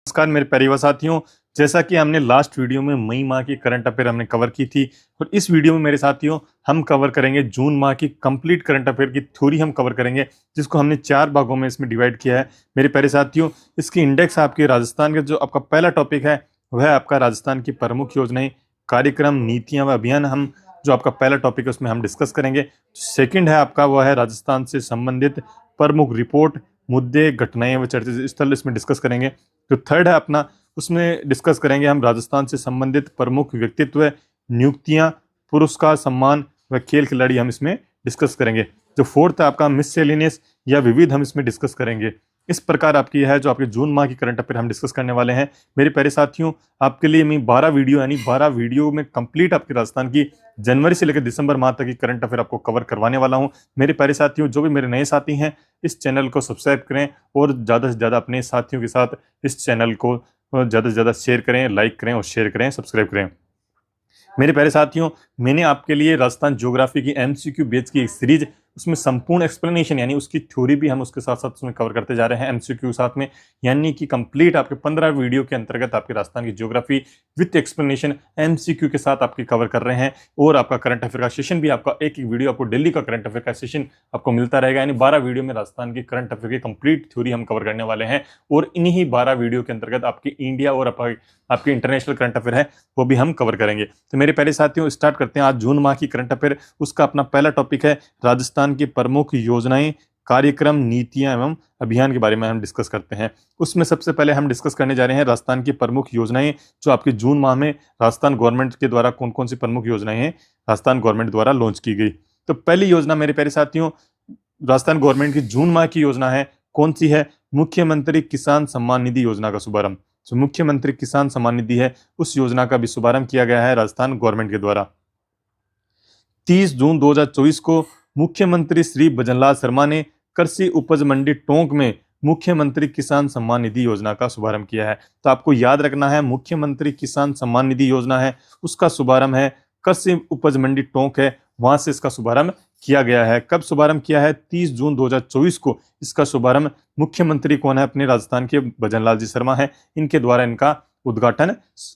नमस्कार मेरे परिवार साथियों। जैसा कि हमने लास्ट वीडियो में मई माह की करंट अफेयर हमने कवर की थी और इस वीडियो में मेरे साथियों हम कवर करेंगे जून माह की कंप्लीट करंट अफेयर की थ्योरी हम कवर करेंगे, जिसको हमने 4 भागों में इसमें डिवाइड किया है। मेरे प्यारे साथियों, इसकी इंडेक्स आपके राजस्थान का जो आपका पहला टॉपिक है वह है आपका राजस्थान की प्रमुख योजनाएं, कार्यक्रम, नीतियां व अभियान। हम जो आपका पहला टॉपिक है उसमें हम डिस्कस करेंगे। सेकंड है आपका वह है राजस्थान से संबंधित प्रमुख रिपोर्ट, मुद्दे, घटनाएं व चर्चित स्थल, इसमें डिस्कस करेंगे। जो थर्ड है अपना, उसमें डिस्कस करेंगे हम राजस्थान से संबंधित प्रमुख व्यक्तित्व, नियुक्तियां, पुरस्कार, सम्मान व खेल खिलाड़ी, हम इसमें डिस्कस करेंगे। जो फोर्थ है आपका मिससेलेनियस या विविध, हम इसमें डिस्कस करेंगे। इस प्रकार आपकी यह है जो आपके जून माह की करंट अफेयर हम डिस्कस करने वाले हैं। मेरे प्यारे साथियों, आपके लिए मैं 12 वीडियो यानी 12 वीडियो में कंप्लीट आपके राजस्थान की जनवरी से लेकर दिसंबर माह तक की करंट अफेयर आपको कवर करवाने वाला हूं। मेरे प्यारे साथियों, जो भी मेरे नए साथी हैं इस चैनल को सब्सक्राइब करें और ज़्यादा से ज़्यादा अपने साथियों के साथ इस चैनल को ज़्यादा से ज़्यादा शेयर करें, लाइक करें और शेयर करें, सब्सक्राइब करें। मेरे प्यारे साथियों, मैंने आपके लिए राजस्थान ज्योग्राफी की एमसीक्यू बेस्ड की एक सीरीज, उसमें संपूर्ण एक्सप्लेनेशन यानी उसकी थ्योरी भी हम उसके साथ साथ उसमें कवर करते जा रहे हैं एमसीक्यू साथ में, यानी कि कंप्लीट आपके 15 वीडियो के अंतर्गत आपके राजस्थान की ज्योग्राफी विथ एक्सप्लेनेशन एमसीक्यू के साथ आपकी कवर कर रहे हैं। और आपका करंट अफेयर का सेशन भी आपका एक वीडियो आपको डेली का करंट अफेयर का सेशन आपको मिलता रहेगा, यानी 12 वीडियो में राजस्थान की करंट अफेयर की कंप्लीट थ्योरी हम कवर करने वाले हैं। और इन्हीं 12 वीडियो के अंतर्गत आपकी इंडिया और आपके इंटरनेशनल करंट अफेयर है वो भी हम कवर करेंगे। तो मेरे प्यारे साथियों, स्टार्ट करते हैं आज जून माह की करंट अफेयर। उसका अपना पहला टॉपिक है राजस्थान की प्रमुख योजनाएं, कार्यक्रम, नीतियां एवं अभियान के बारे में हम डिस्कस करते हैं। उसमें सबसे पहले हम डिस्कस करने जा रहे हैं राजस्थान की प्रमुख योजनाएं, जो आपके जून माह में राजस्थान गवर्नमेंट के द्वारा कौन कौन सी प्रमुख योजनाएं हैं राजस्थान गवर्नमेंट द्वारा लॉन्च की गई। तो पहली योजना मेरे प्यारे साथियों, राजस्थान गवर्नमेंट की जून माह की योजना है, कौन सी है? मुख्यमंत्री किसान सम्मान निधि योजना का शुभारंभ। जो मुख्यमंत्री किसान सम्मान निधि है उस योजना का भी शुभारंभ किया गया है राजस्थान गवर्नमेंट के द्वारा। 30 जून 2024 को मुख्यमंत्री श्री भजनलाल शर्मा ने कृषि उपज मंडी टोंक में मुख्यमंत्री किसान सम्मान निधि योजना का शुभारंभ किया है। तो आपको याद रखना है, मुख्यमंत्री किसान सम्मान निधि योजना है उसका शुभारंभ है कृषि उपज मंडी टोंक है, वहां से इसका शुभारंभ किया गया है। कब शुभारंभ किया है? 30 जून 2024 को इसका शुभारंभ। मुख्यमंत्री कौन है? अपने राजस्थान के भजनलाल जी शर्मा है, इनके द्वारा इनका उद्घाटन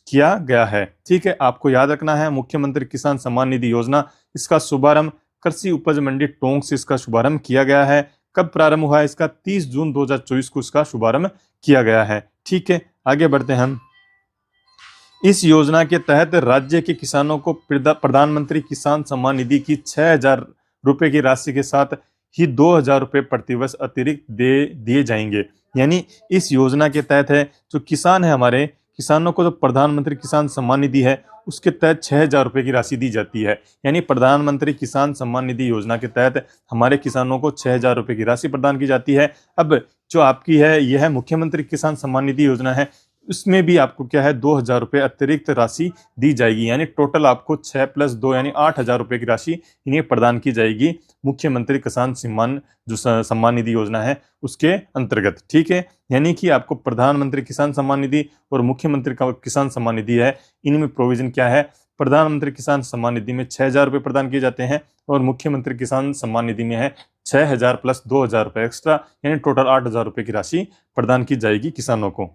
किया गया है। ठीक है, आपको याद रखना है मुख्यमंत्री किसान सम्मान निधि योजना, इसका शुभारंभ कृषि उपज मंडी टोंक से इसका शुभारंभ किया गया है। कब प्रारंभ हुआ है इसका? 30 जून 2024 को इसका शुभारंभ किया गया है। ठीक है, आगे बढ़ते हैं हम। इस योजना के तहत राज्य के किसानों को प्रधानमंत्री किसान सम्मान निधि की 6,000 रुपए की राशि के साथ ही 2,000 रुपए प्रतिवर्ष अतिरिक्त दिए जाएंगे। यानी इस योजना के तहत है जो किसान है, हमारे किसानों को जो प्रधानमंत्री किसान सम्मान निधि है उसके तहत 6,000 रुपए की राशि दी जाती है। यानी प्रधानमंत्री किसान सम्मान निधि योजना के तहत हमारे किसानों को 6,000 रुपए की राशि प्रदान की जाती है। अब जो आपकी है यह है मुख्यमंत्री किसान सम्मान निधि योजना है, उसमें भी आपको क्या है 2,000 रुपए अतिरिक्त राशि दी जाएगी। यानी टोटल आपको 6 + 2 यानी 8,000 रुपए की राशि इन्हें प्रदान की जाएगी मुख्यमंत्री किसान सम्मान निधि योजना है उसके अंतर्गत। ठीक है, यानी कि आपको प्रधानमंत्री किसान सम्मान निधि और मुख्यमंत्री किसान सम्मान निधि है, इनमें प्रोविजन क्या है? प्रधानमंत्री किसान सम्मान निधि में 6,000 रुपए प्रदान किए जाते हैं और मुख्यमंत्री किसान सम्मान निधि में है 6,000 + 2,000 रुपए एक्स्ट्रा, यानी टोटल 8,000 रुपए की राशि प्रदान की जाएगी किसानों को।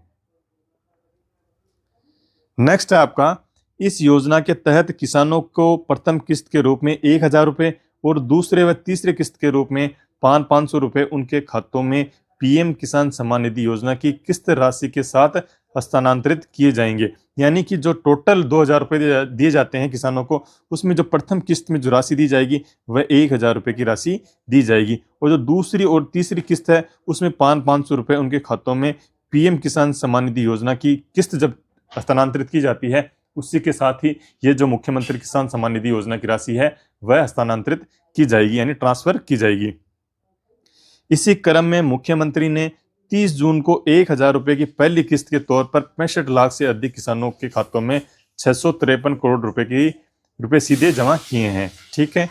नेक्स्ट है आपका, इस योजना के तहत किसानों को प्रथम किस्त के रूप में 1,000 रुपए और दूसरे व तीसरे किस्त के रूप में 500 रुपए उनके खातों में पीएम किसान सम्मान निधि योजना की किस्त राशि के साथ हस्तांतरित किए जाएंगे। यानी कि जो टोटल 2,000 रुपए दिए जाते हैं किसानों को, उसमें जो प्रथम किस्त में जो राशि दी जाएगी वह 1,000 रुपए की राशि दी जाएगी और जो दूसरी और तीसरी किस्त है उसमें 500 रुपए उनके खातों में पीएम किसान सम्मान निधि योजना की किस्त जब हस्तांतरित की जाती है उसी के साथ ही ये जो मुख्यमंत्री किसान सम्मान निधि योजना की राशि है वह हस्तांतरित की जाएगी, यानी ट्रांसफर की जाएगी। इसी क्रम में मुख्यमंत्री ने 30 जून को 1,000 रुपए की पहली किस्त के तौर पर 65 लाख से अधिक किसानों के खातों में 653 करोड़ रुपए सीधे जमा किए हैं। ठीक है,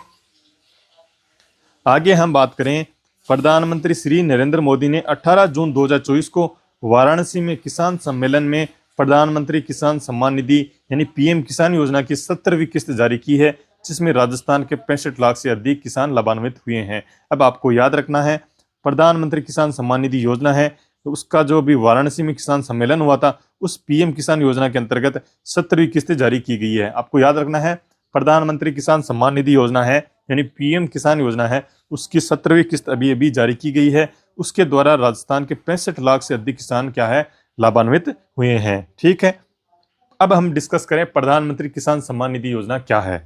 आगे हम बात करें, प्रधानमंत्री श्री नरेंद्र मोदी ने 18 जून 2024 को वाराणसी में किसान सम्मेलन में प्रधानमंत्री किसान सम्मान निधि यानी पीएम किसान योजना की 17वीं किस्त जारी की है, जिसमें राजस्थान के 65 लाख से अधिक किसान लाभान्वित हुए हैं। अब आपको याद रखना है, प्रधानमंत्री किसान सम्मान निधि योजना है तो उसका जो भी वाराणसी में किसान सम्मेलन हुआ था, उस पीएम किसान योजना के अंतर्गत 17वीं किस्त जारी की गई है। आपको याद रखना है, प्रधानमंत्री किसान सम्मान निधि योजना है यानी पीएम किसान योजना है, उसकी 17वीं किस्त अभी अभी जारी की गई है। उसके द्वारा राजस्थान के 65 लाख से अधिक किसान क्या है, लाभान्वित हुए हैं। ठीक है, अब हम डिस्कस करें प्रधानमंत्री किसान सम्मान निधि योजना क्या है।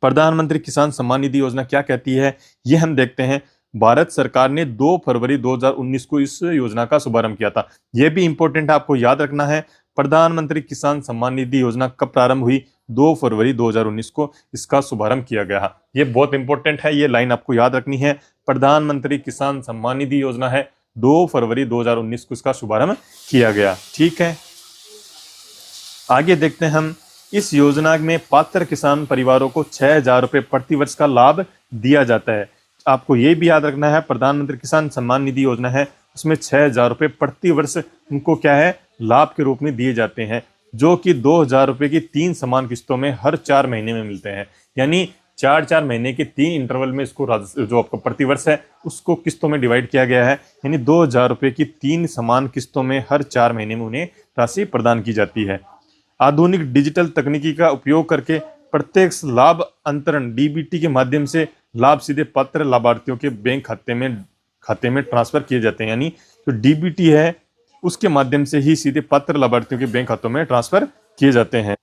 प्रधानमंत्री किसान सम्मान निधि योजना क्या कहती है, ये हम देखते हैं। भारत सरकार ने 2 फरवरी 2019 को इस योजना का शुभारंभ किया था। यह भी इंपॉर्टेंट है, आपको याद रखना है। प्रधानमंत्री किसान सम्मान निधि योजना कब प्रारंभ हुई, 2 फरवरी 2019 को इसका शुभारंभ किया गया। ये बहुत इंपॉर्टेंट है, ये लाइन आपको याद रखनी है। प्रधानमंत्री किसान सम्मान निधि योजना है, 2 फरवरी 2019 को इसका शुभारंभ किया गया। ठीक है, आगे देखते हैं हम। इस योजना में पात्र किसान परिवारों को 6,000 रुपए प्रति वर्ष का लाभ दिया जाता है। आपको ये भी याद रखना है, प्रधानमंत्री किसान सम्मान निधि योजना है, उसमें 6,000 रुपए प्रति वर्ष उनको क्या है, लाभ के रूप में दिए जाते हैं, जो कि 2,000 रुपए की 3 समान किस्तों में हर 4 महीने में मिलते हैं। यानी 4-4 महीने के 3 इंटरवल में इसको जो आपका प्रति वर्ष है उसको किस्तों में डिवाइड किया गया है। यानी 2,000 रुपए की 3 समान किस्तों में हर 4 महीने में उन्हें राशि प्रदान की जाती है। आधुनिक डिजिटल तकनीकी का उपयोग करके प्रत्यक्ष लाभ अंतरण डीबीटी के माध्यम से लाभ सीधे पात्र लाभार्थियों के बैंक खाते में ट्रांसफर किए जाते हैं। यानी जो डीबीटी है उसके माध्यम से ही सीधे पात्र लाभार्थियों के बैंक खातों में ट्रांसफर किए जाते हैं।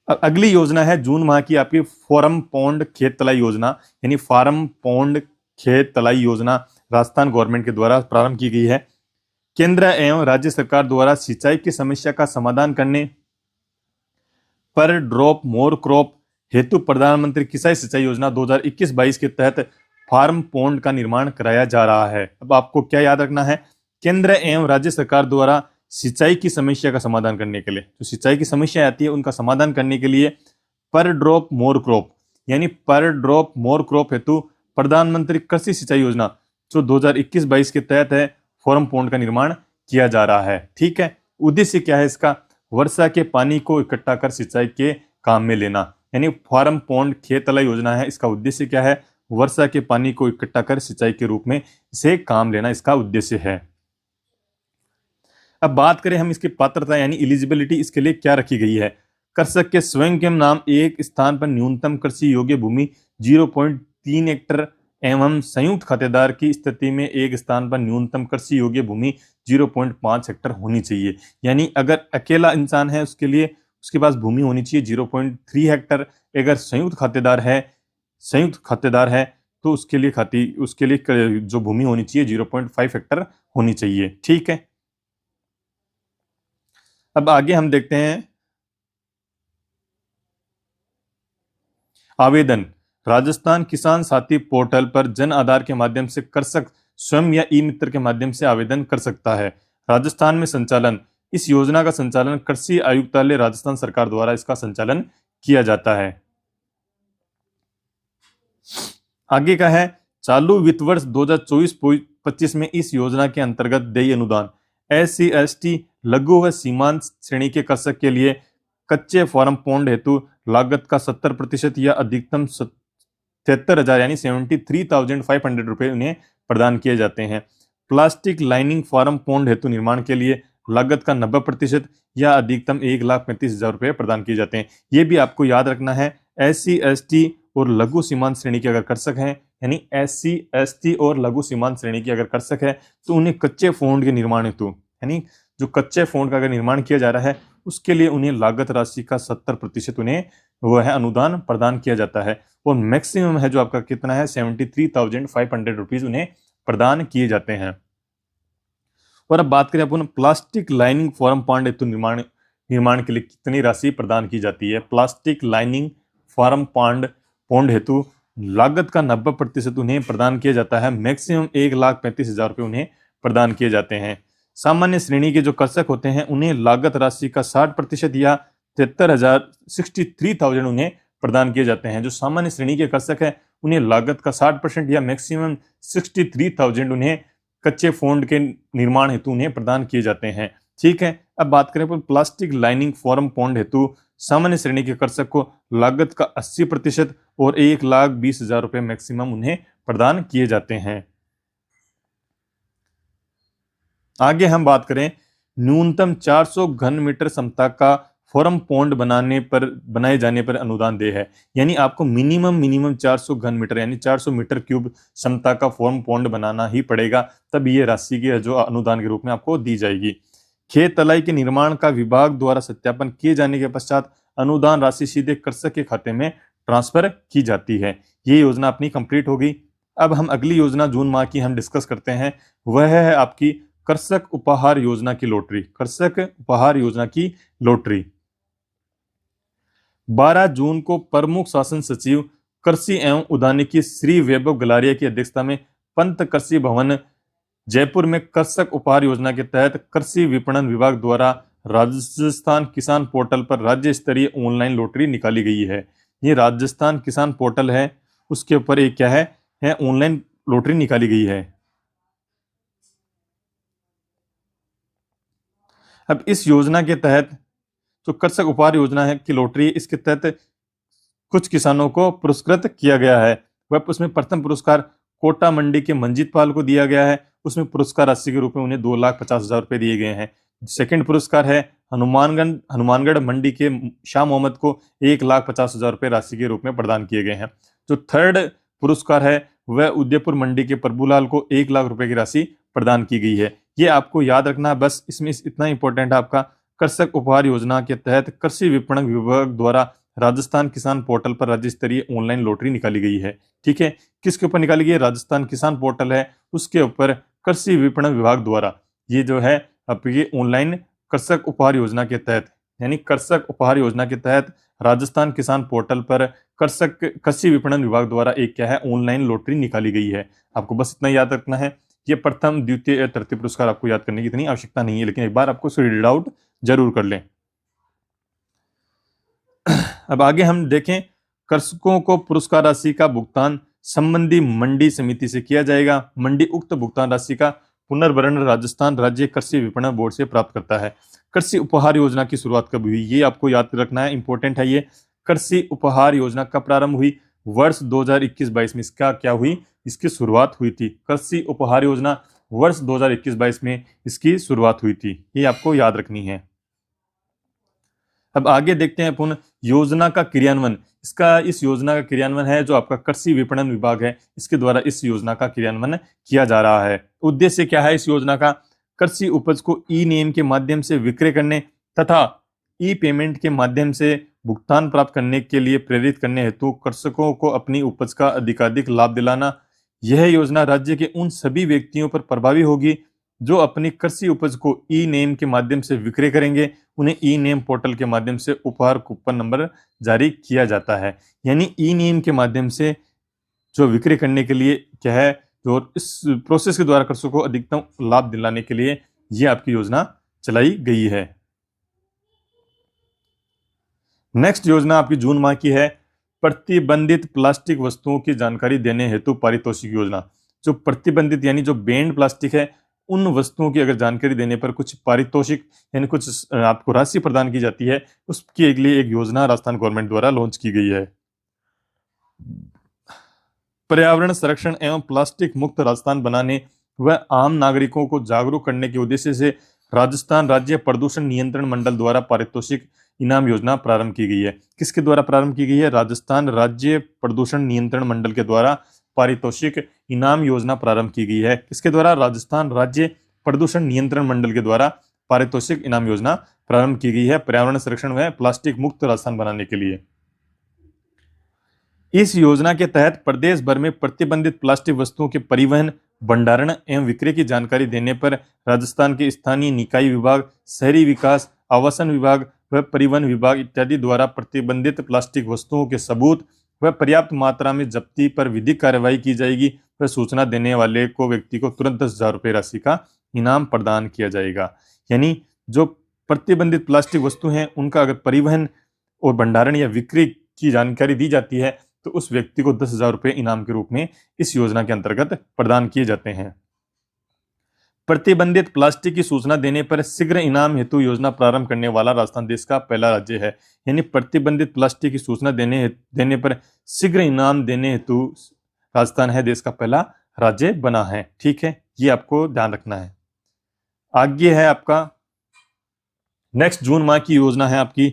अगली योजना है जून माह की आपकी फार्म पॉन्ड खेत तलाई योजना, यानी फार्म पॉन्ड खेत तलाई योजना राजस्थान गवर्नमेंट के द्वारा प्रारंभ की गई है। केंद्र एवं राज्य सरकार द्वारा सिंचाई की समस्या का समाधान करने पर ड्रॉप मोर क्रॉप हेतु प्रधानमंत्री किसान सिंचाई योजना 2021-22 के तहत फार्म पॉन्ड का निर्माण कराया जा रहा है। अब आपको क्या याद रखना है, केंद्र एवं राज्य सरकार द्वारा सिंचाई की समस्या का समाधान करने के लिए, जो सिंचाई की समस्या आती है उनका समाधान करने के लिए पर ड्रॉप मोर क्रॉप, यानी पर ड्रॉप मोर क्रॉप हेतु प्रधानमंत्री कृषि सिंचाई योजना जो 2021-22 के तहत है, फार्म पॉन्ड का निर्माण किया जा रहा है। ठीक है, उद्देश्य क्या है इसका, वर्षा के पानी को इकट्ठा कर सिंचाई के काम में लेना। यानी फार्म पॉन्ड खेत तलाई योजना है, इसका उद्देश्य क्या है, वर्षा के पानी को इकट्ठा कर सिंचाई के रूप में इसे काम लेना, इसका उद्देश्य है। अब बात करें हम इसकी पात्रता यानी एलिजिबिलिटी, इसके लिए क्या रखी गई है। कृषक के स्वयं के नाम एक स्थान पर न्यूनतम कृषि योग्य भूमि 0.3 हेक्टेयर एवं संयुक्त खातेदार की स्थिति में एक स्थान पर न्यूनतम कृषि योग्य भूमि 0.5 हेक्टेयर होनी चाहिए। यानी अगर अकेला इंसान है उसके लिए उसके पास भूमि होनी चाहिए 0.3 हेक्टेयर। अगर संयुक्त खातेदार है तो उसके लिए जो भूमि होनी चाहिए 0.5 हेक्टेयर होनी चाहिए। ठीक है, अब आगे हम देखते हैं आवेदन। राजस्थान किसान साथी पोर्टल पर जन आधार के माध्यम से कृषक स्वयं या ई मित्र के माध्यम से आवेदन कर सकता है। राजस्थान में संचालन, इस योजना का संचालन कृषि आयुक्तालय राजस्थान सरकार द्वारा इसका संचालन किया जाता है। आगे का है चालू वित्त वर्ष 2024-25 में इस योजना के अंतर्गत देय अनुदान SC ST लघु व सीमांत श्रेणी के कृषक के लिए कच्चे फार्म पॉन्ड हेतु लागत का 70% या अधिकतम 73,000 यानी 73,500 रुपए उन्हें प्रदान किए जाते हैं। प्लास्टिक लाइनिंग फार्म पॉन्ड हेतु निर्माण के लिए लागत का 90% या अधिकतम 1,35,000 रुपए प्रदान किए जाते हैं। ये भी आपको याद रखना है, SC ST और लघु सीमांत श्रेणी के अगर कृषक हैं, यानी SC ST और लघु सीमांत श्रेणी के अगर कृषक है तो उन्हें कच्चे फॉन्ड के निर्माण हेतु, यानी जो कच्चे फॉन्ड का अगर निर्माण किया जा रहा है उसके लिए उन्हें लागत राशि का 70% उन्हें वो है अनुदान प्रदान किया जाता है। और मैक्सिमम है जो आपका कितना है 73,500 रुपीज उन्हें प्रदान किए जाते हैं। और अब बात करें अपन प्लास्टिक लाइनिंग फार्म पॉन्ड हेतु निर्माण के लिए कितनी राशि प्रदान की जाती है। प्लास्टिक लाइनिंग फार्म पॉन्ड हेतु लागत का 90% उन्हें प्रदान किया जाता है। मैक्सिमम 1,35,000 रुपये उन्हें प्रदान किए जाते हैं। सामान्य श्रेणी के जो कृषक होते हैं उन्हें लागत राशि का 60% या 63,000 उन्हें प्रदान किए जाते हैं। जो सामान्य श्रेणी के कृषक है उन्हें लागत का 60% या मैक्सिमम 63,000 उन्हें कच्चे फॉन्ड के निर्माण हेतु उन्हें प्रदान किए जाते हैं। ठीक है, अब बात करें प्लास्टिक लाइनिंग फार्म पॉन्ड हेतु सामान्य श्रेणी के कृषक को लागत का 80% और 1,20,000 रुपए मैक्सिमम उन्हें प्रदान किए जाते हैं। आगे हम बात करें, न्यूनतम 400 घन मीटर क्षमता का फॉर्म पॉन्ड बनाए जाने पर अनुदान दे है। यानी आपको मिनिमम 400 घन मीटर यानी 400 मीटर क्यूब क्षमता का फॉर्म पॉन्ड बनाना ही पड़ेगा, तब ये राशि की जो अनुदान के रूप में आपको दी जाएगी। खेत तलाई के निर्माण का विभाग द्वारा सत्यापन किए जाने के पश्चात अनुदान राशि सीधे कृषक के खाते में ट्रांसफर की जाती है। ये योजना अपनी कंप्लीट होगी। अब हम अगली योजना जून माह की हम डिस्कस करते हैं, वह है आपकी कृषक उपहार योजना की लॉटरी। कृषक उपहार योजना की लॉटरी 12 जून को प्रमुख शासन सचिव कृषि एवं उद्यानिकी श्री वैभव गलारिया की अध्यक्षता में पंत कृषि भवन जयपुर में कृषक उपहार योजना के तहत कृषि विपणन विभाग द्वारा राजस्थान किसान पोर्टल पर राज्य स्तरीय ऑनलाइन लॉटरी निकाली गई है। ये राजस्थान किसान पोर्टल है, उसके ऊपर एक क्या है ऑनलाइन लॉटरी निकाली गई है। अब इस योजना के तहत जो कृषक उपहार योजना है की लॉटरी, इसके तहत कुछ किसानों को पुरस्कृत किया गया है। वह उसमें प्रथम पुरस्कार कोटा मंडी के मंजीत पाल को दिया गया है, उसमें पुरस्कार राशि के रूप में उन्हें 2,50,000 रुपए दिए गए हैं। सेकंड पुरस्कार है हनुमानगढ़ मंडी के शाह मोहम्मद को 1,50,000 रुपए राशि के रूप में प्रदान किए गए हैं। जो थर्ड पुरस्कार है वह उदयपुर मंडी के प्रभुलाल को 1,00,000 रुपए की राशि प्रदान की गई है। ये आपको याद रखना, बस इसमें इतना इंपॉर्टेंट है आपका, कृषक उपहार योजना के तहत कृषि विपणन विभाग द्वारा राजस्थान किसान पोर्टल पर राज्य स्तरीय ऑनलाइन लॉटरी निकाली गई है। ठीक है, किसके ऊपर निकाली गई है? राजस्थान किसान पोर्टल है, उसके ऊपर कृषि विपणन विभाग द्वारा ये जो है आपकी ऑनलाइन कृषक उपहार योजना के तहत, यानी कृषक उपहार योजना के तहत राजस्थान किसान पोर्टल पर कृषि विपणन विभाग द्वारा एक क्या है ऑनलाइन लॉटरी निकाली गई है। आपको बस इतना याद रखना है। ये प्रथम द्वितीय तृतीय पुरस्कार आपको याद करने की इतनी आवश्यकता नहीं है, लेकिन एक बार आपको इसको रीड आउट जरूर कर लें। अब आगे हम देखें, कृषकों को पुरस्कार राशि का भुगतान संबंधी मंडी समिति से किया जाएगा। मंडी उक्त भुगतान राशि का पुनर्भरण राजस्थान राज्य कृषि विपणन बोर्ड से प्राप्त करता है। कृषि उपहार योजना की शुरुआत कब हुई, ये आपको याद रखना है, इंपॉर्टेंट है ये। कृषि उपहार योजना कब प्रारंभ हुई? वर्ष 2021-22 में इसका क्या हुई, इसकी शुरुआत हुई थी। कृषि उपहार योजना वर्ष 2021-22 में इसकी शुरुआत हुई थी, ये आपको याद रखनी है। अब आगे देखते हैं पुनः योजना का क्रियान्वयन। इस योजना का क्रियान्वयन है जो आपका कृषि विपणन विभाग है, इसके द्वारा इस योजना का क्रियान्वयन किया जा रहा है। उद्देश्य क्या है इस योजना का? कृषि उपज को ई नेम के माध्यम से विक्रय करने तथा ई पेमेंट के माध्यम से भुगतान प्राप्त करने के लिए प्रेरित करने हेतु कृषकों को अपनी उपज का अधिकाधिक लाभ दिलाना। यह योजना राज्य के उन सभी व्यक्तियों पर प्रभावी होगी जो अपनी कृषि उपज को ई नेम के माध्यम से विक्रय करेंगे। उन्हें ई नेम पोर्टल के माध्यम से उपहार कूपन नंबर जारी किया जाता है। यानी ई नेम के माध्यम से जो विक्रय करने के लिए क्या है, जो इस प्रोसेस के द्वारा कृषकों को अधिकतम लाभ दिलाने के लिए ये आपकी योजना चलाई गई है। नेक्स्ट योजना आपकी जून माह की है, प्रतिबंधित प्लास्टिक वस्तुओं की जानकारी देने हेतु पारितोषिक योजना। जो प्रतिबंधित यानी जो बैंड प्लास्टिक है, उन वस्तुओं की अगर जानकारी देने पर कुछ पारितोषिक यानी कुछ आपको राशि प्रदान की जाती है, उसके लिए एक योजना राजस्थान गवर्नमेंट द्वारा लॉन्च की गई है। पर्यावरण संरक्षण एवं प्लास्टिक मुक्त राजस्थान बनाने व आम नागरिकों को जागरूक करने के उद्देश्य से राजस्थान राज्य प्रदूषण नियंत्रण मंडल द्वारा पारितोषिक इनाम योजना प्रारंभ की गई है। किसके द्वारा प्रारंभ की गई है? राजस्थान राज्य प्रदूषण नियंत्रण मंडल के द्वारा पारितोषिक इनाम योजना प्रारंभ की गई है। किसके द्वारा? राजस्थान राज्य प्रदूषण नियंत्रण मंडल के द्वारा पारितोषिक इनाम योजना प्रारंभ की गई है पर्यावरण संरक्षण व प्लास्टिक मुक्त राजस्थान बनाने के लिए। इस योजना के तहत प्रदेश भर में प्रतिबंधित प्लास्टिक वस्तुओं के परिवहन, भंडारण एवं विक्रय की जानकारी देने पर राजस्थान के स्थानीय निकाय विभाग, शहरी विकास, आवासन विभाग व परिवहन विभाग इत्यादि द्वारा प्रतिबंधित प्लास्टिक वस्तुओं के सबूत व पर्याप्त मात्रा में जब्ती पर विधिक कार्रवाई की जाएगी व सूचना देने वाले को व्यक्ति को तुरंत 10,000 रुपये राशि का इनाम प्रदान किया जाएगा। यानी जो प्रतिबंधित प्लास्टिक वस्तु हैं उनका अगर परिवहन और भंडारण या बिक्री की जानकारी दी जाती है तो उस व्यक्ति को 10,000 रुपये इनाम के रूप में इस योजना के अंतर्गत प्रदान किए जाते हैं। प्रतिबंधित प्लास्टिक की सूचना देने पर शीघ्र इनाम हेतु योजना प्रारंभ करने वाला राजस्थान देश का पहला राज्य है। यानी प्रतिबंधित प्लास्टिक की सूचना देने पर शीघ्र इनाम देने हेतु राजस्थान है देश का पहला राज्य बना है। ठीक है, ये आपको ध्यान रखना है। आगे है आपका नेक्स्ट जून माह की योजना है आपकी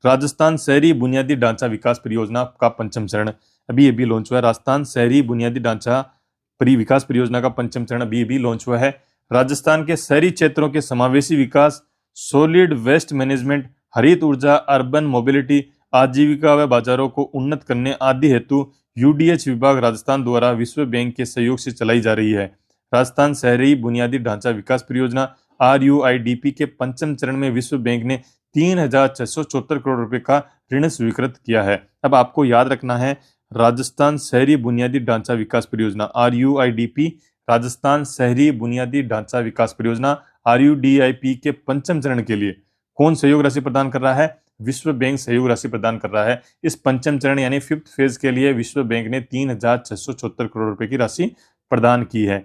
राजस्थान शहरी बुनियादी ढांचा विकास परियोजना का पंचम चरण अभी लॉन्च हुआ है। राजस्थान शहरी बुनियादी ढांचा विकास परियोजना का पंचम चरण अभी लॉन्च हुआ है। राजस्थान के शहरी क्षेत्रों के समावेशी विकास, सॉलिड वेस्ट मैनेजमेंट, हरित ऊर्जा, अर्बन मोबिलिटी, आजीविका व बाजारों को उन्नत करने आदि हेतु यूडीएच विभाग राजस्थान द्वारा विश्व बैंक के सहयोग से चलाई जा रही है। राजस्थान शहरी बुनियादी ढांचा विकास परियोजना RUIDP के पंचम चरण में विश्व बैंक ने 3,674 करोड़ रुपए का ऋण स्वीकृत किया है। अब आपको याद रखना है राजस्थान शहरी बुनियादी ढांचा विकास परियोजना RUIDP, राजस्थान शहरी बुनियादी ढांचा विकास परियोजना RUDIP के पंचम चरण के लिए कौन सहयोग राशि प्रदान कर रहा है? विश्व बैंक सहयोग राशि प्रदान कर रहा है। इस पंचम चरण यानी फिफ्थ फेज के लिए विश्व बैंक ने 3,674 करोड़ रुपए की राशि प्रदान की है।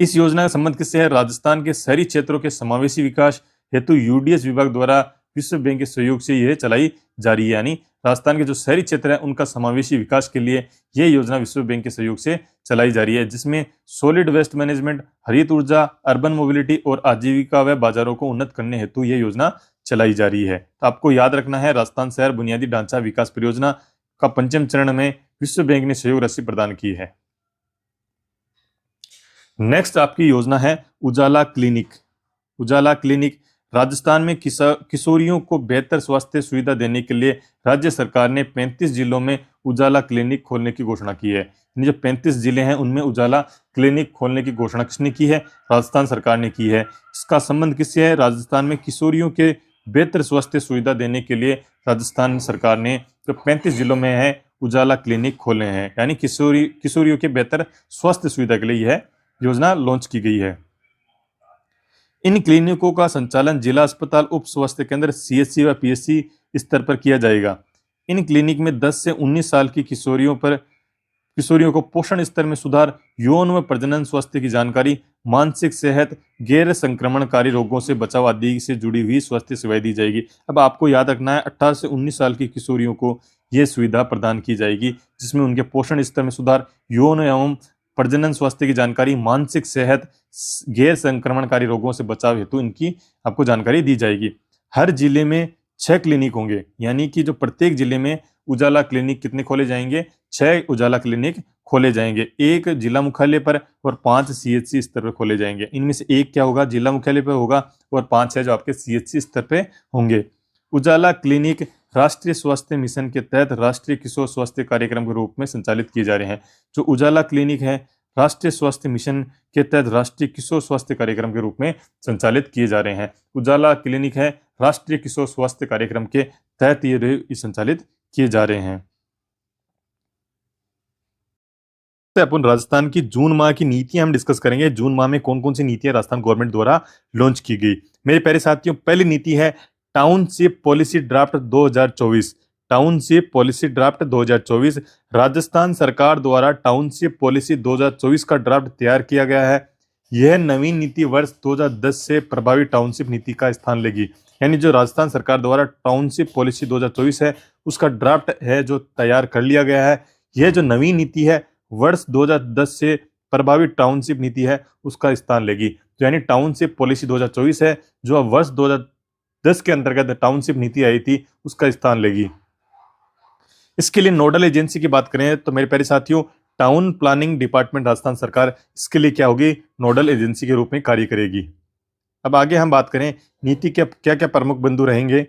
इस योजना का संबंध किससे है? राजस्थान के शहरी क्षेत्रों के समावेशी विकास हेतु यूडीएच विभाग द्वारा विश्व बैंक के सहयोग से यह चलाई जा रही है। यानी राजस्थान के जो शहरी क्षेत्र है उनका समावेशी विकास के लिए यह योजना विश्व बैंक के सहयोग से चलाई जा रही है, जिसमें सॉलिड वेस्ट मैनेजमेंट, हरित ऊर्जा, अर्बन मोबिलिटी और आजीविका व बाजारों को उन्नत करने हेतु यह योजना चलाई जा रही है। तो आपको याद रखना है राजस्थान शहर बुनियादी ढांचा विकास परियोजना का पंचम चरण में विश्व बैंक ने सहयोग राशि प्रदान की है। नेक्स्ट आपकी योजना है उजाला क्लिनिक। उजाला क्लिनिक राजस्थान में किशोरियों को बेहतर स्वास्थ्य सुविधा देने के लिए राज्य सरकार ने 35 जिलों में उजाला क्लिनिक खोलने की घोषणा की है। जो 35 जिले हैं उनमें उजाला क्लिनिक खोलने की घोषणा किसने की है? राजस्थान सरकार ने की है। इसका संबंध किससे है? राजस्थान में किशोरियों के बेहतर स्वास्थ्य सुविधा देने के लिए राजस्थान सरकार ने जो 35 जिलों में है उजाला क्लिनिक खोले हैं, यानी किशोरियों के बेहतर स्वास्थ्य सुविधा के लिए यह योजना लॉन्च की गई है। इन क्लिनिकों का संचालन जिला अस्पताल, उप स्वास्थ्य केंद्र, CHC व PHC स्तर पर किया जाएगा। इन क्लिनिक में 10 से 19 साल की किशोरियों को पोषण स्तर में सुधार, यौन व प्रजनन स्वास्थ्य की जानकारी, मानसिक सेहत, गैर संक्रमणकारी रोगों से बचाव आदि से जुड़ी हुई स्वास्थ्य सेवाएं दी जाएगी। अब आपको याद रखना है 18 से 19 साल की किशोरियों को यह सुविधा प्रदान की जाएगी, जिसमें उनके पोषण स्तर में सुधार, यौन एवं प्रजनन स्वास्थ्य की जानकारी, मानसिक सेहत, गैर संक्रमणकारी रोगों से बचाव हेतु इनकी आपको जानकारी दी जाएगी। हर जिले में 6 क्लिनिक होंगे, यानी कि जो प्रत्येक जिले में उजाला क्लिनिक कितने खोले जाएंगे? 6 उजाला क्लिनिक खोले जाएंगे, एक जिला मुख्यालय पर और 5 CHC स्तर पर खोले जाएंगे। इनमें से एक क्या होगा? जिला मुख्यालय पर होगा और 5 है जो आपके CHC स्तर पे होंगे। उजाला क्लिनिक राष्ट्रीय स्वास्थ्य मिशन के तहत राष्ट्रीय किशोर स्वास्थ्य कार्यक्रम के रूप में संचालित किए जा रहे हैं। जो उजाला क्लिनिक है राष्ट्रीय स्वास्थ्य मिशन के तहत राष्ट्रीय किशोर स्वास्थ्य कार्यक्रम के रूप में संचालित किए जा रहे हैं। उजाला क्लिनिक है राष्ट्रीय किशोर स्वास्थ्य कार्यक्रम के तहत ये संचालित किए जा रहे हैं। अपन राजस्थान की जून माह की नीतियां हम डिस्कस करेंगे। जून माह में कौन कौन सी नीतियां राजस्थान गवर्नमेंट द्वारा लॉन्च की गई। मेरे प्यारे साथियों, पहली नीति है township policy draft 2024। Township policy draft 2024 Rajasthan सरकार द्वारा टाउनशिप पॉलिसी 2024 का ड्राफ्ट तैयार किया गया है। यह नवीन नीति वर्ष 2010 से प्रभावी टाउनशिप नीति का स्थान लेगी। यानी जो राजस्थान सरकार द्वारा टाउनशिप पॉलिसी 2024 है उसका ड्राफ्ट है जो तैयार कर लिया गया है। यह जो नवीन नीति है वर्ष 2010 से प्रभावी टाउनशिप नीति है उसका स्थान लेगी। तो यानी टाउनशिप पॉलिसी 2024 है जो अब वर्ष 2010 के अंतर्गत टाउनशिप नीति आई थी उसका स्थान लेगी। इसके लिए नोडल एजेंसी की बात करें तो मेरे प्यारे साथियों, टाउन प्लानिंग डिपार्टमेंट राजस्थान सरकार इसके लिए क्या होगी? नोडल एजेंसी के रूप में कार्य करेगी। अब आगे हम बात करें नीति के क्या क्या प्रमुख बिंदु रहेंगे।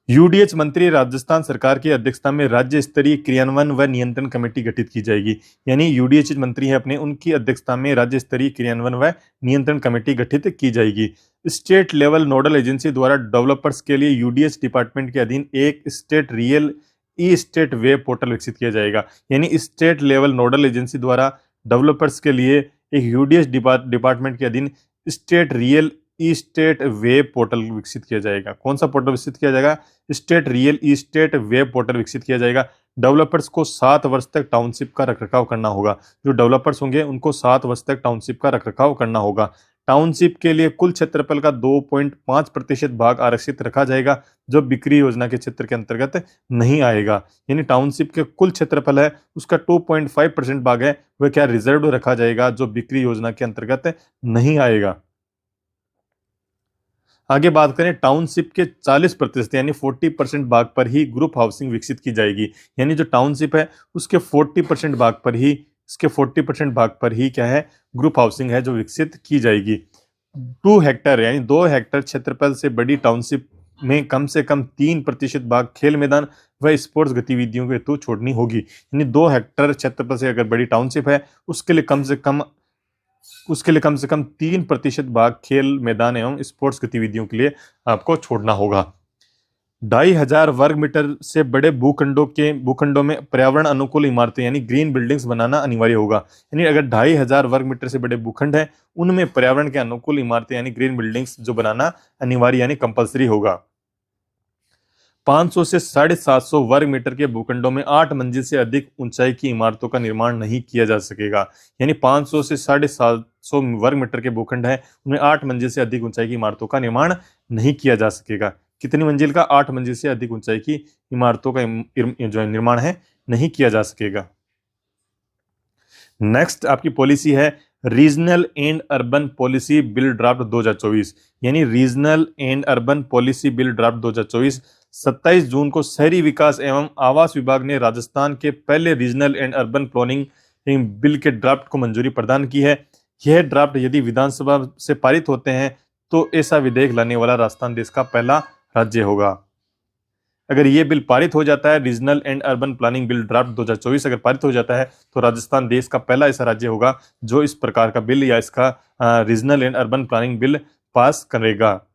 यूडीएच मंत्री राजस्थान सरकार की अध्यक्षता में राज्य स्तरीय क्रियान्वयन व नियंत्रण कमेटी गठित की जाएगी। यानी यूडीएच मंत्री है अपने, उनकी अध्यक्षता में राज्य स्तरीय क्रियान्वयन व नियंत्रण कमेटी गठित की जाएगी। स्टेट लेवल नोडल एजेंसी द्वारा डेवलपर्स के लिए यूडीएच डिपार्टमेंट के अधीन एक स्टेट रियल ई स्टेट वेब पोर्टल विकसित किया जाएगा। यानी स्टेट लेवल नोडल एजेंसी द्वारा डेवलपर्स के लिए एक यूडीएच डिपार्टमेंट के अधीन स्टेट रियल ई स्टेट वेब पोर्टल विकसित किया जाएगा। कौन सा पोर्टल विकसित किया जाएगा? स्टेट रियल ई स्टेट वेब पोर्टल विकसित किया जाएगा। डेवलपर्स को 7 वर्ष तक टाउनशिप का रखरखाव करना होगा। जो डेवलपर्स होंगे उनको 7 वर्ष तक टाउनशिप का रखरखाव करना होगा। टाउनशिप के लिए कुल क्षेत्रफल का 2.5% भाग आरक्षित रखा जाएगा, जो बिक्री योजना के क्षेत्र के अंतर्गत नहीं आएगा। यानी टाउनशिप के कुल क्षेत्रफल है उसका 2.5% भाग है वह क्या रिजर्व रखा जाएगा, जो बिक्री योजना के अंतर्गत नहीं आएगा। आगे बात करें, टाउनशिप के 40% यानी 40% भाग पर ही ग्रुप हाउसिंग विकसित की जाएगी। यानी जो टाउनशिप है उसके 40% भाग पर ही इसके 40% भाग पर ही क्या है, ग्रुप हाउसिंग है जो विकसित की जाएगी। 2 हेक्टर यानी 2 हेक्टर क्षेत्रफल से बड़ी टाउनशिप में कम से कम 3% भाग खेल मैदान व स्पोर्ट्स गतिविधियों के हेतु छोड़नी होगी। यानी 2 हेक्टर क्षेत्रफल से अगर बड़ी टाउनशिप है उसके लिए कम से कम 3% भाग खेल मैदान एवं स्पोर्ट्स गतिविधियों के लिए आपको छोड़ना होगा। 2500 वर्ग मीटर से बड़े भूखंडों में पर्यावरण अनुकूल इमारतें यानी ग्रीन बिल्डिंग्स बनाना अनिवार्य होगा। यानी अगर 2500 वर्ग मीटर से बड़े भूखंड है उनमें पर्यावरण के अनुकूल इमारतें यानी ग्रीन बिल्डिंग्स जो बनाना अनिवार्य यानी कंपलसरी होगा। 500 से 750 वर्ग मीटर के भूखंडों में 8 मंजिल से अधिक ऊंचाई की इमारतों का निर्माण नहीं किया जा सकेगा। यानी 500 से 750 वर्ग मीटर के भूखंड है उनमें 8 मंजिल से अधिक ऊंचाई की इमारतों का निर्माण नहीं किया जा सकेगा। कितनी मंजिल का? 8 मंजिल से अधिक ऊंचाई की इमारतों का जो निर्माण है नहीं किया जा सकेगा। नेक्स्ट आपकी पॉलिसी है regional and urban policy bill draft 2024। यानी regional and urban policy bill draft 2024 27 जून को शहरी विकास एवं आवास विभाग ने राजस्थान के पहले regional and urban planning bill के ड्राफ्ट को मंजूरी प्रदान की है। यह ड्राफ्ट यदि विधानसभा से पारित होते हैं तो ऐसा विधेयक लाने वाला राजस्थान देश का पहला राज्य होगा। अगर ये बिल पारित हो जाता है, regional and urban planning bill draft 2024 अगर पारित हो जाता है तो राजस्थान देश का पहला ऐसा राज्य होगा जो इस प्रकार का बिल या इसका regional and urban planning bill pass करेगा।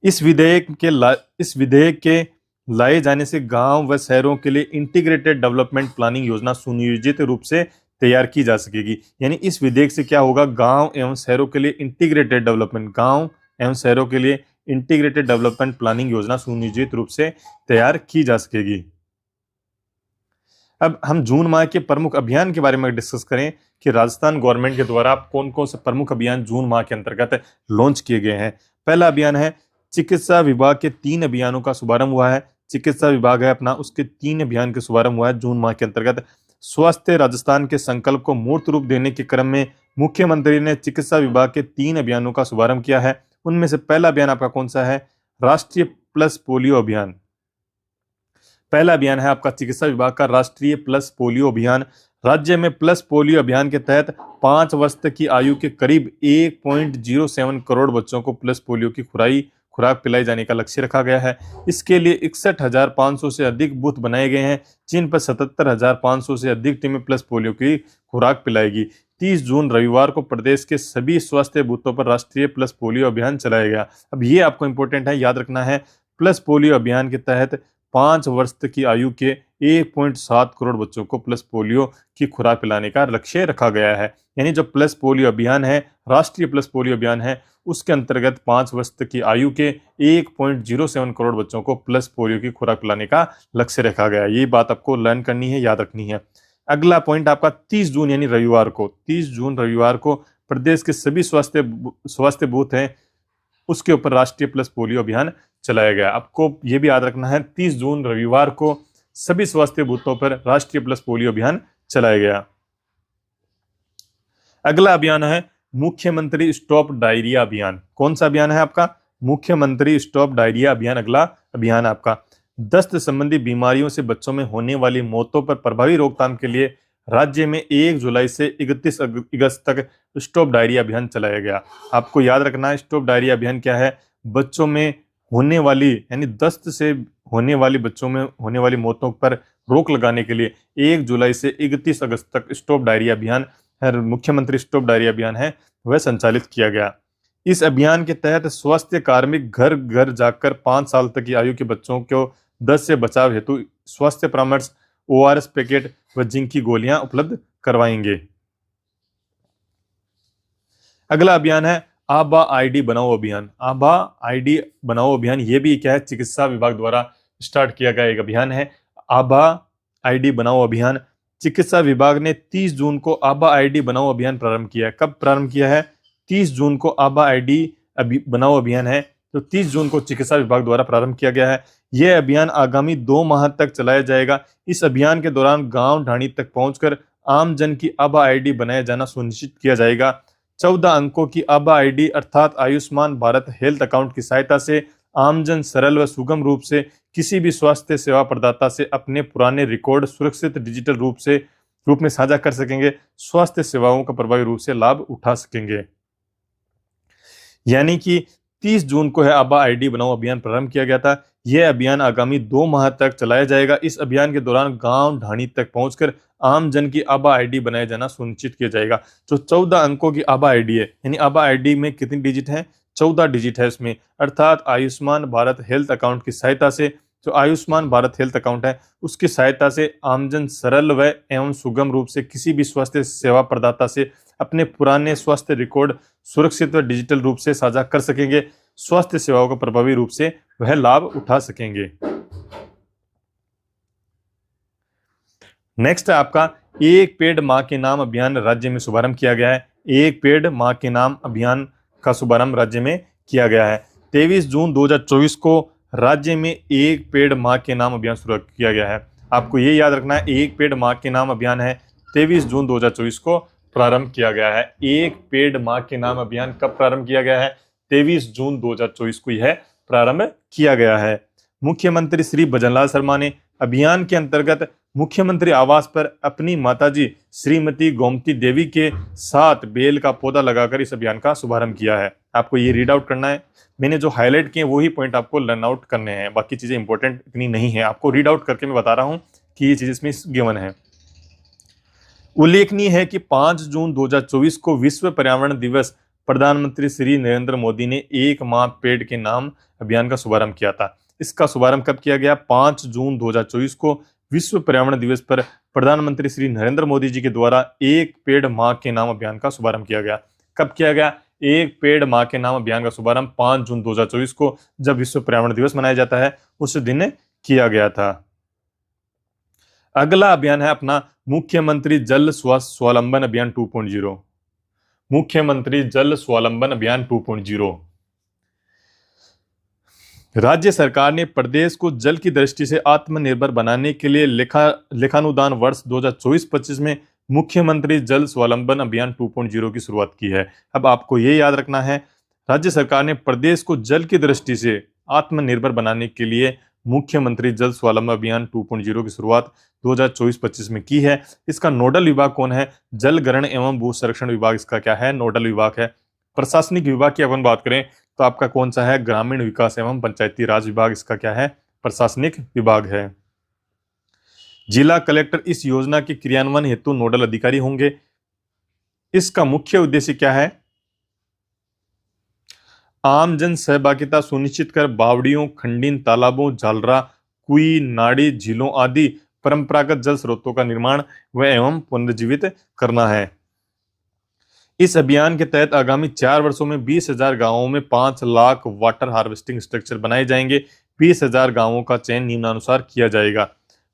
इस विधेयक के लाए जाने से गांव व शहरों के लिए इंटीग्रेटेड डेवलपमेंट प्लानिंग योजना सुनियोजित रूप से तैयार की जा सकेगी। यानी इस विधेयक से क्या होगा, गांव एवं शहरों के लिए इंटीग्रेटेड डेवलपमेंट प्लानिंग योजना सुनियोजित रूप से तैयार की जा सकेगी। अब हम जून माह के प्रमुख अभियान के बारे में डिस्कस करें कि राजस्थान गवर्नमेंट के द्वारा कौन कौन से प्रमुख अभियान जून माह के अंतर्गत लॉन्च किए गए हैं। पहला अभियान है चिकित्सा विभाग के 3 अभियानों का शुभारंभ हुआ है। चिकित्सा विभाग है अपना, उसके 3 अभियान के शुभारंभ हुआ है जून माह के अंतर्गत। स्वास्थ्य राजस्थान के संकल्प को मूर्त रूप देने के क्रम में मुख्यमंत्री ने चिकित्सा विभाग के 3 अभियानों का शुभारंभ किया है। उनमें से पहला अभियान आपका कौन सा है? राष्ट्रीय प्लस पोलियो अभियान। पहला अभियान है आपका चिकित्सा विभाग का राष्ट्रीय प्लस पोलियो अभियान। राज्य में प्लस पोलियो अभियान के तहत 5 वर्ष तक की आयु के करीब 1.07 करोड़ बच्चों को प्लस पोलियो की खुराक पिलाई जाने का लक्ष्य रखा गया है। इसके लिए 61,500 से अधिक बूथ बनाए गए हैं जिन पर 77,500 से अधिक टीमें प्लस पोलियो की खुराक पिलाएगी। 30 जून रविवार को प्रदेश के सभी स्वास्थ्य बूथों पर राष्ट्रीय प्लस पोलियो अभियान चलाया गया। अब ये आपको इंपॉर्टेंट है, याद रखना है, प्लस पोलियो अभियान के तहत 5 वर्ष तक की आयु के 1.7 करोड़ बच्चों को प्लस पोलियो की खुराक पिलाने का लक्ष्य रखा गया है। यानी जो प्लस पोलियो अभियान है, राष्ट्रीय प्लस पोलियो अभियान है, उसके अंतर्गत 5 वर्ष तक की आयु के 1.07 करोड़ बच्चों को प्लस पोलियो की खुराक पिलाने का लक्ष्य रखा गया। ये बात आपको लर्न करनी है, याद रखनी है। अगला पॉइंट आपका 30 जून यानी रविवार को प्रदेश के सभी स्वास्थ्य बूथ हैं उसके ऊपर राष्ट्रीय प्लस पोलियो अभियान चलाया गया। आपको यह भी याद रखना है, 30 जून रविवार को सभी स्वास्थ्य बूथों पर राष्ट्रीय प्लस पोलियो अभियान चलाया गया। अगला अभियान है मुख्यमंत्री स्टॉप डायरिया अभियान। कौन सा अभियान है आपका? मुख्यमंत्री स्टॉप डायरिया अभियान अगला अभियान आपका। दस्त संबंधी बीमारियों से बच्चों में होने वाली मौतों पर प्रभावी रोकथाम के लिए राज्य में 1 जुलाई से 31 अगस्त तक स्टॉप डायरिया अभियान चलाया गया। आपको याद रखना है स्टॉप डायरिया अभियान क्या है। बच्चों में होने वाली यानी दस्त से होने वाली बच्चों में होने वाली मौतों पर रोक लगाने के लिए 1 जुलाई से 31 अगस्त तक स्टॉप डायरिया अभियान मुख्यमंत्री स्टॉप डायरिया अभियान है वह संचालित किया गया। इस अभियान के तहत स्वास्थ्य कार्मिक घर घर जाकर 5 साल तक की आयु के बच्चों को दस्त से बचाव हेतु स्वास्थ्य परामर्श, ORS पैकेट व जिंक की गोलियां उपलब्ध करवाएंगे। अगला अभियान है आभा आईडी बनाओ अभियान। आभा आईडी बनाओ अभियान ये भी क्या है, चिकित्सा विभाग द्वारा स्टार्ट किया गया एक अभियान है। आभा आईडी बनाओ अभियान चिकित्सा विभाग ने 30 जून को आभा आईडी बनाओ अभियान प्रारंभ किया है। कब प्रारंभ किया है? 30 जून को आभा आईडी बनाओ अभियान है, तो 30 जून को चिकित्सा विभाग द्वारा प्रारंभ किया गया है। यह अभियान आगामी 2 माह तक चलाया जाएगा। इस अभियान के दौरान गांव ढाणी तक पहुंचकर आम जन की आभा आईडी बनाया जाना सुनिश्चित किया जाएगा। 14 अंकों की आभा आईडी अर्थात आयुष्मान भारत हेल्थ अकाउंट की सहायता से आमजन सरल व सुगम रूप से किसी भी स्वास्थ्य सेवा प्रदाता से अपने पुराने रिकॉर्ड सुरक्षित डिजिटल रूप में साझा कर सकेंगे, स्वास्थ्य सेवाओं का प्रभावी रूप से लाभ उठा सकेंगे। यानी कि 30 जून को है आभा आईडी बनाओ अभियान प्रारंभ किया गया था। यह अभियान आगामी 2 माह तक चलाया जाएगा। इस अभियान के दौरान गांव ढाणी तक पहुंचकर आम जन की आभा आईडी बनाया जाना सुनिश्चित किया जाएगा। जो 14 अंकों की आभा आईडी है, यानी आभा आईडी में कितनी डिजिट है, 14 डिजिट है इसमें, अर्थात आयुष्मान भारत हेल्थ अकाउंट की सहायता से, जो आयुष्मान भारत हेल्थ अकाउंट है उसकी सहायता से आमजन सरल व एवं सुगम रूप से किसी भी स्वास्थ्य सेवा प्रदाता से अपने पुराने स्वास्थ्य रिकॉर्ड सुरक्षित व डिजिटल रूप से साझा कर सकेंगे, स्वास्थ्य सेवाओं का प्रभावी रूप से वह लाभ उठा सकेंगे। नेक्स्ट है आपका एक पेड़ मां के नाम अभियान राज्य में शुभारंभ किया गया है। एक पेड़ मां के नाम अभियान का शुभारंभ राज्य में किया गया है। 23 जून 2024 को राज्य में एक पेड़ मां के नाम अभियान शुरू किया गया है। आपको ये याद रखना है, एक पेड़ मां के नाम अभियान है 23 जून 2024 को प्रारंभ किया गया है। एक पेड़ मां के नाम अभियान कब प्रारंभ किया गया है? 23 जून 2024 को यह प्रारंभ किया गया है। मुख्यमंत्री श्री भजनलाल शर्मा ने अभियान के अंतर्गत मुख्यमंत्री आवास पर अपनी माताजी श्रीमती गोमती देवी के साथ बेल का पौधा लगाकर इस अभियान का शुभारंभ किया है। आपको ये रीड आउट करना है। मैंने जो हाईलाइट किए वही पॉइंट आपको लर्न आउट करने हैं, बाकी चीजें इंपॉर्टेंट इतनी नहीं है। आपको रीड आउट करके मैं बता रहा हूं कि ये चीज इसमें गिवन है। उल्लेखनीय है कि 5 जून 2024 को विश्व पर्यावरण दिवस प्रधानमंत्री श्री नरेंद्र मोदी ने एक माह पेड़ के नाम अभियान का शुभारंभ किया था। इसका शुभारंभ कब किया गया? 5 जून 2024 को विश्व पर्यावरण दिवस पर प्रधानमंत्री श्री नरेंद्र मोदी जी के द्वारा एक पेड़ मां के नाम अभियान का शुभारंभ किया गया। कब किया गया? एक पेड़ मां के नाम अभियान का शुभारंभ 5 जून 2024 को, जब विश्व पर्यावरण दिवस मनाया जाता है उस दिन किया गया था। अगला अभियान है अपना मुख्यमंत्री जल स्वावलंबन अभियान 2.0। मुख्यमंत्री जल स्वावलंबन अभियान 2.0। राज्य सरकार ने प्रदेश को जल की दृष्टि से आत्मनिर्भर बनाने के लिए लेखानुदान वर्ष 2024-25 में मुख्यमंत्री जल स्वावलंबन अभियान 2.0 की शुरुआत की है। अब आपको ये याद रखना है, राज्य सरकार ने प्रदेश को जल की दृष्टि से आत्मनिर्भर बनाने के लिए मुख्यमंत्री जल स्वावलंबन अभियान 2.0 की शुरुआत 2024-25 में की है। इसका नोडल विभाग कौन है? जल ग्रहण एवं भू संरक्षण विभाग इसका क्या है? नोडल विभाग है। प्रशासनिक विभाग की अपन बात करें तो आपका कौन सा है? ग्रामीण विकास एवं पंचायती राज विभाग इसका क्या है? प्रशासनिक विभाग है। जिला कलेक्टर इस योजना के क्रियान्वयन हेतु नोडल अधिकारी होंगे। इसका मुख्य उद्देश्य क्या है? आम जन सहभागिता सुनिश्चित कर बावड़ियों, खंडिन, तालाबों, झालरा, कुई, नाड़ी, झीलों आदि परंपरागत जल स्रोतों का निर्माण व एवं पुनर्जीवित करना है। इस अभियान के तहत आगामी 4 वर्षों में 20,000 गांवों में 5 लाख वाटर हार्वेस्टिंग स्ट्रक्चर बनाए जाएंगे। 20,000 गांवों का चयन निम्नानुसार किया जाएगा।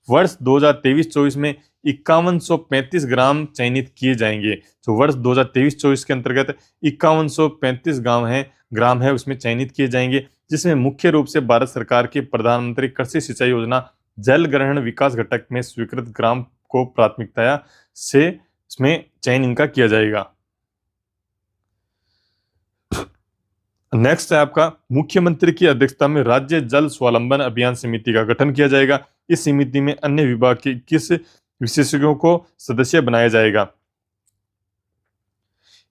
वर्ष 2023-24 में 5135 ग्राम चयनित किए जाएंगे। जो वर्ष 2023-24 के अंतर्गत 5135 ग्राम है उसमें चयनित किए जाएंगे, जिसमें मुख्य रूप से भारत सरकार की प्रधानमंत्री कृषि सिंचाई योजना जल ग्रहण विकास घटक में स्वीकृत ग्राम को प्राथमिकता से इसमें चयन इनका किया जाएगा। नेक्स्ट है आपका मुख्यमंत्री की अध्यक्षता में राज्य जल स्वावलंबन अभियान समिति का गठन किया जाएगा। इस समिति में अन्य विभाग के 21 विशेषज्ञों को सदस्य बनाया जाएगा।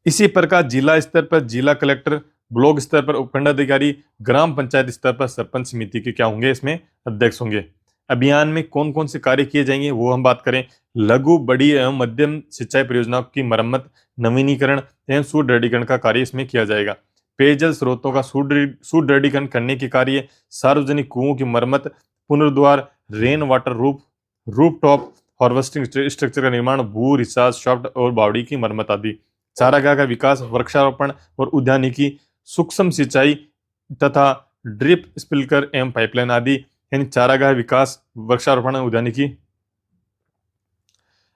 इसी प्रकार जिला स्तर पर जिला कलेक्टर, ब्लॉक स्तर पर उपखंड अधिकारी, ग्राम पंचायत स्तर पर सरपंच समिति के क्या होंगे? इसमें अध्यक्ष होंगे। अभियान में कौन कौन से कार्य किए जाएंगे वो हम बात करें। लघु, बड़ी एवं मध्यम सिंचाई परियोजनाओं की मरम्मत, नवीनीकरण एवं सुदृढ़ीकरण का कार्य इसमें किया जाएगा। पेयजल स्रोतों का सुदृढ़ीकरण करने के कार्य, सार्वजनिक कुओं की मरम्मत, पुनर्द्वार, rain water rooftop harvesting structure का निर्माण, भू रिचार्ज शाफ्ट और बावड़ी की मरम्मत आदि। चारागाह का विकास, वृक्षारोपण और उद्यानिकी, सूक्ष्म सिंचाई तथा ड्रिप, स्प्रिंकलर एवं पाइपलाइन आदि, यानी चारागाह विकास, वृक्षारोपण, उद्यानिकी।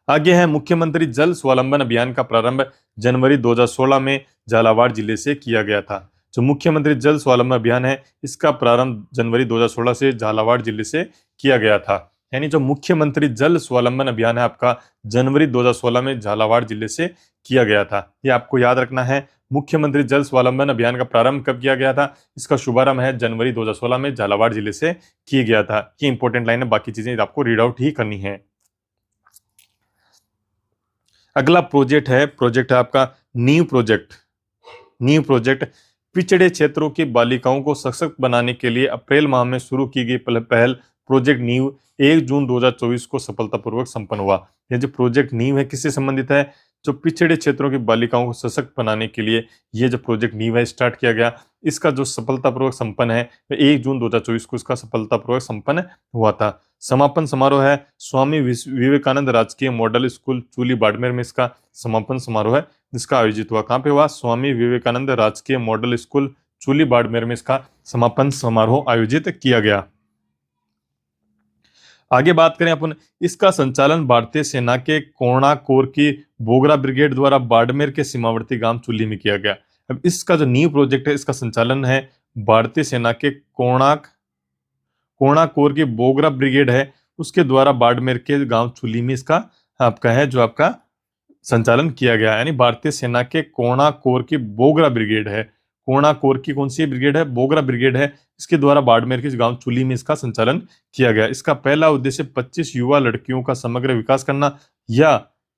आगे है मुख्यमंत्री जल स्वावलंबन अभियान का प्रारंभ जनवरी 2016 में झालावाड़ जिले से किया गया था। जो मुख्यमंत्री जल स्वावलंबन अभियान है, इसका प्रारंभ जनवरी 2016 से झालावाड़ जिले से किया गया था। यानी जो मुख्यमंत्री जल स्वावलंबन अभियान है आपका जनवरी 2016 में झालावाड़ जिले से किया गया था। ये आपको याद रखना है। मुख्यमंत्री जल स्वावलंबन अभियान का प्रारंभ कब किया गया था? इसका शुभारंभ है जनवरी 2016 में झालावाड़ जिले से किया गया था। ये इंपॉर्टेंट लाइन है, बाकी चीजें आपको रीड आउट ही करनी है। अगला प्रोजेक्ट है आपका नींव प्रोजेक्ट। नींव प्रोजेक्ट पिछड़े क्षेत्रों की बालिकाओं को सशक्त बनाने के लिए अप्रैल माह में शुरू की गई पहल प्रोजेक्ट नींव 1 जून 2024 को सफलतापूर्वक संपन्न हुआ। यह जो प्रोजेक्ट नींव है किससे संबंधित है? जो पिछड़े क्षेत्रों की बालिकाओं को सशक्त बनाने के लिए ये जो प्रोजेक्ट नींव है स्टार्ट किया गया। इसका जो सफलतापूर्वक संपन्न है वह 1 जून 2024 को इसका सफलतापूर्वक संपन्न हुआ था। समापन समारोह है स्वामी विवेकानंद राजकीय मॉडल स्कूल चूली बाड़मेर में इसका समापन समारोह है जिसका आयोजित हुआ। कहाँ पे हुआ? स्वामी विवेकानंद राजकीय मॉडल स्कूल चूली बाड़मेर में इसका समापन समारोह आयोजित किया गया। आगे बात करें अपन, इसका संचालन भारतीय सेना के कोर्णा कोर की बोगरा ब्रिगेड द्वारा बाड़मेर के सीमावर्ती गांव चुली में किया गया। अब इसका जो नींव प्रोजेक्ट है इसका संचालन है भारतीय सेना के कोर्णा कोर की बोगरा ब्रिगेड है उसके द्वारा बाड़मेर के गांव चुली में इसका आपका है जो आपका संचालन किया गया। यानी भारतीय सेना के कोर्णा कोर की बोगरा ब्रिगेड है। कोर्णा कोर की कौन सी ब्रिगेड है? बोगरा ब्रिगेड है। इसके द्वारा बाड़मेर के गांव चुली में इसका संचालन किया गया। इसका पहला उद्देश्य 25 युवा लड़कियों का समग्र विकास करना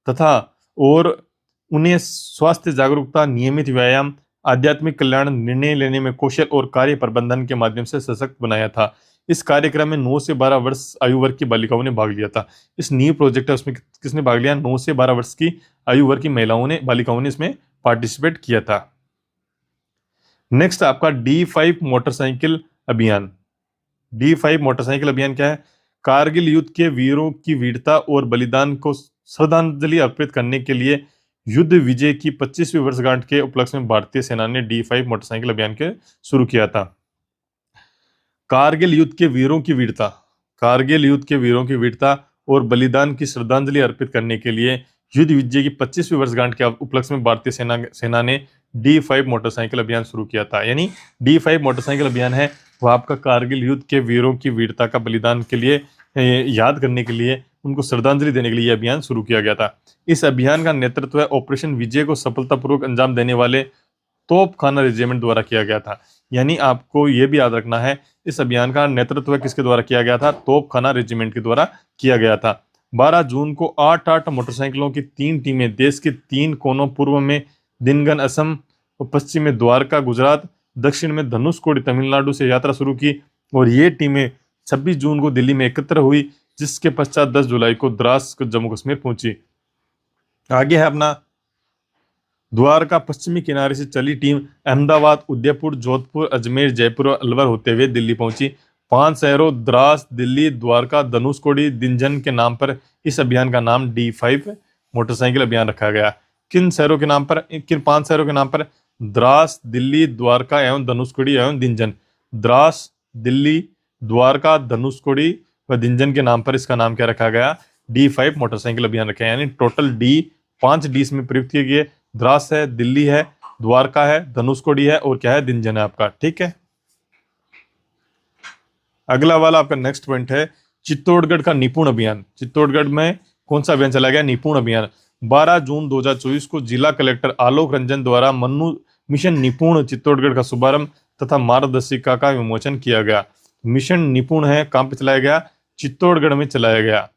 तथा उन्हें स्वास्थ्य जागरूकता, नियमित व्यायाम, आध्यात्मिक कल्याण, निर्णय लेने में कौशल और कार्य प्रबंधन के माध्यम से सशक्त बनाया था। इस कार्यक्रम में 9 से 12 वर्ष आयु वर्ग की बालिकाओं ने भाग लिया था। इस नींव प्रोजेक्ट है उसमें किसने भाग लिया? 9 से 12 वर्ष की आयु वर्ग की बालिकाओं ने इसमें पार्टिसिपेट किया था। नेक्स्ट आपका D5 मोटरसाइकिल अभियान। D5 मोटरसाइकिल अभियान क्या है? कारगिल युद्ध के वीरों की वीरता और बलिदान को श्रद्धांजलि अर्पित करने के लिए युद्ध विजय की 25वीं वर्षगांठ के उपलक्ष्य में भारतीय सेना ने D5 मोटरसाइकिल अभियान के शुरू किया था। कारगिल युद्ध के वीरों की वीरता और बलिदान की श्रद्धांजलि अर्पित करने के लिए युद्ध विजय की 25वीं वर्षगांठ के उपलक्ष्य में भारतीय सेना ने D5 मोटरसाइकिल अभियान शुरू किया था। यानी D5 मोटरसाइकिल अभियान है वह आपका कारगिल युद्ध के वीरों की वीरता का बलिदान के लिए याद करने के लिए, उनको श्रद्धांजलि देने के लिए यह अभियान शुरू किया गया था। इस अभियान का नेतृत्व ऑपरेशन विजय को सफलतापूर्वक अंजाम देने वाले तोपखाना रेजिमेंट द्वारा किया गया था। यानी आपको यह भी याद रखना है इस अभियान का नेतृत्व किसके द्वारा किया गया था? तोपखाना रेजिमेंट के द्वारा किया गया था। 12 जून को 8 मोटरसाइकिलों की 3 टीमें देश के 3 कोनों, पूर्व में दिनगन असम, पश्चिम में द्वारका गुजरात, दक्षिण में धनुषकोडी तमिलनाडु से यात्रा शुरू की और ये टीमें 26 जून को दिल्ली में एकत्र हुई, जिसके पश्चात 10 जुलाई को द्रास जम्मू कश्मीर पहुंची। आगे है अपना द्वारका पश्चिमी किनारे से चली टीम अहमदाबाद, उदयपुर, जोधपुर, अजमेर, जयपुर और अलवर होते हुए दिल्ली पहुंची। 5 शहरों द्रास, दिल्ली, द्वारका, धनुषकोडी, दिनजन के नाम पर इस अभियान का नाम D5 मोटरसाइकिल अभियान रखा गया। किन 5 शहरों के नाम पर? द्रास, दिल्ली, द्वारका एवं धनुषकोडी एवं दिनजन। द्रास, दिल्ली, द्वारका, धनुषकोडी व दिनजन के नाम पर इसका नाम क्या रखा गया? D5 मोटरसाइकिल अभियान रखा है। यानी टोटल 5 डी इसमें प्रयुक्त किए गए। द्रास है, दिल्ली है, द्वारका है, धनुषकोडी है और क्या है? दिनजन है आपका। ठीक है, अगला वाला आपका नेक्स्ट पॉइंट है चित्तौड़गढ़ का निपुण अभियान। चित्तौड़गढ़ में कौन सा अभियान चला गया? निपुण अभियान। 12 जून 2024 को जिला कलेक्टर आलोक रंजन द्वारा मिशन निपुण चित्तौड़गढ़ का शुभारंभ तथा मार्गदर्शिका का विमोचन किया गया। मिशन निपुण है कहां पे चलाया गया? चित्तौड़गढ़ में चलाया गया।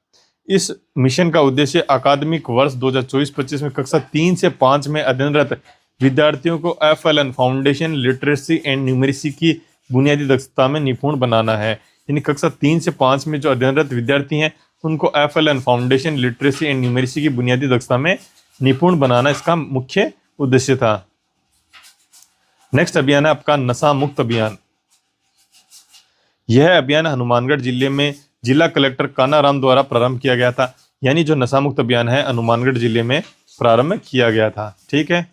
इस मिशन का उद्देश्य अकादमिक वर्ष 2024-25 में कक्षा 3 से 5 में अध्ययनरत विद्यार्थियों को FLN foundation literacy and numeracy की बुनियादी दक्षता में निपुण बनाना है। यानी कक्षा 3 से 5 में जो अध्ययनरत विद्यार्थी हैं उनको FLN foundation literacy and numeracy की बुनियादी दक्षता में निपुण बनाना इसका मुख्य उद्देश्य था। नेक्स्ट अभियान है आपका नशा मुक्त अभियान। यह अभियान हनुमानगढ़ जिले में जिला कलेक्टर कानाराम द्वारा प्रारंभ किया गया था। यानी जो नशा मुक्त अभियान है हनुमानगढ़ जिले में प्रारंभ किया गया था। ठीक है,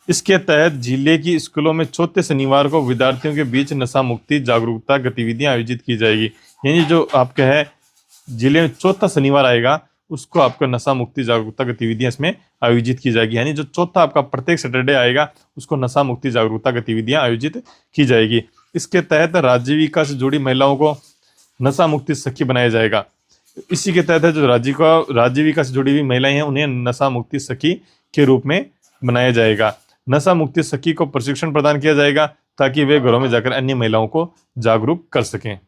इसके तहत जिले की स्कूलों में चौथे शनिवार को विद्यार्थियों के बीच नशा मुक्ति जागरूकता गतिविधियां आयोजित की जाएगी। यानी जो आपका है जिले में चौथा शनिवार आएगा उसको आपको नशा मुक्ति जागरूकता गतिविधियां इसमें आयोजित की जाएगी। यानी जो चौथा आपका प्रत्येक सैटरडे आएगा उसको नशा मुक्ति जागरूकता गतिविधियां आयोजित की जाएगी। इसके तहत राजीविका से जुड़ी महिलाओं को नशा मुक्ति सखी बनाया जाएगा। इसी के तहत जो राजीविका से जुड़ी हुई महिलाएं हैं उन्हें नशा मुक्ति सखी के रूप में बनाया जाएगा। नशा मुक्ति सखी को प्रशिक्षण प्रदान किया जाएगा ताकि वे घरों में जाकर अन्य महिलाओं को जागरूक कर सकें।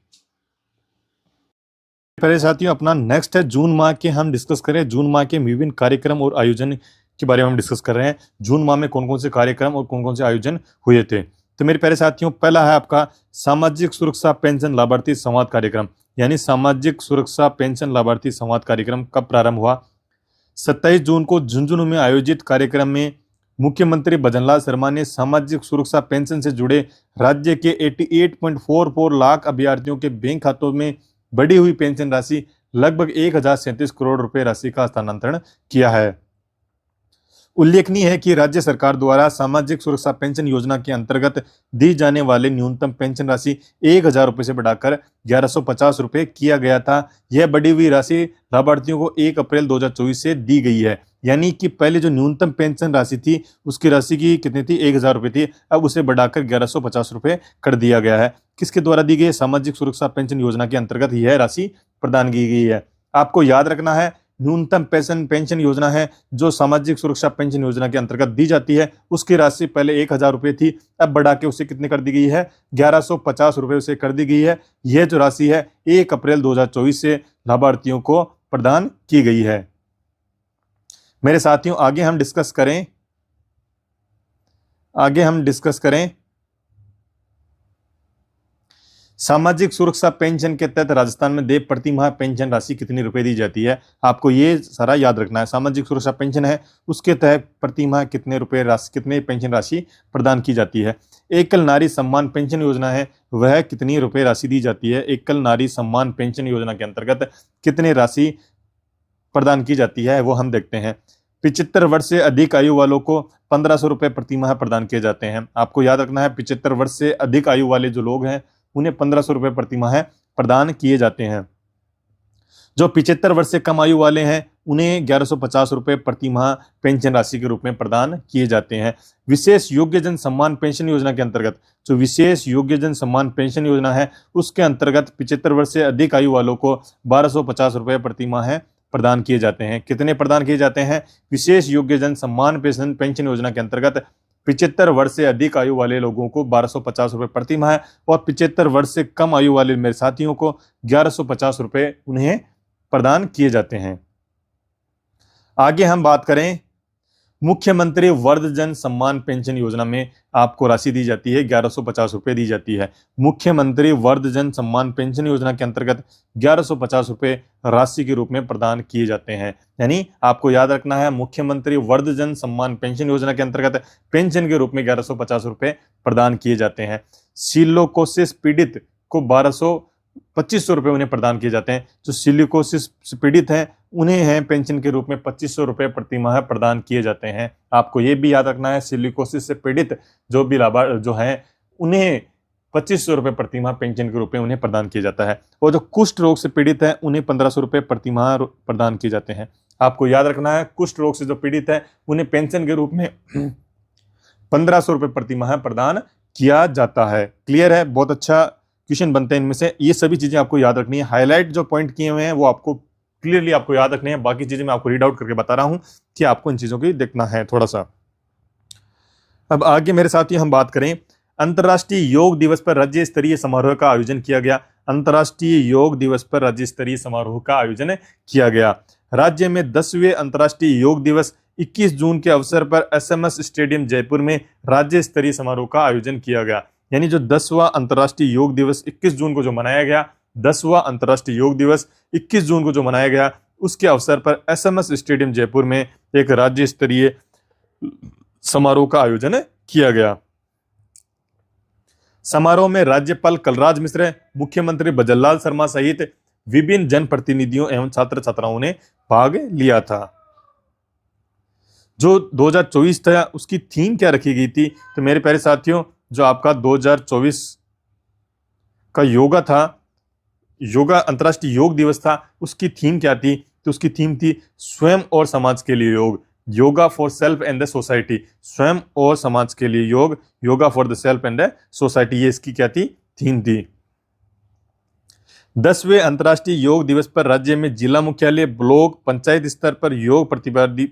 पहले साथियों अपना नेक्स्ट है जून माह के हम डिस्कस करें। जून माह के विभिन्न कार्यक्रम और आयोजन के बारे में हम डिस्कस कर रहे हैं। जून माह में कौन कौन से कार्यक्रम और कौन कौन से आयोजन हुए थे। तो मेरे प्यारे साथियों पहला है आपका सामाजिक सुरक्षा पेंशन लाभार्थी संवाद कार्यक्रम। यानी सामाजिक सुरक्षा पेंशन लाभार्थी संवाद कार्यक्रम कब प्रारंभ हुआ? 27 जून को झुंझुनू में आयोजित कार्यक्रम में मुख्यमंत्री भजनलाल शर्मा ने सामाजिक सुरक्षा पेंशन से जुड़े राज्य के 88.44 लाख अभ्यर्थियों के बैंक खातों में बढ़ी हुई पेंशन राशि लगभग 1037 करोड़ रुपए राशि का हस्तांतरण किया है। उल्लेखनीय है कि राज्य सरकार द्वारा सामाजिक सुरक्षा पेंशन योजना के अंतर्गत दी जाने वाले न्यूनतम पेंशन राशि 1000 रुपए से बढ़ाकर 1150 रुपए किया गया था। यह बढ़ी हुई राशि लाभार्थियों को 1 अप्रैल 2024 से दी गई है। यानी कि पहले जो न्यूनतम पेंशन राशि थी उसकी राशि की कितनी थी? 1000 रुपए थी। अब उसे बढ़ाकर 1150 रुपए कर दिया गया है। किसके द्वारा दी गई है? सामाजिक सुरक्षा पेंशन योजना के अंतर्गत यह राशि प्रदान की गई है। आपको याद रखना है न्यूनतम पेंशन योजना है जो सामाजिक सुरक्षा पेंशन योजना के अंतर्गत दी जाती है। उसकी राशि पहले 1000 रुपए थी, अब बढ़ा के उसे कितने कर दी गई है? 1150 रुपए उसे कर दी गई है। यह जो राशि है 1 अप्रैल 2024 से लाभार्थियों को प्रदान की गई है। मेरे साथियों आगे हम डिस्कस करें सामाजिक सुरक्षा पेंशन के तहत राजस्थान में देय प्रति माह पेंशन राशि कितनी रुपए दी जाती है। आपको ये सारा याद रखना है। सामाजिक सुरक्षा पेंशन है उसके तहत प्रति माह कितने पेंशन राशि प्रदान की जाती है। एकल नारी सम्मान पेंशन योजना है वह कितनी रुपए राशि दी जाती है। एकल नारी सम्मान पेंशन योजना के अंतर्गत कितने राशि प्रदान की जाती है वो हम देखते हैं। 75 वर्ष से अधिक आयु वालों को 1500 रुपए प्रति माह प्रदान किए जाते हैं। आपको याद रखना है 75 वर्ष से अधिक आयु वाले जो लोग हैं उन्हें 1500 रुपए प्रति माह प्रदान किए जाते हैं। जो 75 वर्ष से कम आयु वाले हैं उन्हें 1150 रुपए प्रति माह पेंशन राशि के रूप में प्रदान किए जाते हैं। विशेष योग्यजन सम्मान पेंशन योजना के अंतर्गत जो विशेष योग्यजन सम्मान पेंशन योजना है उसके अंतर्गत 75 वर्ष से अधिक आयु वालों को 1250 रुपए प्रति माह प्रदान किए जाते हैं। कितने प्रदान किए जाते हैं? विशेष योग्यजन सम्मान पेंशन योजना के अंतर्गत 75 वर्ष से अधिक आयु वाले लोगों को 1250 रुपए प्रति माह और 75 वर्ष से कम आयु वाले मेरे साथियों को 1150 रुपए उन्हें प्रदान किए जाते हैं। आगे हम बात करें मुख्यमंत्री वृद्धजन सम्मान पेंशन योजना में आपको राशि दी जाती है 1150 रुपए दी जाती है। मुख्यमंत्री वृद्धजन सम्मान पेंशन योजना के अंतर्गत 1150 रुपए राशि के रूप में प्रदान किए जाते हैं। यानी आपको याद रखना है मुख्यमंत्री वृद्धजन सम्मान पेंशन योजना के अंतर्गत पेंशन के रूप में 1150 रुपए प्रदान किए जाते हैं। सिलिकोसिस पीड़ित को 2500 रुपए उन्हें प्रदान किए जाते हैं। जो सिलिकोसिस पीड़ित हैं उन्हें हैं पेंशन के रूप में 2500 रुपए प्रति माह प्रदान किए जाते हैं। आपको ये भी याद रखना है सिलिकोसिस से पीड़ित जो भी लाभार्थी जो हैं उन्हें 2500 रुपए प्रति माह पेंशन के रूप में उन्हें प्रदान किया जाता है। और जो कुष्ठ रोग से पीड़ित है उन्हें 1500 रुपए प्रति माह प्रदान किए जाते हैं। आपको याद रखना है कुष्ठ रोग से जो पीड़ित है उन्हें पेंशन के रूप में 1500 रुपए प्रति माह प्रदान किया जाता है। क्लियर है? बहुत अच्छा क्वेश्चन बनते हैं इनमें से। ये सभी चीजें आपको याद रखनी है। हाईलाइट जो पॉइंट किए हुए हैं वो आपको क्लियरली आपको याद रखने हैं। बाकी चीजें मैं आपको रीड आउट करके बता रहा हूं कि आपको इन चीजों की देखना है थोड़ा सा। अब आगे मेरे साथ ही हम बात करें अंतर्राष्ट्रीय योग दिवस पर राज्य स्तरीय समारोह का आयोजन किया गया। अंतर्राष्ट्रीय योग दिवस पर राज्य स्तरीय समारोह का आयोजन किया गया। राज्य में 10वें अंतर्राष्ट्रीय योग दिवस 21 जून के अवसर पर SMS स्टेडियम जयपुर में राज्य स्तरीय समारोह का आयोजन किया गया। यानी जो 10वां अंतर्राष्ट्रीय योग दिवस 21 जून को जो मनाया गया, 10वां अंतर्राष्ट्रीय योग दिवस 21 जून को जो मनाया गया उसके अवसर पर SMS स्टेडियम जयपुर में एक राज्य स्तरीय समारोह का आयोजन किया गया। समारोह में राज्यपाल कलराज मिश्र, मुख्यमंत्री भजनलाल शर्मा सहित विभिन्न जनप्रतिनिधियों एवं छात्र छात्राओं ने भाग लिया था। जो 2024 था उसकी थीम क्या रखी गई थी? तो मेरे प्यारे साथियों जो आपका 2024 का योगा था, योगा अंतर्राष्ट्रीय योग दिवस था, उसकी थीम क्या थी? तो उसकी थीम थी स्वयं और समाज के लिए योग, yoga for self and the society. स्वयं और समाज के लिए योग, yoga for the self and the society, ये इसकी क्या थी, थीम थी। 10वें अंतर्राष्ट्रीय योग दिवस पर राज्य में जिला मुख्यालय, ब्लॉक, पंचायत स्तर पर योग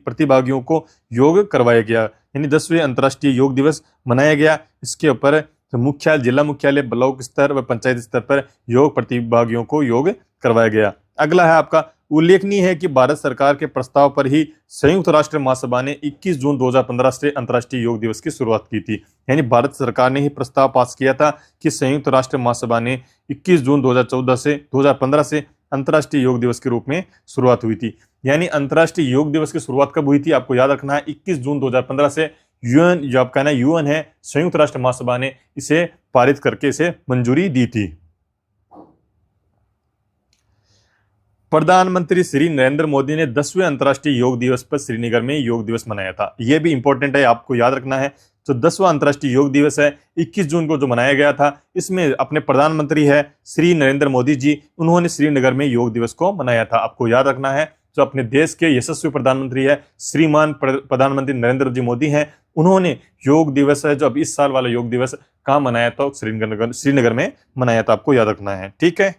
प्रतिभागियों को योग करवाया गया। यानी 10वें अंतर्राष्ट्रीय योग दिवस मनाया गया। इसके ऊपर मुख्यालय, जिला मुख्यालय, ब्लॉक स्तर व पंचायत स्तर पर योग प्रतिभागियों को योग करवाया गया। अगला है आपका, उल्लेखनीय है कि भारत सरकार के प्रस्ताव पर ही संयुक्त राष्ट्र महासभा ने 21 जून 2015 से अंतर्राष्ट्रीय योग दिवस की शुरुआत की थी। यानी भारत सरकार ने ही प्रस्ताव पास किया था कि संयुक्त राष्ट्र महासभा ने 21 जून 2015 से अंतर्राष्ट्रीय योग दिवस के रूप में शुरुआत हुई थी। यानी अंतर्राष्ट्रीय योग दिवस की शुरुआत कब हुई थी, आपको याद रखना है, 21 जून 2015 से। यूएन, जो आपका ना यूएन है, संयुक्त राष्ट्र महासभा ने इसे पारित करके इसे मंजूरी दी थी। प्रधानमंत्री श्री नरेंद्र मोदी ने 10वें अंतर्राष्ट्रीय योग दिवस पर श्रीनगर में योग दिवस मनाया था। यह भी इंपॉर्टेंट है, आपको याद रखना है। तो 10वां अंतर्राष्ट्रीय योग दिवस है, 21 जून को जो मनाया गया था, इसमें अपने प्रधानमंत्री है श्री नरेंद्र मोदी जी, उन्होंने श्रीनगर में योग दिवस को मनाया था। आपको याद रखना है, जो अपने देश के यशस्वी प्रधानमंत्री है, श्रीमान प्रधानमंत्री नरेंद्र जी मोदी हैं, उन्होंने योग दिवस है जो अब इस साल वाला योग दिवस कहाँ मनाया था, श्रीनगर में मनाया था। आपको याद रखना है, ठीक है।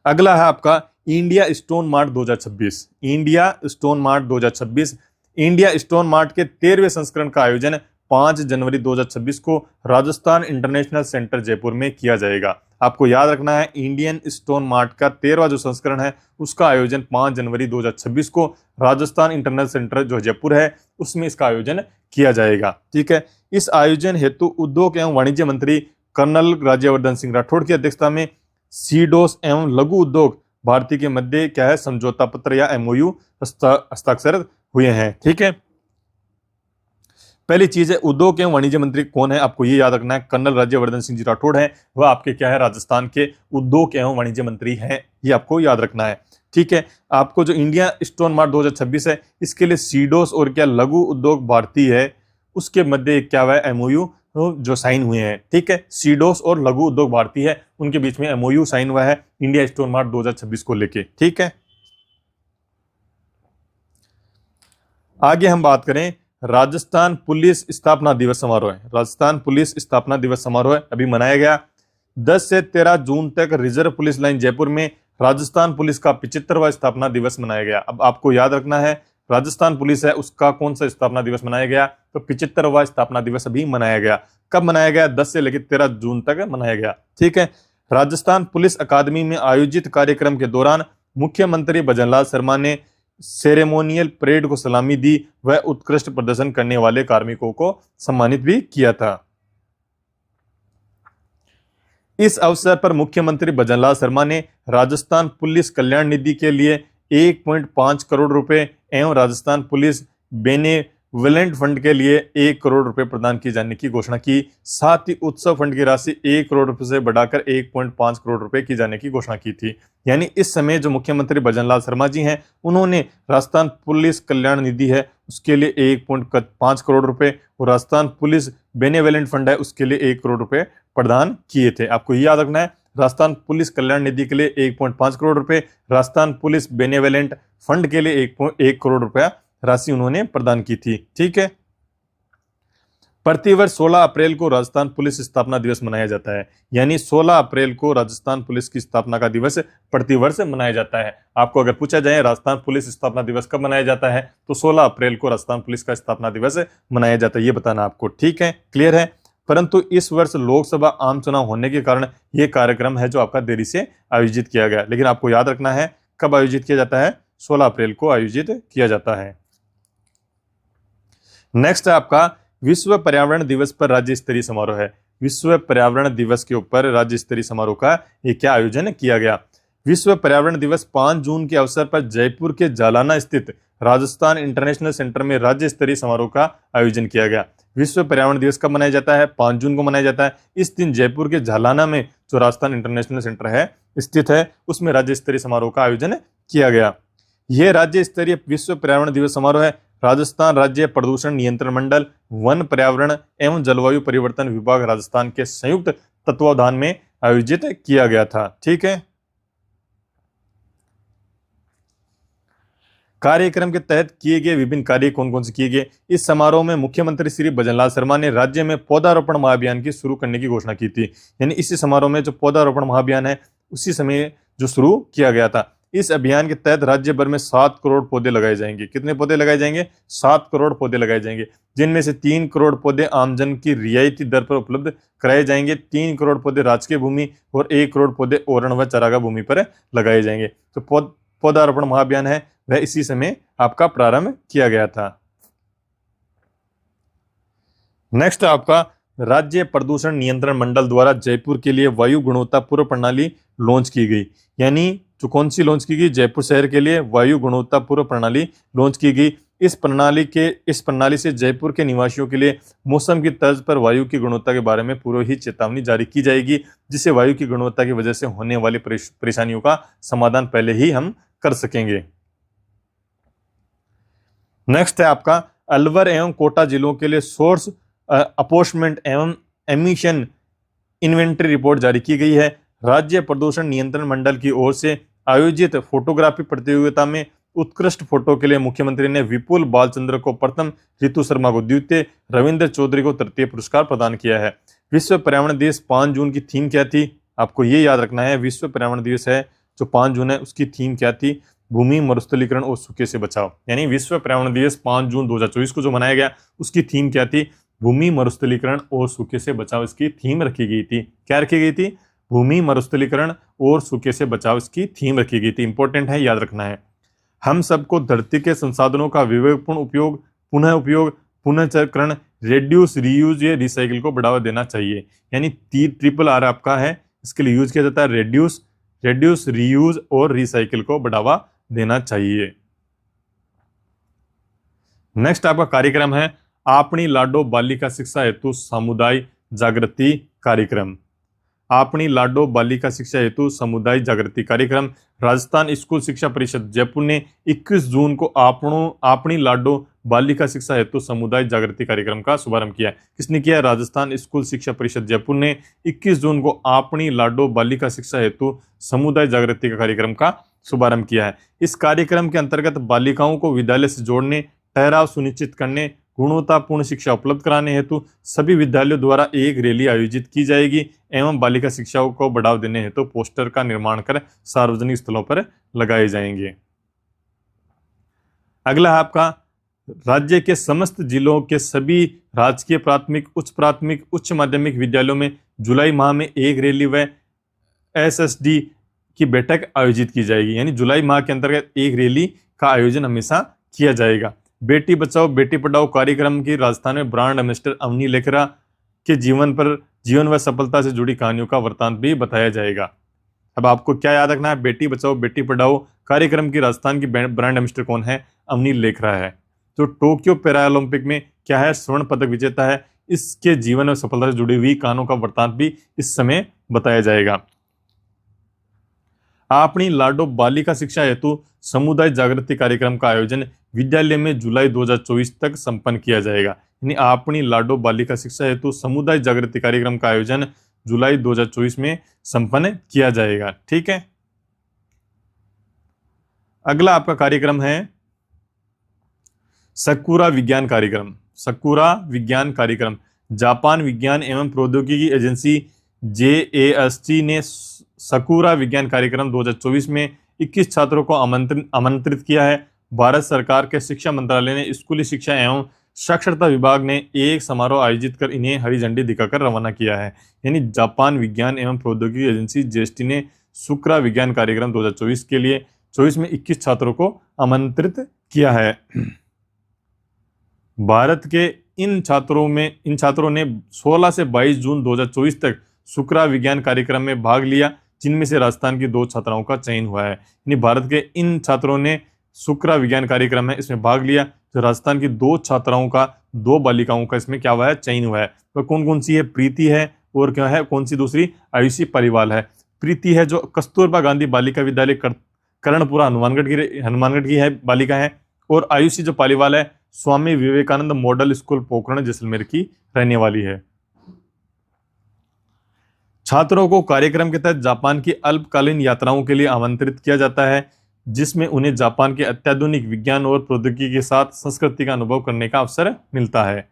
अगला है आपका India stone mart 2026। India stone mart 2026। India stone mart के 13वें संस्करण का आयोजन 5 जनवरी 2026 को राजस्थान इंटरनेशनल सेंटर जयपुर में किया जाएगा। आपको याद रखना है, इंडियन स्टोन मार्ट का 13वां जो संस्करण है उसका आयोजन 5 जनवरी 2026 को राजस्थान इंटरनेशनल सेंटर जो जयपुर है उसमें इसका आयोजन किया जाएगा, ठीक है। इस आयोजन हेतु उद्योग एवं वाणिज्य मंत्री कर्नल राज्यवर्धन सिंह राठौड़ की अध्यक्षता में सीडोस एवं लघु उद्योग भारती के मध्य क्या है, समझौता पत्र या एमओयू हस्ताक्षर हुए हैं, ठीक है। पहली चीज है, उद्योग एवं वाणिज्य मंत्री कौन है, आपको ये याद रखना है, कर्नल राज्यवर्धन सिंह जी राठौड़ है, वह आपके क्या है, राजस्थान के उद्योग एवं वाणिज्य मंत्री हैं, ये आपको याद रखना है, ठीक है। आपको जो इंडिया स्टोन मार्ट 2026 है, इसके लिए सीडोस और क्या लघु उद्योग भारती है, उसके मध्य क्या हुआ है, एमओयू जो साइन हुए हैं, ठीक है। सीडोस और लघु उद्योग भारती है, उनके बीच में एमओयू साइन हुआ है इंडिया स्टोन मार्ट 2026 को लेके, ठीक है। आगे हम बात करें, राजस्थान पुलिस स्थापना दिवस समारोह है। राजस्थान पुलिस स्थापना दिवस समारोह अभी मनाया गया 10 से 13 जून तक रिजर्व पुलिस लाइन जयपुर में राजस्थान पुलिस का 75वां स्थापना दिवस मनाया गया। अब आपको याद रखना है, राजस्थान पुलिस है उसका कौन सा स्थापना दिवस मनाया गया, तो 75वां स्थापना दिवस अभी मनाया गया। कब मनाया गया, 10 से लेकर 13 जून तक मनाया गया, ठीक है। राजस्थान पुलिस अकादमी में आयोजित कार्यक्रम के दौरान मुख्यमंत्री भजनलाल शर्मा ने सेरेमोनियल परेड को सलामी दी व उत्कृष्ट प्रदर्शन करने वाले कार्मिकों को सम्मानित भी किया था। इस अवसर पर मुख्यमंत्री भजनलाल शर्मा ने राजस्थान पुलिस कल्याण निधि के लिए 1.5 करोड़ रुपए एवं राजस्थान पुलिस बेनेवलेंट फंड के लिए 1 करोड़ रुपए प्रदान किए जाने की घोषणा की। साथ ही उत्सव फंड की राशि 1 करोड़ रुपए से बढ़ाकर 1.5 करोड़ रुपए की जाने की घोषणा की थी। यानी इस समय जो मुख्यमंत्री भजनलाल शर्मा जी हैं, उन्होंने राजस्थान पुलिस कल्याण निधि है उसके लिए 1.5 करोड़ रुपए और राजस्थान पुलिस बेनेवलेंट फंड है उसके लिए 1 करोड़ रुपए प्रदान किए थे। आपको ये याद रखना है, राजस्थान पुलिस कल्याण निधि के लिए 1.5 करोड़ रुपए, राजस्थान पुलिस बेनेवलेंट फंड के लिए 1 करोड़ रुपया राशि उन्होंने प्रदान की थी, ठीक है। प्रतिवर्ष 16 अप्रैल को राजस्थान पुलिस स्थापना दिवस मनाया जाता है। यानी 16 अप्रैल को राजस्थान पुलिस की स्थापना का दिवस प्रतिवर्ष मनाया जाता है। आपको अगर पूछा जाए राजस्थान पुलिस स्थापना दिवस कब मनाया जाता है, तो 16 अप्रैल को राजस्थान पुलिस का स्थापना दिवस मनाया जाता है, ये बताना आपको, ठीक है, क्लियर है। परंतु इस वर्ष लोकसभा आम चुनाव होने के कारण यह कार्यक्रम है जो आपका देरी से आयोजित किया गया, लेकिन आपको याद रखना है कब आयोजित किया जाता है, 16 अप्रैल को आयोजित किया जाता है। नेक्स्ट है आपका विश्व पर्यावरण दिवस पर राज्य स्तरीय समारोह है। विश्व पर्यावरण दिवस के ऊपर राज्य स्तरीय समारोह का क्या आयोजन किया गया। विश्व पर्यावरण दिवस 5 जून के अवसर पर जयपुर के जालाना स्थित राजस्थान इंटरनेशनल सेंटर में राज्य स्तरीय समारोह का आयोजन किया गया। विश्व पर्यावरण दिवस कब मनाया जाता है, 5 जून को मनाया जाता है। इस दिन जयपुर के जालाना में जो राजस्थान इंटरनेशनल सेंटर है स्थित है, उसमें राज्य स्तरीय समारोह का आयोजन किया गया। यह राज्य स्तरीय विश्व पर्यावरण दिवस समारोह है राजस्थान राज्य प्रदूषण नियंत्रण मंडल, वन पर्यावरण एवं जलवायु परिवर्तन विभाग राजस्थान के संयुक्त तत्वावधान में आयोजित किया गया था, ठीक है। कार्यक्रम के तहत किए गए विभिन्न कार्य कौन कौन से किए गए। इस समारोह में मुख्यमंत्री श्री भजनलाल शर्मा ने राज्य में पौधारोपण महाअभियान की शुरू करने की घोषणा की थी। यानी इसी समारोह में जो पौधारोपण महाअभियान है उसी समय जो शुरू किया गया था। इस अभियान के तहत राज्य भर में 7 करोड़ पौधे लगाए जाएंगे। कितने पौधे लगाए जाएंगे? 7 करोड़ पौधे लगाए जाएंगे, जिनमें से 3 करोड़ पौधे आमजन की रियायती दर पर उपलब्ध कराए जाएंगे, 3 करोड़ पौधे राजकीय भूमि और 1 करोड़ पौधे ओरण व चारागाह भूमि पर लगाए जाएंगे। तो पौधारोपण महाअभियान है वह इसी समय आपका प्रारंभ किया गया था। नेक्स्ट आपका राज्य प्रदूषण नियंत्रण मंडल द्वारा जयपुर के लिए वायु गुणवत्ता पूर्व प्रणाली लॉन्च की गई। यानी जो कौन सी लॉन्च की गई? जयपुर शहर के लिए वायु गुणवत्ता पूर्व प्रणाली लॉन्च की गई। इस प्रणाली से जयपुर के निवासियों के लिए मौसम की तर्ज पर वायु की गुणवत्ता के बारे में पूर्व ही चेतावनी जारी की जाएगी, जिससे वायु की गुणवत्ता की वजह से होने वाली परेशानियों का समाधान पहले ही हम कर सकेंगे। नेक्स्ट है आपका अलवर एवं कोटा जिलों के लिए सोर्स अपोर्शमेंट एवं एमिशन इन्वेंटरी रिपोर्ट जारी की गई है। राज्य प्रदूषण नियंत्रण मंडल की ओर से आयोजित फोटोग्राफी प्रतियोगिता में उत्कृष्ट फोटो के लिए मुख्यमंत्री ने विपुल बालचंद्र को प्रथम, रितु शर्मा को द्वितीय, रविंद्र चौधरी को तृतीय पुरस्कार प्रदान किया है। विश्व पर्यावरण दिवस 5 जून की थीम क्या थी? आपको ये याद रखना है। विश्व पर्यावरण दिवस है जो 5 जून है, उसकी थीम क्या थी? भूमि मरुस्थलीकरण और सूखे से बचाव। यानी विश्व पर्यावरण दिवस 5 जून 2024 को जो मनाया गया उसकी थीम क्या थी? भूमि मरुस्थलीकरण और सूखे से बचाव इसकी थीम रखी गई थी। क्या रखी गई थी? भूमि मरुस्थलीकरण और सूखे से बचाव इसकी थीम रखी गई थी। इंपॉर्टेंट है, याद रखना है। हम सबको धरती के संसाधनों का विवेकपूर्ण उपयोग, पुनःचक्रण, रेड्यूस, रीयूज या रिसाइकिल को बढ़ावा देना चाहिए। यानी ट्रिपल आर आपका है, इसके लिए यूज किया जाता है रेड्यूस, रीयूज और रिसाइकिल को बढ़ावा देना चाहिए। नेक्स्ट आपका कार्यक्रम है आपनी लाडो बालिका शिक्षा हेतु समुदाय जागृति कार्यक्रम। आपनी लाडो बालिका शिक्षा हेतु समुदाय जागृति कार्यक्रम राजस्थान स्कूल शिक्षा परिषद जयपुर ने 21 जून को आपनी लाडो बालिका शिक्षा हेतु समुदाय जागृति कार्यक्रम का शुभारंभ किया। किसने किया? राजस्थान स्कूल शिक्षा परिषद जयपुर ने 21 जून को आपनी लाडो बालिका शिक्षा हेतु समुदाय जागृति का कार्यक्रम का शुभारंभ किया है। इस कार्यक्रम के अंतर्गत बालिकाओं को विद्यालय से जोड़ने, ठहराव सुनिश्चित करने, गुणवत्तापूर्ण शिक्षा उपलब्ध कराने हेतु सभी विद्यालयों द्वारा एक रैली आयोजित की जाएगी एवं बालिका शिक्षा को बढ़ावा देने हेतु पोस्टर का निर्माण कर सार्वजनिक स्थलों पर लगाए जाएंगे। अगला आपका राज्य के समस्त जिलों के सभी राजकीय प्राथमिक, उच्च माध्यमिक विद्यालयों में जुलाई माह में एक रैली व SSD की बैठक आयोजित की जाएगी। यानी जुलाई माह के अंतर्गत एक रैली का आयोजन हमेशा किया जाएगा। बेटी बचाओ बेटी पढ़ाओ कार्यक्रम की राजस्थान में ब्रांड एम्बेसडर अवनी लेखरा के जीवन व सफलता से जुड़ी कहानियों का वृत्तांत भी बताया जाएगा। अब आपको क्या याद रखना है? बेटी बचाओ बेटी पढ़ाओ कार्यक्रम की राजस्थान की ब्रांड एम्बेसडर कौन है? अवनी लेखरा है। तो टोक्यो पैरालंपिक में क्या है? स्वर्ण पदक विजेता है। इसके जीवन और सफलता से जुड़ी हुई कहानियों का वृत्तांत भी इस समय बताया जाएगा। आपनी लाडो बालिका शिक्षा हेतु समुदाय जागृति कार्यक्रम का आयोजन विद्यालय में जुलाई 2024 तक संपन्न किया जाएगा। यानी आपनी लाडो बालिका शिक्षा हेतु समुदाय जागृति कार्यक्रम का आयोजन जुलाई 2024 में संपन्न किया जाएगा। ठीक है। अगला आपका कार्यक्रम है सकुरा विज्ञान कार्यक्रम। सकुरा विज्ञान कार्यक्रम जापान विज्ञान एवं प्रौद्योगिकी एजेंसी JAST ने सकुरा विज्ञान कार्यक्रम 2024 में 21 छात्रों को आमंत्रित किया है। भारत सरकार के शिक्षा मंत्रालय ने स्कूली शिक्षा एवं साक्षरता विभाग ने एक समारोह आयोजित कर इन्हें हरी झंडी दिखाकर रवाना किया है। यानी जापान विज्ञान एवं प्रौद्योगिकी एजेंसी JAST ने सकुरा विज्ञान कार्यक्रम 2024 के लिए 24 में 21 छात्रों को आमंत्रित किया है। भारत के इन छात्रों ने 16 से 22 जून 2024 तक सकुरा विज्ञान कार्यक्रम में भाग लिया, जिनमें से राजस्थान की 2 छात्राओं का चयन हुआ है। यानी भारत के इन छात्रों ने सकुरा विज्ञान कार्यक्रम है इसमें भाग लिया, जो राजस्थान की 2 छात्राओं का, 2 बालिकाओं का इसमें क्या हुआ है? चयन हुआ है। वह कौन कौन सी है? प्रीति है और क्या है? कौन सी दूसरी? आयुषी परिवाल है। प्रीति है जो कस्तूरबा गांधी बालिका विद्यालय कर्णपुरा हनुमानगढ़ की है बालिका है, और आयुषी जो पालीवाल है स्वामी विवेकानंद मॉडल स्कूल पोखरण जैसलमेर की रहने वाली है। छात्रों को कार्यक्रम के तहत जापान की अल्पकालीन यात्राओं के लिए आमंत्रित किया जाता है। जिसमें उन्हें जापान के अत्याधुनिक विज्ञान और प्रौद्योगिकी के साथ संस्कृति का अनुभव करने का अवसर मिलता है।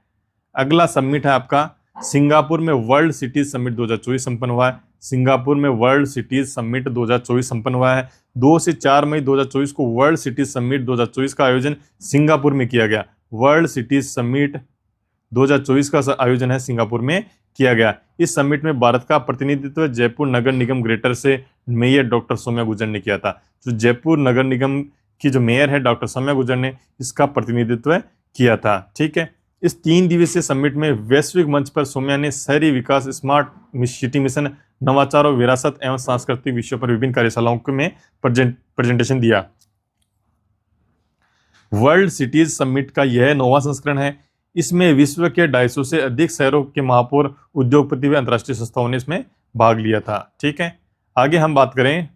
अगला समिट है आपका सिंगापुर में वर्ल्ड सिटीज समिट 2024 संपन्न हुआ है। सिंगापुर में वर्ल्ड सिटीज समिट 2024 संपन्न हुआ है। 2 से 4 मई 2024 को वर्ल्ड सिटीज समिट 2024 का आयोजन सिंगापुर में किया गया। वर्ल्ड सिटीज समिट 2024 का आयोजन है सिंगापुर में किया गया। इस समिट में भारत का प्रतिनिधित्व जयपुर नगर निगम ग्रेटर से मेयर डॉक्टर सौम्या गुर्जर ने किया था। जो जयपुर नगर निगम की जो मेयर है डॉक्टर सौम्या गुर्जर ने इसका प्रतिनिधित्व किया था। ठीक है, इस 3 दिवसीय समिट में वैश्विक मंच पर सौम्या ने शहरी विकास, स्मार्ट सिटी मिशन, नवाचार, विरासत एवं सांस्कृतिक विषयों पर विभिन्न कार्यशालाओं में प्रेजेंटेशन दिया। वर्ल्ड सिटीज समिट का यह 9वां संस्करण है। इसमें विश्व के 250 से अधिक शहरों के महापौर, उद्योगपति व अंतर्राष्ट्रीय संस्थाओं ने इसमें भाग लिया था। ठीक है, आगे हम बात करें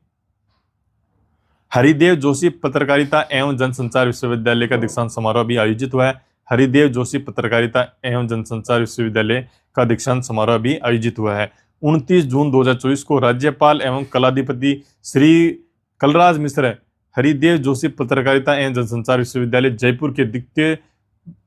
हरिदेव जोशी पत्रकारिता एवं जनसंचार विश्वविद्यालय का दीक्षांत समारोह भी आयोजित हुआ है। हरिदेव जोशी पत्रकारिता एवं जनसंचार विश्वविद्यालय का दीक्षांत समारोह भी आयोजित हुआ है। 29 जून 2024 को राज्यपाल एवं कलाधिपति श्री कलराज मिश्र हरिदेव जोशी पत्रकारिता एवं जनसंचार विश्वविद्यालय जयपुर के द्वितीय।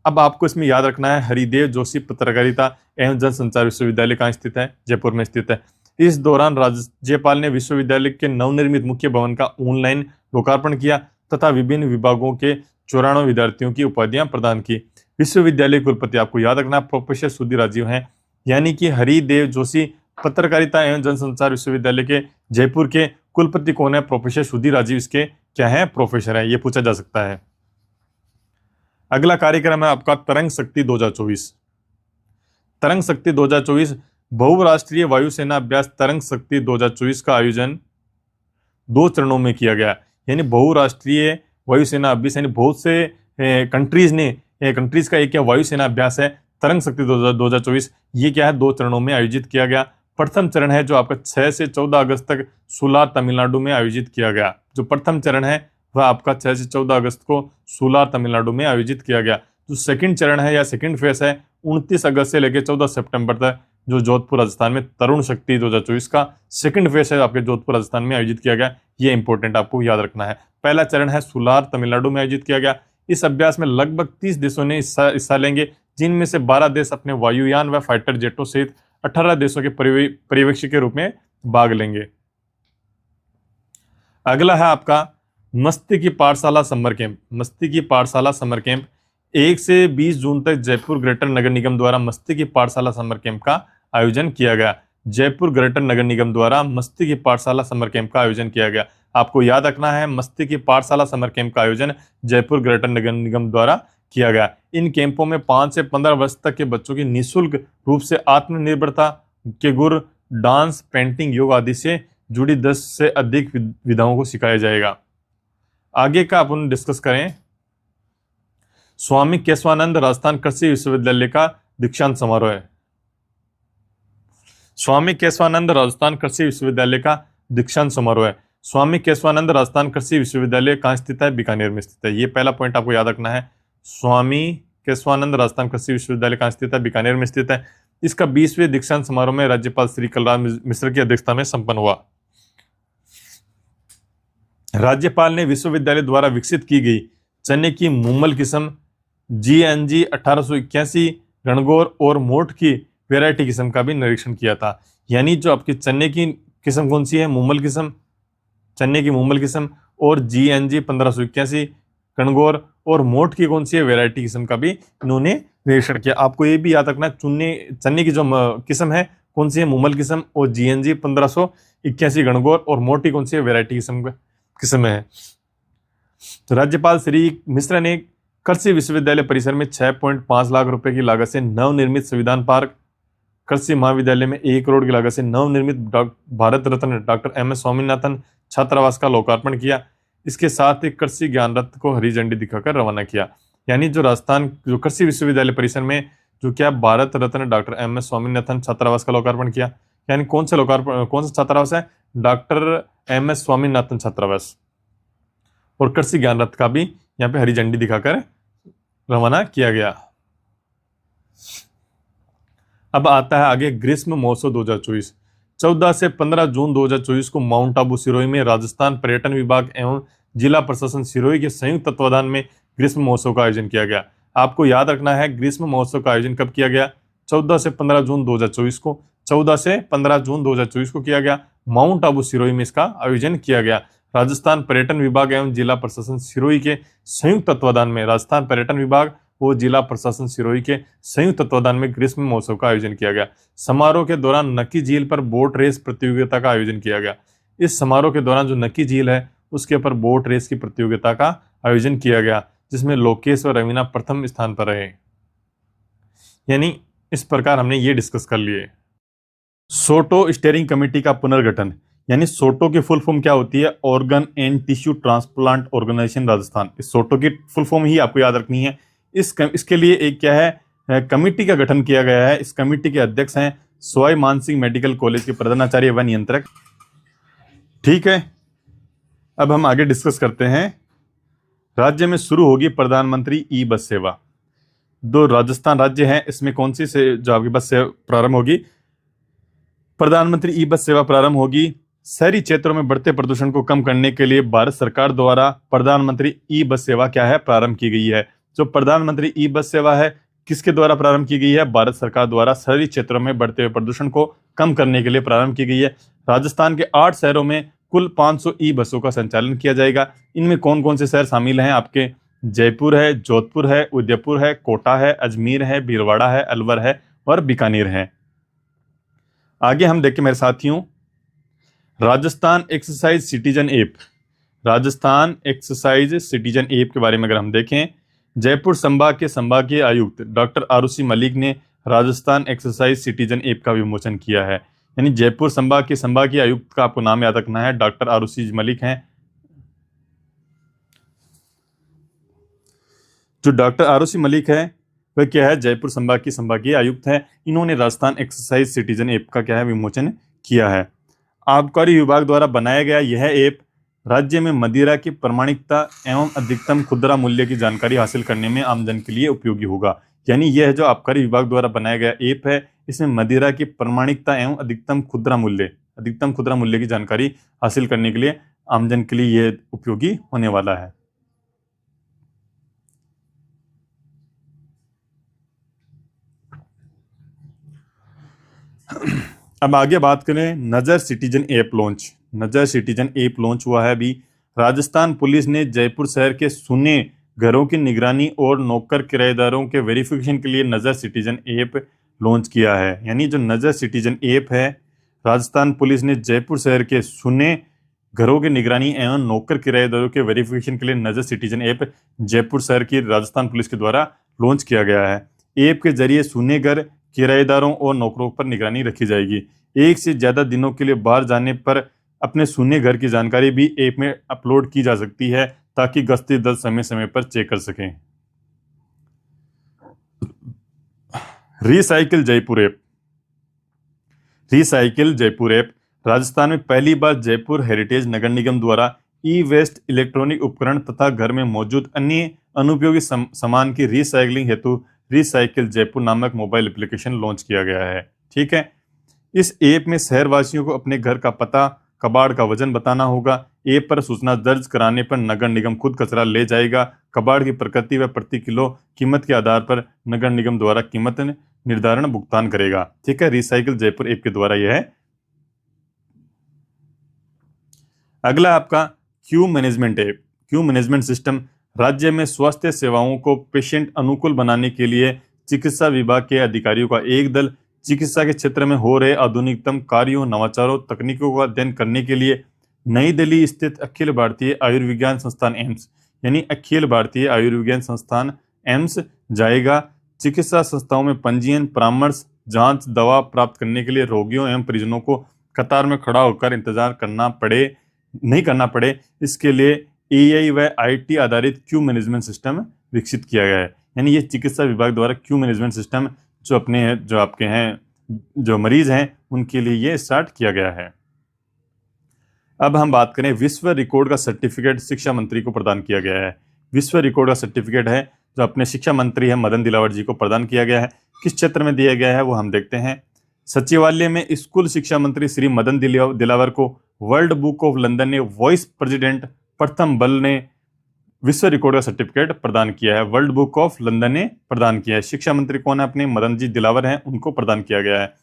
अब आपको इसमें याद रखना है हरिदेव जोशी पत्रकारिता एवं जनसंचार विश्वविद्यालय कहाँ स्थित है? जयपुर में स्थित है। इस दौरान राज्यपाल ने विश्वविद्यालय के नवनिर्मित मुख्य भवन का ऑनलाइन लोकार्पण किया तथा विभिन्न विभागों के 94 विद्यार्थियों की उपाधियां प्रदान की। विश्वविद्यालय कुलपति आपको याद रखना प्रोफेसर सुधीर राजीव हैं, यानी कि हरिदेव जोशी पत्रकारिता एवं जनसंचार विश्वविद्यालय के जयपुर के कुलपति कौन है? प्रोफेसर सुधीर राजीव इसके क्या है? प्रोफेसर है। ये पूछा जा सकता है। अगला कार्यक्रम है आपका तरंग शक्ति 2024। तरंग शक्ति 2024 बहुराष्ट्रीय वायुसेना अभ्यास तरंग शक्ति 2024 का आयोजन 2 चरणों में किया गया। यानी बहुराष्ट्रीय वायुसेना अभ्यास, यानी बहुत से कंट्रीज का एक क्या वायुसेना अभ्यास है तरंग शक्ति 2024। ये क्या है? 2 चरणों में आयोजित किया गया। प्रथम चरण है जो आपका 6 से 14 अगस्त तक सोलार तमिलनाडु में आयोजित किया गया। जो प्रथम चरण है वह आपका 6 से 14 अगस्त को सोलार तमिलनाडु में आयोजित किया गया। जो सेकंड चरण है या सेकंड फेस है 29 अगस्त से लेकर 14 सितंबर तक जो जोधपुर राजस्थान में तरुण शक्ति 2024 का सेकंड फेस है आपके जोधपुर राजस्थान में आयोजित किया गया। ये इंपॉर्टेंट आपको याद रखना है। पहला चरण है सोलार तमिलनाडु में आयोजित किया गया। इस अभ्यास में लगभग 30 देशों ने हिस्सा लेंगे, जिनमें से 12 देश अपने वायुयान व फाइटर जेटों सहित 18 देशों के पर्यवेक्षक के रूप में भाग लेंगे। अगला है आपका मस्ती की पाठशाला समर कैंप। मस्ती की पाठशाला समर कैंप 1 से 20 जून तक जयपुर ग्रेटर नगर निगम द्वारा मस्ती की पाठशाला समर कैंप का आयोजन किया गया। जयपुर ग्रेटर नगर निगम द्वारा मस्ती की पाठशाला समर कैंप का आयोजन किया गया। आपको याद रखना है मस्ती की पाठशाला समर कैंप का आयोजन जयपुर ग्रेटर नगर निगम द्वारा किया गया। इन कैंपों में 5 से 15 वर्ष तक के बच्चों की निःशुल्क रूप से आत्मनिर्भरता के गुर, डांस, पेंटिंग, योग आदि से जुड़ी 10 से अधिक विधाओं को सिखाया जाएगा। आगे का अपन डिस्कस करें स्वामी केशवानंद राजस्थान कृषि विश्वविद्यालय का दीक्षांत समारोह है। स्वामी केशवानंद राजस्थान कृषि विश्वविद्यालय का दीक्षांत समारोह है। स्वामी केशवानंद राजस्थान कृषि विश्वविद्यालय कहाँ स्थित है? बीकानेर में स्थित है। ये पहला पॉइंट आपको याद रखना है। स्वामी केशवानंद राजस्थान कृषि विश्वविद्यालय कहाँ स्थित है? बीकानेर में स्थित है। इसका 20वें दीक्षांत समारोह में राज्यपाल श्री कलराज मिश्र की अध्यक्षता में संपन्न हुआ। राज्यपाल ने विश्वविद्यालय द्वारा विकसित की गई चने की मुम्मल किस्म GNG 1881 गणगौर और मोठ की वेराइटी किस्म का भी निरीक्षण किया था। यानी जो आपकी चने की किस्म कौन सी है? मुम्मल किस्म, चने की मुम्मल किस्म, और GNG 1581 गणगौर और मोठ की कौन सी है? वेराइटी किस्म का भी इन्होंने निरीक्षण किया। आपको ये भी याद रखना चने की जो किस्म है कौन सी है? मुम्मल किस्म, और GNG 1581 गणगौर और मोठ की कौन सी है? वेराइटी किस्म है। तो राज्यपाल श्री मिश्र ने कृषि विश्वविद्यालय परिसर में 6.5 लाख रुपए की लागत से नवनिर्मित संविधान पार्क, कृषि महाविद्यालय में 1 करोड़ की लागत से नवनिर्मित भारत रत्न डॉक्टर MS स्वामीनाथन छात्रावास का लोकार्पण किया। इसके साथ ही कृषि ज्ञान रथ को हरी झंडी दिखाकर रवाना किया। यानी जो राजस्थान जो कृषि विश्वविद्यालय परिसर में जो क्या भारत रत्न डॉक्टर MS स्वामीनाथन छात्रावास का लोकार्पण किया। यानी कौन सा छात्रावास है? डॉक्टर MS स्वामीनाथन छात्रावास। और कृषि ज्ञान रथ का भी यहाँ पे हरी झंडी दिखाकर रवाना किया गया। अब आता है आगे ग्रीष्म महोत्सव 2024। 14 से 15 जून 2024 को माउंट आबू सिरोही में राजस्थान पर्यटन विभाग एवं जिला प्रशासन सिरोही के संयुक्त तत्वाधान में ग्रीष्म महोत्सव का आयोजन किया गया। आपको याद रखना है, ग्रीष्म महोत्सव का आयोजन कब किया गया? 14 से 15 जून 2024 को। 14 से 15 जून 2024 को किया गया। माउंट आबू सिरोही में इसका आयोजन किया गया। राजस्थान पर्यटन विभाग एवं जिला प्रशासन सिरोही के संयुक्त तत्वाधान में, राजस्थान पर्यटन विभाग वो जिला प्रशासन सिरोही के संयुक्त तत्वाधान में ग्रीष्म महोत्सव का आयोजन किया गया। समारोह के दौरान नक्की झील पर बोट रेस प्रतियोगिता का आयोजन किया गया। इस समारोह के दौरान जो नक्की झील है उसके ऊपर बोट रेस की प्रतियोगिता का आयोजन किया गया, जिसमें लोकेश और रवीना प्रथम स्थान पर रहे। यानी इस प्रकार हमने ये डिस्कस कर लिए। सोटो स्टीयरिंग कमेटी का पुनर्गठन, यानी सोटो की फुल फॉर्म क्या होती है? Organ and tissue transplant organisation Rajasthan. इस सोटो की फुल फॉर्म ही आपको याद रखनी है। इसके लिए एक क्या है, कमेटी का गठन किया गया है। इस कमेटी के अध्यक्ष हैं सवाई मानसिंह मेडिकल कॉलेज के प्रधानाचार्य व नियंत्रक। ठीक है, अब हम आगे डिस्कस करते हैं। राज्य में शुरू होगी प्रधानमंत्री ई बस सेवा। दो राजस्थान राज्य है, इसमें कौन सी से जो आपकी बस से प्रारंभ होगी? प्रधानमंत्री ई बस सेवा प्रारंभ होगी। शहरी क्षेत्रों में बढ़ते प्रदूषण को कम करने के लिए भारत सरकार द्वारा प्रधानमंत्री ई बस सेवा क्या है? प्रारंभ की गई है। जो प्रधानमंत्री ई बस सेवा है किसके द्वारा प्रारंभ की गई है? भारत सरकार द्वारा शहरी क्षेत्रों में बढ़ते हुए प्रदूषण को कम करने के लिए प्रारंभ की गई है। राजस्थान के 8 शहरों में कुल 500 ई बसों का संचालन किया जाएगा। इनमें कौन कौन से शहर शामिल हैं आपके? जयपुर है, जोधपुर है, उदयपुर है, कोटा है, अजमेर है, भीलवाड़ा है, अलवर है और बीकानेर है। आगे हम देखें मेरे साथियों, Rajasthan exercise citizen app. Rajasthan exercise citizen app के बारे में अगर हम देखें, जयपुर संभाग के संभागीय आयुक्त डॉक्टर आरुषि मलिक ने राजस्थान एक्सरसाइज सिटीजन ऐप का विमोचन किया है। यानी जयपुर संभाग के संभागीय आयुक्त का आपको नाम याद रखना है, डॉक्टर आरुषि मलिक हैं। जो डॉक्टर आरुषि मलिक है वह क्या है? जयपुर संभाग की संभागीय आयुक्त है। इन्होंने राजस्थान एक्सरसाइज सिटीजन ऐप का क्या है? विमोचन किया है। आबकारी विभाग द्वारा बनाया गया यह ऐप राज्य में मदिरा की प्रमाणिकता एवं अधिकतम खुदरा मूल्य की जानकारी हासिल करने में आमजन के लिए उपयोगी होगा। यानी यह जो आबकारी विभाग द्वारा बनाया गया ऐप है, इसमें मदिरा की प्रमाणिकता एवं अधिकतम खुदरा मूल्य की जानकारी हासिल करने के लिए आमजन के लिए यह उपयोगी होने वाला है। अब आगे बात करें नजर सिटीजन ऐप लॉन्च। नजर सिटीजन ऐप लॉन्च हुआ है अभी। राजस्थान पुलिस ने जयपुर शहर के सुने घरों की निगरानी और नौकर किराएदारों के वेरिफिकेशन के लिए नजर सिटीजन ऐप लॉन्च किया है। यानी जो नजर सिटीजन ऐप है, राजस्थान पुलिस ने जयपुर शहर के सुने घरों की निगरानी एवं नौकर किराएदारों के वेरिफिकेशन के लिए नजर सिटीजन ऐप जयपुर शहर की राजस्थान पुलिस के द्वारा लॉन्च किया गया है। ऐप के जरिए सुने घर किराएदारों और नौकरों पर निगरानी रखी जाएगी। एक से ज्यादा दिनों के लिए बाहर जाने पर अपने सुने घर की जानकारी भी ऐप में अपलोड की जा सकती है, ताकि गश्ती दल समय समय पर चेक कर सकें। Recycle Jaipur app. Recycle Jaipur app Rajasthan में पहली बार जयपुर हेरिटेज नगर निगम द्वारा ई वेस्ट इलेक्ट्रॉनिक उपकरण तथा घर में मौजूद अन्य अनुपयोगी सामान की रिसाइकलिंग हेतु रिसाइकिल जयपुर नामक मोबाइल एप्लीकेशन लॉन्च किया गया है। ठीक है, इस ऐप में शहरवासियों को अपने घर का पता, कबाड़ का वजन बताना होगा। ऐप पर सूचना दर्ज कराने पर नगर निगम खुद कचरा ले जाएगा। कबाड़ की प्रकृति व प्रति किलो कीमत के आधार पर नगर निगम द्वारा कीमत निर्धारण भुगतान करेगा। ठीक है, रिसाइकिल जयपुर ऐप के द्वारा यह है। अगला आपका Q management app. Q management system राज्य में स्वास्थ्य सेवाओं को पेशेंट अनुकूल बनाने के लिए चिकित्सा विभाग के अधिकारियों का एक दल चिकित्सा के क्षेत्र में हो रहे आधुनिकतम कार्यों, नवाचारों, तकनीकों का अध्ययन करने के लिए नई दिल्ली स्थित अखिल भारतीय आयुर्विज्ञान संस्थान एम्स, यानी अखिल भारतीय आयुर्विज्ञान संस्थान एम्स जाएगा। चिकित्सा संस्थाओं में पंजीयन, परामर्श, जांच, दवा प्राप्त करने के लिए रोगियों एवं परिजनों को कतार में खड़ा होकर इंतजार नहीं करना पड़े, इसके लिए एआई व आईटी आधारित क्यू मैनेजमेंट सिस्टम विकसित किया गया है। यानी ये चिकित्सा विभाग द्वारा क्यू मैनेजमेंट सिस्टम जो आपके हैं, जो मरीज हैं, उनके लिए ये स्टार्ट किया गया है। अब हम बात करें, विश्व रिकॉर्ड का सर्टिफिकेट शिक्षा मंत्री को प्रदान किया गया है। विश्व रिकॉर्ड का सर्टिफिकेट है जो अपने शिक्षा मंत्री है मदन दिलावर जी को प्रदान किया गया है। किस क्षेत्र में दिया गया है वो हम देखते हैं। सचिवालय में स्कूल शिक्षा मंत्री श्री मदन दिलावर को वर्ल्ड बुक ऑफ लंदन ने वाइस प्रेसिडेंट प्रथम बल ने विश्व रिकॉर्ड का सर्टिफिकेट प्रदान किया है। वर्ल्ड बुक ऑफ लंदन ने प्रदान किया है। शिक्षा मंत्री कौन है अपने? मदन जी दिलावर हैं, उनको प्रदान किया गया है।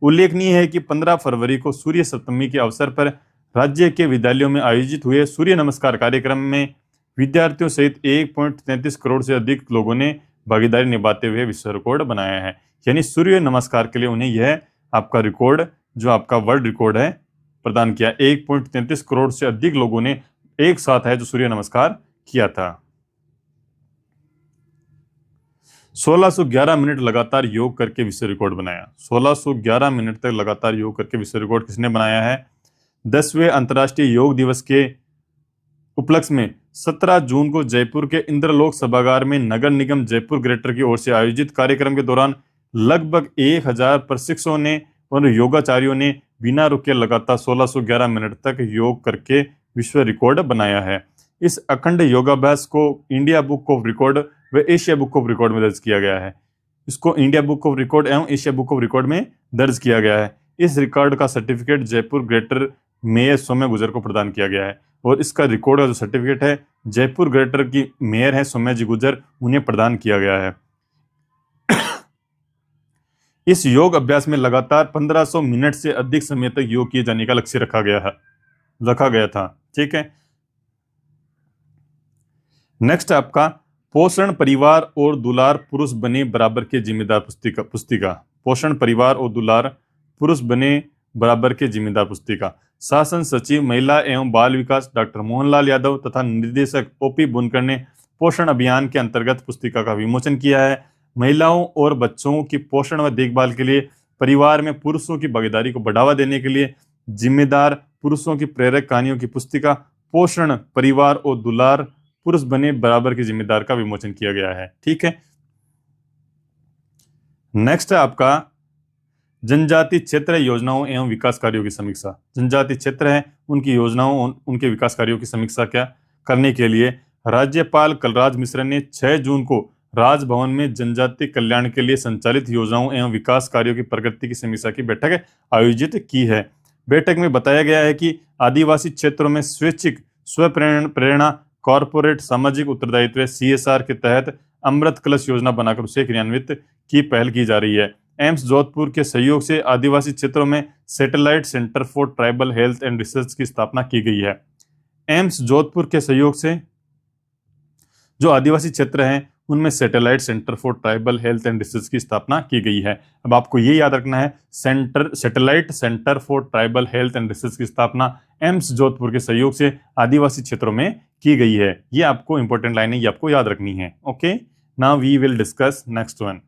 उल्लेखनीय है कि 15 फरवरी को सूर्य सप्तमी के अवसर पर राज्य के विद्यालयों में आयोजित हुए सूर्य नमस्कार कार्यक्रम में विद्यार्थियों सहित 1.33 करोड़ से अधिक लोगों ने भागीदारी निभाते हुए विश्व रिकॉर्ड बनाया है। यानी सूर्य नमस्कार के लिए उन्हें यह आपका रिकॉर्ड, जो आपका वर्ल्ड रिकॉर्ड है, प्रदान किया। 1.33 करोड़ से अधिक लोगों ने एक साथ है जो सूर्य नमस्कार किया था। 1611 मिनट लगातार योग करके विश्व रिकॉर्ड बनाया। 1611 मिनट तक लगातार योग करके विश्व रिकॉर्ड किसने बनाया है? 10वें अंतर्राष्ट्रीय योग दिवस के उपलक्ष्य में 17 जून को जयपुर के इंद्रलोक सभागार में नगर निगम जयपुर ग्रेटर की ओर से आयोजित कार्यक्रम के दौरान लगभग 1000 प्रशिक्षकों ने और योगाचार्यों ने बिना रुके लगातार 1611 मिनट तक योग करके विश्व रिकॉर्ड बनाया है। इस अखंड योगाभ्यास को इंडिया बुक ऑफ रिकॉर्ड व एशिया बुक ऑफ रिकॉर्ड में दर्ज किया गया है। इसको इंडिया बुक ऑफ रिकॉर्ड एवं एशिया बुक ऑफ रिकॉर्ड में दर्ज किया गया है। इस रिकॉर्ड का certificate Jaipur greater mayor Saumya Gurjar को प्रदान किया गया है और इसका रिकॉर्ड का जो सर्टिफिकेट है जयपुर ग्रेटर की मेयर है सौम्या जी गुर्जर, उन्हें प्रदान किया गया है। इस योग अभ्यास में लगातार 1500 मिनट से अधिक समय तक योग किए जाने का लक्ष्य रखा गया था। ठीक है। नेक्स्ट आपका पोषण परिवार और दुलार पुरुष बने बराबर के जिम्मेदार पुस्तिका। पोषण परिवार और दुलार पुरुष बने बराबर के जिम्मेदार पुस्तिका। शासन सचिव महिला एवं बाल विकास डॉक्टर मोहनलाल यादव तथा निर्देशक ओपी बुनकर ने पोषण अभियान के अंतर्गत पुस्तिका का विमोचन किया है। महिलाओं और बच्चों की पोषण व देखभाल के लिए परिवार में पुरुषों की भागीदारी को बढ़ावा देने के लिए जिम्मेदार पुरुषों की प्रेरक कहानियों की पुस्तिका पोषण परिवार और दुलार पुरुष बने बराबर के जिम्मेदार का विमोचन किया गया है। ठीक है। नेक्स्ट है आपका जनजाति क्षेत्र योजनाओं एवं विकास कार्यों की समीक्षा। जनजाति क्षेत्र है उनकी योजनाओं उनके विकास कार्यों की समीक्षा क्या करने के लिए राज्यपाल कलराज मिश्र ने 6 जून को राजभवन में जनजाति कल्याण के लिए संचालित योजनाओं एवं विकास कार्यों की प्रगति की समीक्षा की बैठक आयोजित की है। बैठक में बताया गया है कि आदिवासी क्षेत्रों में स्वैच्छिक स्वप्रेरणा कॉर्पोरेट सामाजिक उत्तरदायित्व CSR के तहत अमृत कलश योजना बनाकर उसे क्रियान्वित की पहल की जा रही है। एम्स जोधपुर के सहयोग से आदिवासी क्षेत्रों में satellite centre for tribal health and research की स्थापना की गई है। एम्स जोधपुर के सहयोग से जो आदिवासी क्षेत्र हैं उनमें satellite centre for tribal health and research की स्थापना की गई है। अब आपको ये याद रखना है, satellite centre for tribal health and research की स्थापना एम्स जोधपुर के सहयोग से आदिवासी क्षेत्रों में की गई है। ये आपको इंपॉर्टेंट लाइन है, ये आपको याद रखनी है। Okay, now we will discuss next one.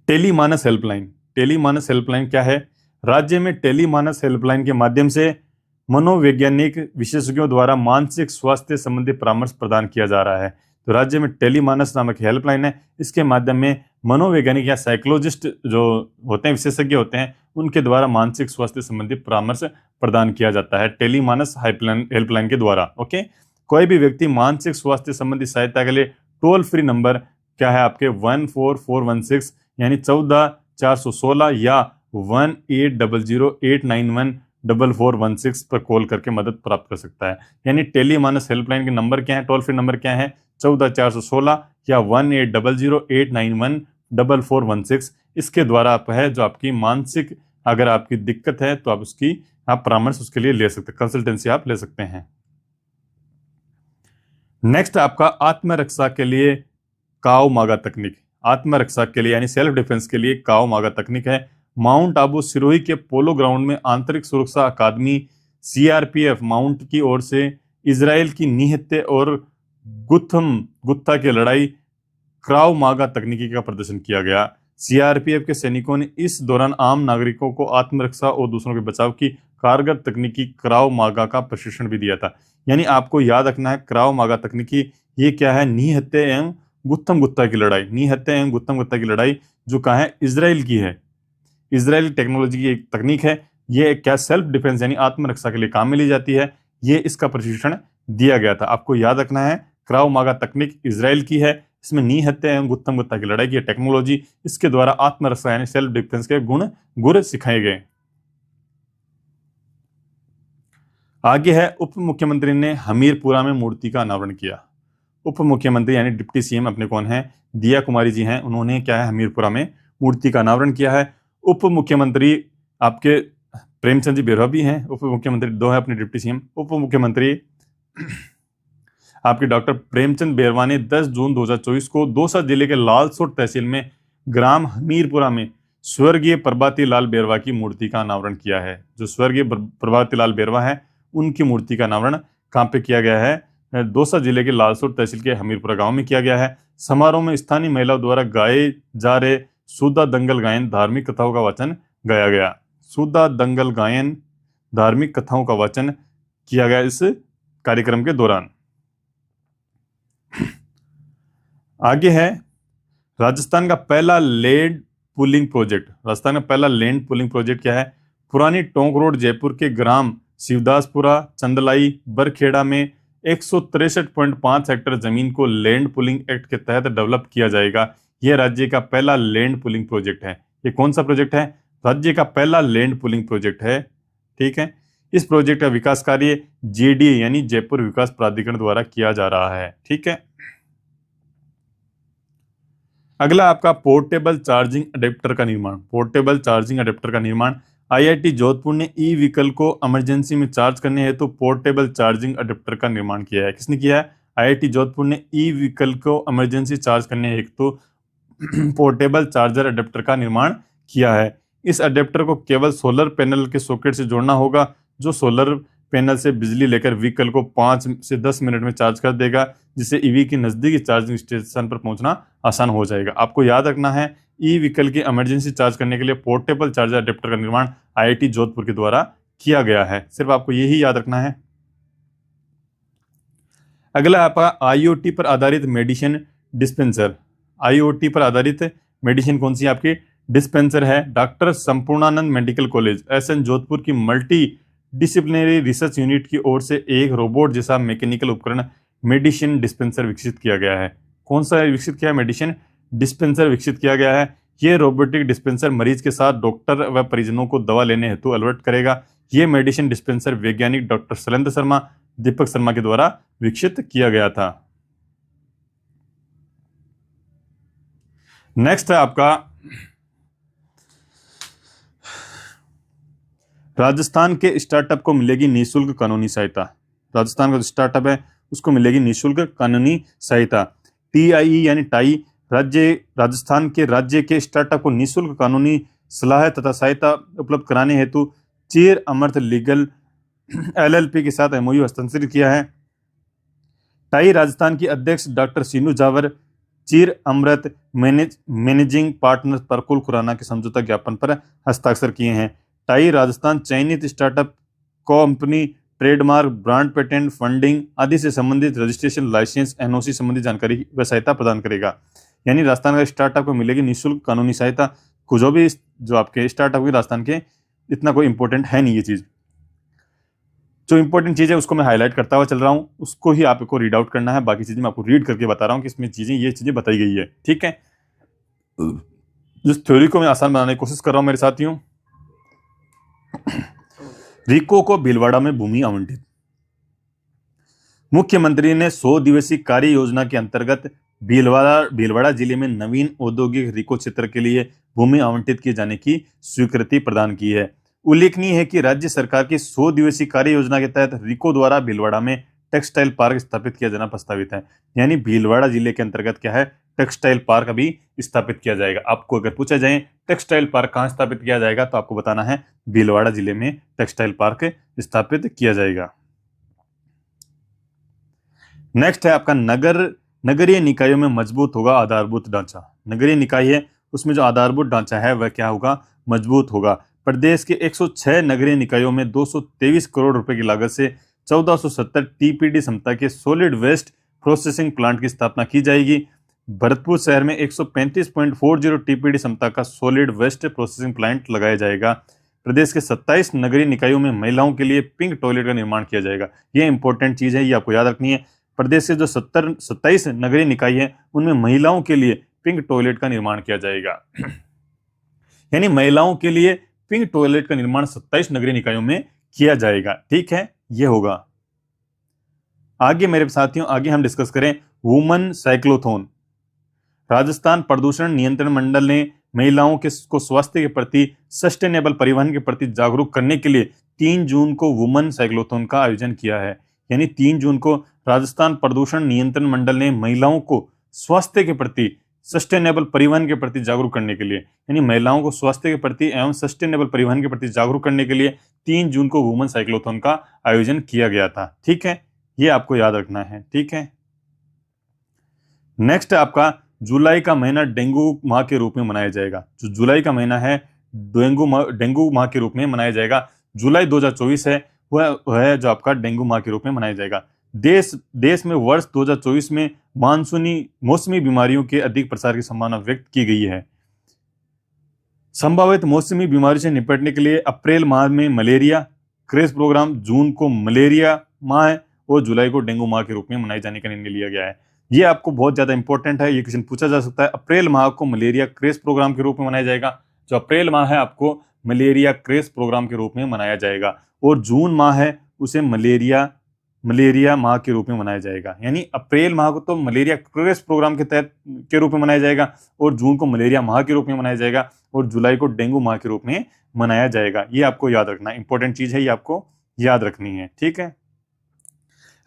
Tele MANAS helpline. Tele MANAS helpline क्या है? राज्य में टेलीमानस हेल्पलाइन के माध्यम से मनोवैज्ञानिक विशेषज्ञों द्वारा मानसिक स्वास्थ्य संबंधी परामर्श प्रदान किया जा रहा है। तो राज्य में टेलीमानस नामक हेल्पलाइन है, इसके माध्यम में मनोवैज्ञानिक या साइकोलॉजिस्ट जो होते हैं, विशेषज्ञ होते हैं, उनके द्वारा मानसिक स्वास्थ्य संबंधी परामर्श प्रदान किया जाता है टेलीमानस हेल्पलाइन के द्वारा। ओके, कोई भी व्यक्ति मानसिक स्वास्थ्य संबंधी सहायता के लिए टोल फ्री नंबर क्या है आपके 14416 यानी 14416 या 1800891416 पर कॉल करके मदद प्राप्त कर सकता है। यानी टेलीमानस हेल्पलाइन के नंबर क्या है, टोल फ्री नंबर क्या है? 14416 या 1800891416। इसके द्वारा आप है जो आपकी मानसिक अगर आपकी दिक्कत है तो आप परामर्श उसके लिए ले सकते हैं, कंसल्टेंसी आप ले सकते हैं। नेक्स्ट आपका आत्मरक्षा के लिए काव मागा तकनीक। आत्मरक्षा के लिए यानी सेल्फ डिफेंस के लिए काव मागा तकनीक है। माउंट आबू सिरोही के पोलो ग्राउंड में आंतरिक सुरक्षा अकादमी CRPF माउंट की ओर से इजराइल की निहत्ते और गुत्था की लड़ाई क्राव मागा तकनीकी का प्रदर्शन किया गया। CRPF के सैनिकों ने इस दौरान आम नागरिकों को आत्मरक्षा और दूसरों के बचाव की कारगर तकनीकी क्राव मागा का प्रशिक्षण भी दिया था। यानी आपको याद रखना है क्राव मागा तकनीकी ये क्या है? निहत्ते एवं गुत्था की लड़ाई। निहत्ते एवं गुत्था की लड़ाई जो कहाँ है? इजराइल की है। इजराइल टेक्नोलॉजी की एक तकनीक है। ये क्या सेल्फ डिफेंस यानी आत्मरक्षा के लिए काम में ली जाती है। ये इसका प्रशिक्षण दिया गया था। आपको याद रखना है क्राव मागा तकनीक इजराइल की है। इसमें निहत्ते एवं गुत्था की लड़ाई की टेक्नोलॉजी, इसके द्वारा आत्मरक्षा यानी सेल्फ डिफेंस के गुण सिखाए गए। आगे है, उप मुख्यमंत्री ने हमीरपुरा में मूर्ति का अनावरण किया। उप मुख्यमंत्री यानी डिप्टी सीएम अपने कौन है, दिया कुमारी जी हैं। उन्होंने क्या है, हमीरपुरा में मूर्ति का अनावरण किया है। उप मुख्यमंत्री आपके प्रेमचंद जी बेरवा भी हैं, उप मुख्यमंत्री दो है अपने डिप्टी सीएम। उप मुख्यमंत्री आपके डॉक्टर प्रेमचंद बेरवा ने 10 जून 2024 को दौसा जिले के लालसोट तहसील में ग्राम हमीरपुरा में स्वर्गीय प्रभाती लाल बेरवा की मूर्ति का अनावरण किया है। जो स्वर्गीय प्रभाती लाल बेरवा है, उनकी मूर्ति का अनावरण कहाँ पे किया गया है, दौसा जिले के लालसोट तहसील के हमीरपुरा गांव में किया गया है। समारोह में स्थानीय महिलाओं द्वारा गाए जा रहे सूदा दंगल गायन, धार्मिक कथाओं का वाचन गाया गया। सूदा दंगल गायन, धार्मिक कथाओं का वाचन किया गया इस कार्यक्रम के दौरान। आगे है, राजस्थान का पहला लैंड पूलिंग प्रोजेक्ट। राजस्थान का पहला लैंड पूलिंग प्रोजेक्ट क्या है, पुरानी टोंक रोड जयपुर के ग्राम शिवदासपुरा चंदलाई बरखेड़ा में 163.5 हेक्टेयर जमीन को लैंड पुलिंग एक्ट के तहत डेवलप किया जाएगा। यह राज्य का पहला लैंड पुलिंग प्रोजेक्ट है। ये कौन सा प्रोजेक्ट है, राज्य का पहला लैंड पुलिंग प्रोजेक्ट है। ठीक है, इस प्रोजेक्ट का विकास कार्य जेडीए यानी जयपुर विकास प्राधिकरण द्वारा किया जा रहा है। ठीक है, अगला आपका पोर्टेबल चार्जिंग अडेप्टर का निर्माण। पोर्टेबल चार्जिंग अडेप्टर का निर्माण, आईआईटी जोधपुर ने ई व्हीकल को इमरजेंसी में चार्ज करने हेतु पोर्टेबल चार्जिंग अडेप्टर का निर्माण किया है। किसने किया है, आईआईटी जोधपुर ने ई व्हीकल को इमरजेंसी चार्ज करने हेतु पोर्टेबल चार्जर अडेप्टर का निर्माण किया है। इस अडेप्टर को केवल सोलर पैनल के सॉकेट से जोड़ना होगा, जो सोलर पैनल से बिजली लेकर व्हीकल को 5 से 10 मिनट में चार्ज कर देगा, जिससे ईवी की नजदीकी चार्जिंग स्टेशन पर पहुंचना आसान हो जाएगा। आपको याद रखना है, ई व्हीकल की इमरजेंसी चार्ज करने के लिए पोर्टेबल चार्जर अडेप्टर का निर्माण आईआईटी जोधपुर के द्वारा किया गया है। सिर्फ आपको यही याद रखना है। अगला आपका आईओटी पर आधारित मेडिसिन डिस्पेंसर। आईओटी पर आधारित मेडिसिन कौन सी आपकी डिस्पेंसर है, doctor Sampurnanand medical college SN Jodhpur की मल्टी डिसिप्लिनरी रिसर्च यूनिट की ओर से एक रोबोट जैसा मैकेनिकल उपकरण मेडिसिन डिस्पेंसर विकसित किया गया है। कौन सा विकसित किया है, मेडिसिन डिस्पेंसर विकसित किया गया है। यह रोबोटिक डिस्पेंसर मरीज के साथ डॉक्टर व परिजनों को दवा लेने हेतु अलर्ट करेगा। यह मेडिसिन डिस्पेंसर वैज्ञानिक डॉक्टर शैलेंद्र शर्मा, दीपक शर्मा के द्वारा विकसित किया गया था। नेक्स्ट है आपका, राजस्थान के स्टार्टअप को मिलेगी निःशुल्क कानूनी सहायता। राजस्थान का जो स्टार्टअप है उसको मिलेगी निःशुल्क कानूनी सहायता। टीआई यानी टाई राजस्थान के राज्य के स्टार्टअप को निःशुल्क कानूनी सलाह तथा सहायता उपलब्ध कराने हेतु चीर अमर्थ लीगल एलएलपी के साथ एमओयू हस्ताक्षरित किया है। टाई राजस्थान की अध्यक्ष डॉक्टर सीनू जावर, चीर अमृत मैनेजिंग पार्टनर प्रकुल खुराना के समझौता ज्ञापन पर हस्ताक्षर किए हैं। टाई राजस्थान चयनित startup company trademark, brand, patent, funding आदि से संबंधित रजिस्ट्रेशन, लाइसेंस, एनओसी संबंधी जानकारी व सहायता प्रदान करेगा। यानी राजस्थान का स्टार्टअप को मिलेगी निःशुल्क कानूनी सहायता। जो आपके स्टार्टअप के राजस्थान के इतना कोई इंपॉर्टेंट है नहीं। ये चीज जो इंपॉर्टेंट चीज है उसको मैं हाईलाइट करता हुआ चल रहा हूँ, उसको ही आपको रीड आउट करना है। बाकी चीजें मैं आपको रीड करके बता रहा हूँ कि इसमें ये चीजें बताई गई है। ठीक है, जिस थ्योरी को मैं आसान बनाने की कोशिश कर रहा हूँ मेरे साथियों। रिको को भीलवाड़ा में भूमि आवंटित। मुख्यमंत्री ने 100 दिवसीय कार्य योजना के अंतर्गत भीलवाड़ा जिले में नवीन औद्योगिक रिको क्षेत्र के लिए भूमि आवंटित किए जाने की स्वीकृति प्रदान की है। उल्लेखनीय है कि राज्य सरकार की 100 दिवसीय कार्य योजना के तहत रिको द्वारा भीलवाड़ा में टेक्सटाइल पार्क स्थापित किया जाना प्रस्तावित है। यानी भीलवाड़ा जिले के अंतर्गत क्या है, टेक्सटाइल पार्क अभी स्थापित किया जाएगा। आपको अगर पूछा जाए टेक्सटाइल पार्क कहां स्थापित किया जाएगा, तो आपको बताना है भीलवाड़ा जिले में टेक्सटाइल पार्क स्थापित किया जाएगा। नेक्स्ट है आपका नगरीय निकायों में मजबूत होगा आधारभूत ढांचा। नगरीय निकाय है उसमें जो आधारभूत ढांचा है वह क्या होगा, मजबूत होगा। प्रदेश के 106 नगरीय निकायों में 223 करोड़ रुपए की लागत से 1470 टीपीडी क्षमता के सॉलिड वेस्ट प्रोसेसिंग प्लांट की स्थापना की जाएगी। भरतपुर शहर में 135.40 टीपीडी क्षमता का सॉलिड वेस्ट प्रोसेसिंग प्लांट लगाया जाएगा। प्रदेश के 27 नगरीय निकायों में महिलाओं के लिए पिंक टॉयलेट का निर्माण किया जाएगा। ये इंपॉर्टेंट चीज है, ये आपको याद रखनी है। प्रदेश के जो 27 नगरीय निकाय है उनमें महिलाओं के लिए पिंक टॉयलेट का निर्माण किया जाएगा। यानी महिलाओं के लिए पिंक टॉयलेट का निर्माण 27 नगरीय निकायों में किया जाएगा। ठीक है, ये होगा। आगे मेरे साथियों, आगे हम डिस्कस करें वुमन साइक्लोथॉन। राजस्थान प्रदूषण नियंत्रण मंडल ने महिलाओं के को स्वास्थ्य के प्रति, सस्टेनेबल परिवहन के प्रति जागरूक करने के लिए 3 जून को वुमन साइक्लोथॉन का आयोजन किया है। यानी 3 जून को राजस्थान प्रदूषण नियंत्रण मंडल ने महिलाओं को स्वास्थ्य के प्रति, सस्टेनेबल परिवहन के प्रति जागरूक करने के लिए, यानी महिलाओं को स्वास्थ्य के प्रति एवं सस्टेनेबल परिवहन के प्रति जागरूक करने के लिए 3 जून को वुमन साइक्लोथॉन का आयोजन किया गया था। ठीक है, ये आपको याद रखना है। ठीक है, नेक्स्ट आपका जुलाई का महीना डेंगू माह के रूप में मनाया जाएगा। जो जुलाई का महीना है डेंगू माह के रूप में मनाया जाएगा। जुलाई 2024 है, वह है जो आपका डेंगू माह के रूप में मनाया जाएगा। देश में वर्ष 2024 में मानसूनी मौसमी बीमारियों के अधिक प्रसार की संभावना व्यक्त की गई है। संभावित मौसमी बीमारी से निपटने के लिए अप्रैल माह में मलेरिया क्रेज प्रोग्राम, जून को मलेरिया माह और जुलाई को डेंगू माह के रूप में मनाए जाने का निर्णय लिया गया है। ये आपको बहुत ज्यादा इंपॉर्टेंट है, ये क्वेश्चन पूछा जा सकता है। अप्रैल माह को मलेरिया क्रेज प्रोग्राम के रूप में मनाया जाएगा। जो अप्रैल माह है आपको मलेरिया क्रेज प्रोग्राम के रूप में मनाया जाएगा, और जून माह है उसे मलेरिया माह के रूप में मनाया जाएगा। यानी अप्रैल माह को तो मलेरिया क्रेज प्रोग्राम के तहत के रूप में मनाया जाएगा, और जून को मलेरिया माह के रूप में मनाया जाएगा, और जुलाई को डेंगू माह के रूप में मनाया जाएगा। ये आपको याद रखना, इंपॉर्टेंट चीज है, ये आपको याद रखनी है। ठीक है,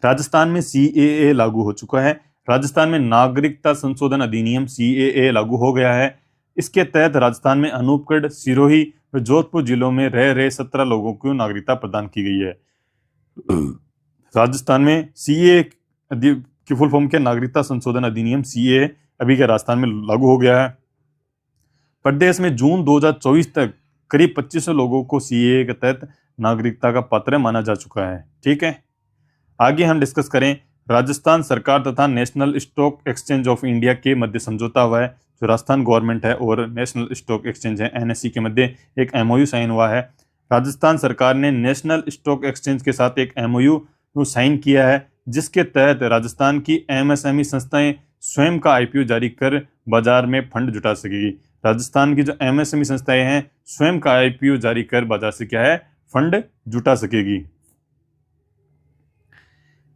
राजस्थान में CAA लागू हो चुका है। राजस्थान में नागरिकता संशोधन अधिनियम CAA लागू हो गया है। इसके तहत राजस्थान में अनूपगढ़, सिरोही और जोधपुर जिलों में रह रहे 17 लोगों को नागरिकता प्रदान की गई है। राजस्थान में CAA की फुल फॉर्म क्या, नागरिकता संशोधन अधिनियम CAA अभी के राजस्थान में लागू हो गया है। प्रदेश में जून 2024 तक करीब 2500 लोगों को CAA के तहत नागरिकता का पात्र माना जा चुका है। ठीक है, आगे हम डिस्कस करें राजस्थान सरकार तथा national stock exchange of India के मध्य समझौता हुआ है। जो राजस्थान गवर्नमेंट है और नेशनल स्टॉक एक्सचेंज है NSE के मध्य एक MOU साइन हुआ है। राजस्थान सरकार ने नेशनल स्टॉक एक्सचेंज के साथ एक MOU साइन किया है, जिसके तहत राजस्थान की MSME संस्थाएं स्वयं का IPO जारी कर बाजार में फंड जुटा सकेगी। राजस्थान की जो MSME संस्थाएं हैं स्वयं का IPO जारी कर बाजार से क्या है, फंड जुटा सकेगी।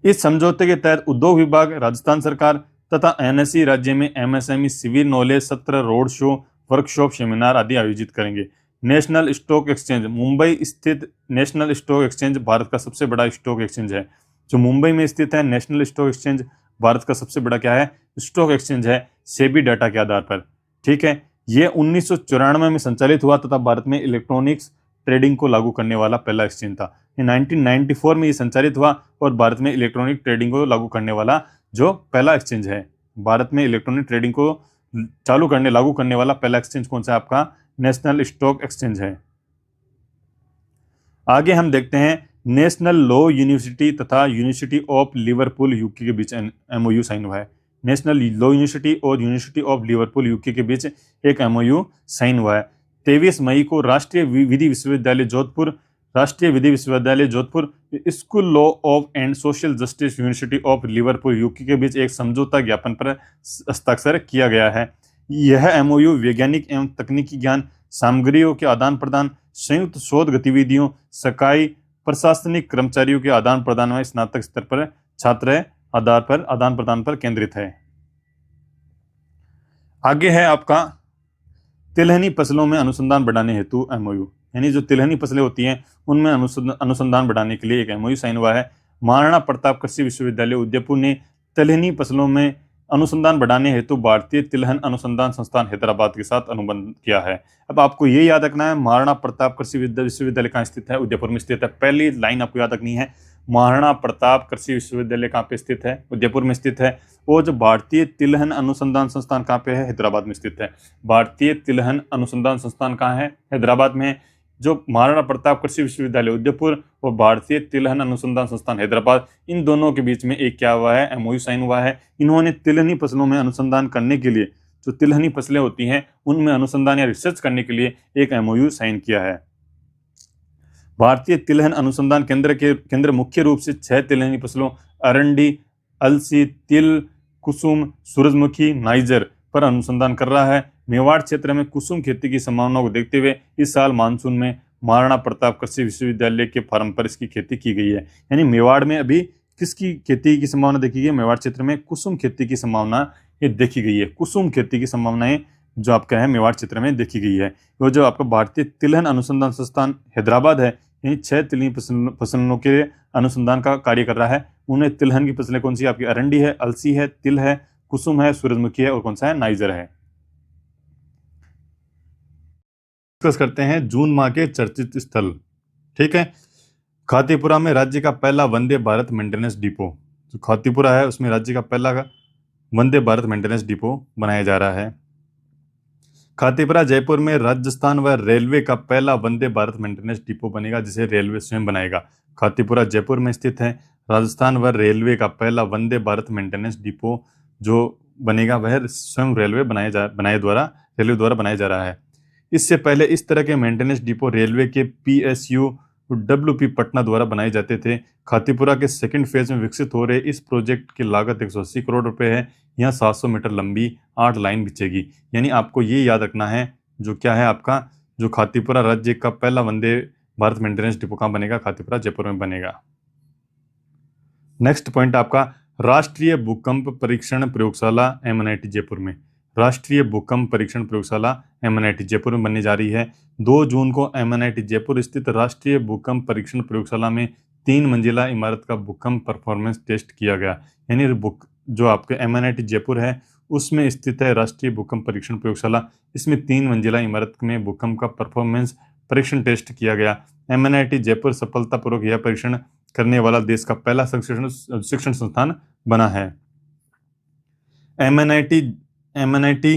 इस समझौते के तहत उद्योग विभाग, राजस्थान सरकार तथा NSE राज्य में MSME सिविल नॉलेज सत्र, रोड शो, वर्कशॉप, सेमिनार आदि आयोजित करेंगे। नेशनल स्टॉक एक्सचेंज, मुंबई स्थित नेशनल स्टॉक एक्सचेंज भारत का सबसे बड़ा स्टॉक एक्सचेंज है। जो मुंबई में स्थित है नेशनल स्टॉक एक्सचेंज भारत का सबसे बड़ा क्या है, स्टॉक एक्सचेंज है, सेबी डाटा के आधार पर। ठीक है, ये 1994 में संचालित हुआ तथा भारत में इलेक्ट्रॉनिक्स ट्रेडिंग को लागू करने वाला पहला एक्सचेंज था। 1994 में ये संचालित हुआ और भारत में इलेक्ट्रॉनिक ट्रेडिंग को लागू करने वाला जो पहला एक्सचेंज है। भारत में इलेक्ट्रॉनिक ट्रेडिंग को लागू करने वाला पहला एक्सचेंज कौन सा है, आपका नेशनल स्टॉक एक्सचेंज है। आगे हम देखते हैं नेशनल लॉ यूनिवर्सिटी तथा यूनिवर्सिटी ऑफ लिवरपूल यूके के बीच MOU साइन हुआ है। नेशनल लॉ यूनिवर्सिटी और यूनिवर्सिटी ऑफ लिवरपूल यूके के बीच एक MOU साइन हुआ है। 23 मई को राष्ट्रीय विधि विश्वविद्यालय Jodhpur, school law of and social justice university of Liverpool UK के बीच एक समझौता ज्ञापन पर हस्ताक्षर किया गया है। यह MOU वैज्ञानिक एवं तकनीकी ज्ञान सामग्रियों के आदान प्रदान, संयुक्त शोध गतिविधियों, सकाई प्रशासनिक कर्मचारियों के आदान प्रदान में स्नातक स्तर पर छात्र आदान प्रदान पर केंद्रित है। आगे है आपका तिलहनी फसलों में अनुसंधान बढ़ाने हेतु MOU, यानी जो तिलहनी फसलें होती हैं उनमें अनुसंधान बढ़ाने के लिए एक MOU साइन हुआ है। महाराणा प्रताप कृषि विश्वविद्यालय उदयपुर ने तिलहनी फसलों में अनुसंधान बढ़ाने हेतु भारतीय तिलहन अनुसंधान संस्थान हैदराबाद के साथ अनुबंध किया है। अब आपको ये याद रखना है महाराणा प्रताप कृषि विश्वविद्यालय कहाँ स्थित है, उदयपुर में स्थित है। पहली लाइन आपको याद रखनी है, महाराणा प्रताप कृषि विश्वविद्यालय कहाँ पे स्थित है, उदयपुर में स्थित है। और जो भारतीय तिलहन अनुसंधान संस्थान कहाँ पे है, हैदराबाद में स्थित है। भारतीय तिलहन अनुसंधान संस्थान कहाँ है, हैदराबाद में। जो महाराणा प्रताप कृषि विश्वविद्यालय उदयपुर और भारतीय तिलहन अनुसंधान संस्थान हैदराबाद, इन दोनों के बीच में एक क्या हुआ है, MOU साइन हुआ है। इन्होंने तिलहनी फसलों में अनुसंधान करने के लिए, जो तिलहनी फसलें होती हैं उनमें अनुसंधान या रिसर्च करने के लिए एक MOU साइन किया है। भारतीय तिलहन अनुसंधान केंद्र मुख्य रूप से 6 तिलहनी फसलों अरंडी, अलसी, तिल, कुसुम, सूरजमुखी, नाइजर पर अनुसंधान कर रहा है। मेवाड़ क्षेत्र में कुसुम खेती की संभावनाओं को देखते हुए इस साल मानसून में महाराणा प्रताप कृषि विश्वविद्यालय के फार्म पर इसकी खेती की गई है। यानी मेवाड़ में अभी किसकी खेती की संभावना देखी गई है? मेवाड़ क्षेत्र में कुसुम खेती की संभावना ये देखी गई है। कुसुम खेती की संभावनाएं जो आपका है मेवाड़ क्षेत्र में देखी गई है। वो जो आपका भारतीय तिलहन अनुसंधान संस्थान हैदराबाद है, यानी 6 तिलहनी फसलों के अनुसंधान का कार्य कर रहा है। उन्हें तिलहन की फसलें कौन सी? आपकी अरंडी है, अलसी है, तिल है, कुसुम है, सूरजमुखी है और कौन सा है? नाइजर है। डिस्कस करते हैं जून माह के चर्चित स्थल। ठीक है, खातीपुरा में राज्य का पहला वंदे भारत मेंटेनेंस डिपो, जो खातीपुरा है उसमें राज्य का पहला वंदे भारत मेंटेनेंस डिपो बनाया जा रहा है। खातीपुरा जयपुर में राजस्थान व रेलवे का पहला वंदे भारत मेंटेनेंस डिपो बनेगा, जिसे रेलवे स्वयं बनाएगा। खातीपुरा जयपुर में स्थित है, राजस्थान व रेलवे का पहला वंदे भारत मेंटेनेंस डिपो जो बनेगा वह स्वयं रेलवे द्वारा बनाया जा रहा है। इससे पहले इस तरह के मेंटेनेंस डिपो रेलवे के PSU WP पटना द्वारा बनाए जाते थे। खातीपुरा के सेकंड फेज में विकसित हो रहे इस प्रोजेक्ट की लागत 180 करोड़ रुपए है। यहाँ 700 मीटर लंबी 8 लाइन बिछेगी। यानी आपको ये याद रखना है, जो क्या है आपका, जो खातीपुरा राज्य का पहला वंदे भारत मेंटेनेंस डिपो कहाँ बनेगा? खातीपुरा जयपुर में बनेगा। नेक्स्ट पॉइंट आपका राष्ट्रीय भूकंप परीक्षण प्रयोगशाला MNIT जयपुर में। राष्ट्रीय भूकंप परीक्षण प्रयोगशाला MNIT जयपुर में बनने जा रही है। 2 जून को MNIT जयपुर स्थित राष्ट्रीय भूकंप परीक्षण प्रयोगशाला में 3 मंजिला इमारत का भूकंप परफॉर्मेंस टेस्ट किया गया। यानी जो आपके MNIT जयपुर है उसमें स्थित है राष्ट्रीय भूकंप परीक्षण प्रयोगशाला। इसमें 3 मंजिला इमारत में भूकंप का परफॉर्मेंस परीक्षण टेस्ट किया गया। MNIT जयपुर सफलतापूर्वक यह परीक्षण करने वाला देश का पहला शिक्षण संस्थान बना है। MNIT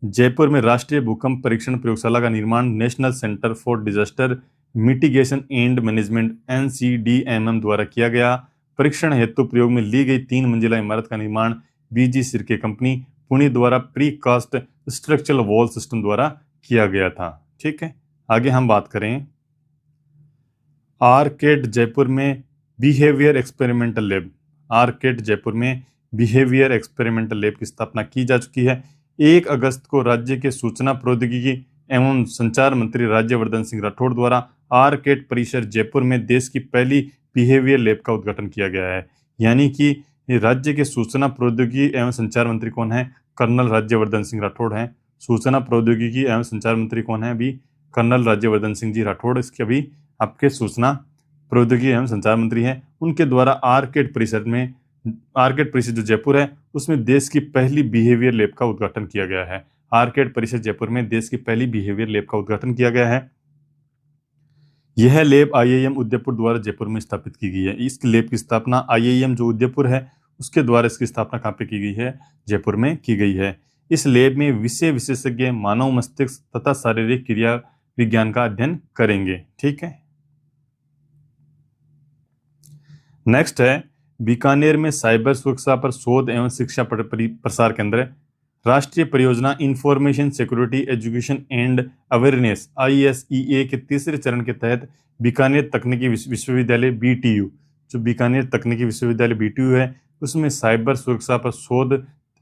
जयपुर में राष्ट्रीय भूकंप परीक्षण प्रयोगशाला का निर्माण national centre for disaster mitigation and management NCDMM द्वारा किया गया। परीक्षण हेतु प्रयोग में ली गई 3 मंजिला इमारत का निर्माण BG सिरके कंपनी पुणे द्वारा precast structural wall system द्वारा किया गया था। ठीक है, आगे हम बात करें आर्केड जयपुर में behaviour experimental lab. Arcade Jaipur में बिहेवियर एक्सपेरिमेंटल लैब की स्थापना की जा चुकी है। 1 अगस्त को राज्य के सूचना प्रौद्योगिकी एवं संचार मंत्री राज्यवर्धन सिंह राठौड़ द्वारा आर्केड परिसर जयपुर में देश की पहली बिहेवियर लैब का उद्घाटन किया गया है। यानी कि राज्य के सूचना प्रौद्योगिकी एवं संचार मंत्री कौन है? कर्नल राज्यवर्धन सिंह राठौड़ हैं। सूचना प्रौद्योगिकी एवं संचार मंत्री कौन है? अभी कर्नल राज्यवर्धन सिंह जी राठौड़ इसके अभी आपके सूचना प्रौद्योगिकी एवं संचार मंत्री हैं। उनके द्वारा आर्केड परिसर जो जयपुर है उसमें देश की पहली बिहेवियर लैब का उद्घाटन किया गया है। आर्केड परिसर जयपुर में देश की पहली बिहेवियर लैब का उद्घाटन किया गया है। यह लैब IIM उदयपुर द्वारा जयपुर में स्थापित की गई है। इस लैब की स्थापना IIM जो उदयपुर है उसके द्वारा इसकी स्थापना कहाँ पे की गई है? जयपुर में की गई है। इस लैब में विषय विशेषज्ञ मानव मस्तिष्क तथा शारीरिक क्रिया विज्ञान का अध्ययन करेंगे। ठीक है, नेक्स्ट है बीकानेर में साइबर सुरक्षा पर शोध एवं शिक्षा प्रसार केंद्र। राष्ट्रीय परियोजना information security education and awareness ISEA के तीसरे चरण के तहत बीकानेर तकनीकी विश्वविद्यालय BTU, जो बीकानेर तकनीकी विश्वविद्यालय BTU है उसमें साइबर सुरक्षा पर शोध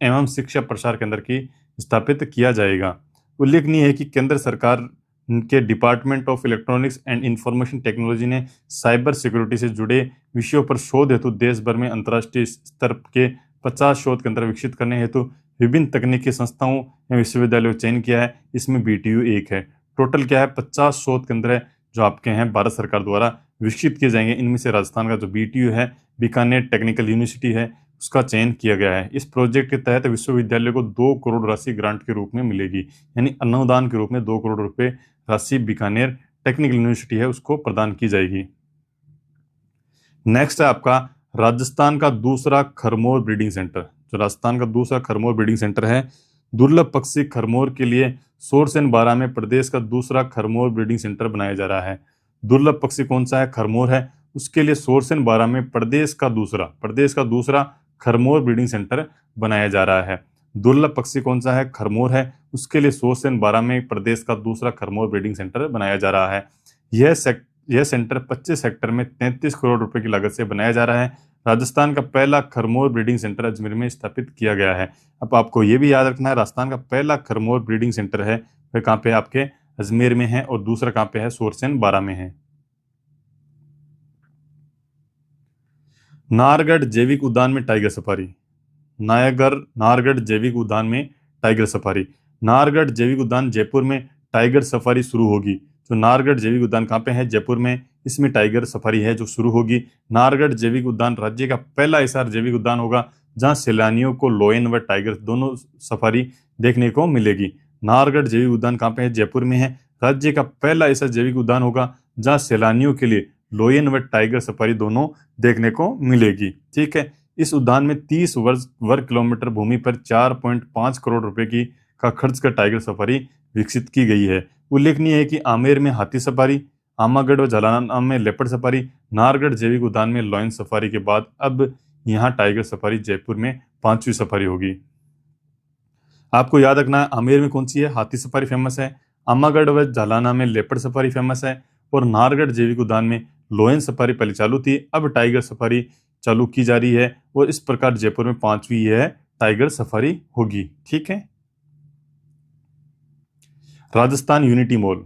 एवं शिक्षा प्रसार केंद्र की स्थापित किया जाएगा। उल्लेखनीय है कि केंद्र सरकार के department of electronics and information technology ने साइबर सिक्योरिटी से जुड़े विषयों पर शोध हेतु देश भर में अंतर्राष्ट्रीय स्तर के 50 शोध केंद्र विकसित करने हेतु विभिन्न तकनीकी संस्थाओं एवं विश्वविद्यालयों का चयन किया है। इसमें BTU एक है। टोटल क्या है? 50 शोध केंद्र है जो आपके हैं भारत सरकार द्वारा विकसित किए जाएंगे। इनमें से राजस्थान का जो BTU है बीकानेर टेक्निकल यूनिवर्सिटी है उसका चयन किया गया है। इस प्रोजेक्ट के तहत विश्वविद्यालय को 2 करोड़ राशि ग्रांट के रूप में मिलेगी, यानी अनुदान के रूप में 2 करोड़ रुपए राशि बीकानेर टेक्निकल यूनिवर्सिटी है उसको प्रदान की जाएगी। नेक्स्ट है आपका राजस्थान का दूसरा खरमोर ब्रीडिंग सेंटर। जो राजस्थान का दूसरा खरमोर ब्रीडिंग सेंटर है, दुर्लभ पक्षी खरमोर के लिए सोरसेन बारा में प्रदेश का दूसरा खरमोर ब्रीडिंग सेंटर बनाया जा रहा है। दुर्लभ पक्षी कौन सा है? खरमोर है। उसके लिए सोरसेन बारा में प्रदेश का दूसरा खरमोर ब्रीडिंग सेंटर बनाया जा रहा है। दुर्लभ पक्षी कौन सा है? खरमोर है। उसके लिए सोरसेन बारा में प्रदेश का दूसरा खरमोर ब्रीडिंग सेंटर बनाया जा रहा है। यह सेंटर 25 हेक्टेयर में 33 करोड़ रुपए की लागत से बनाया जा रहा है। राजस्थान का पहला खरमोर ब्रीडिंग सेंटर अजमेर में स्थापित किया गया है। अब आपको ये भी याद रखना है, राजस्थान का पहला खरमोर ब्रीडिंग सेंटर है वह कहाँ पे? आपके अजमेर में है, और दूसरा कहाँ पे है, सोरसन बारा में है। नाहरगढ़ जैविक उद्यान में टाइगर सफारी। नाहरगढ़ जैविक उद्यान में टाइगर सफारी। नाहरगढ़ जैविक उद्यान जयपुर में टाइगर सफारी शुरू होगी। तो नाहरगढ़ जैविक उद्यान कहाँ पे है, जयपुर में, इसमें टाइगर सफारी है जो शुरू होगी। नाहरगढ़ जैविक उद्यान राज्य का पहला ऐसा जैविक उद्यान होगा जहां सैलानियों को लोयन व टाइगर दोनों सफारी देखने को मिलेगी। नाहरगढ़ जैविक उद्यान कहाँ पे है, जयपुर में है। राज्य का पहला ऐसा जैविक उद्यान होगा जहां सैलानियों के लिए लोयन व टाइगर सफारी दोनों देखने को मिलेगी। ठीक है। इस उद्यान में 30 वर्ग किलोमीटर भूमि पर 4.5 करोड़ रुपए की का खर्च कर टाइगर सफारी विकसित की गई है। उल्लेखनीय है कि आमेर में हाथी सफारी, आमागढ़ व जालना में लेपर्ड सफारी, नाहरगढ़ जैविक उद्यान में लॉयन सफारी के बाद अब यहाँ टाइगर सफारी जयपुर में 5वीं सफारी होगी। आपको याद रखना है, आमेर में कौन सी है, हाथी सफारी फेमस है, आमागढ़ व जालाना में लेपर्ड सफारी फेमस है, और नाहरगढ़ जैविक उद्यान में लोयन सफारी पहले चालू थी, अब टाइगर सफारी चालू की जा रही है, और इस प्रकार जयपुर में 5वीं यह टाइगर सफारी होगी। ठीक है। राजस्थान यूनिटी मॉल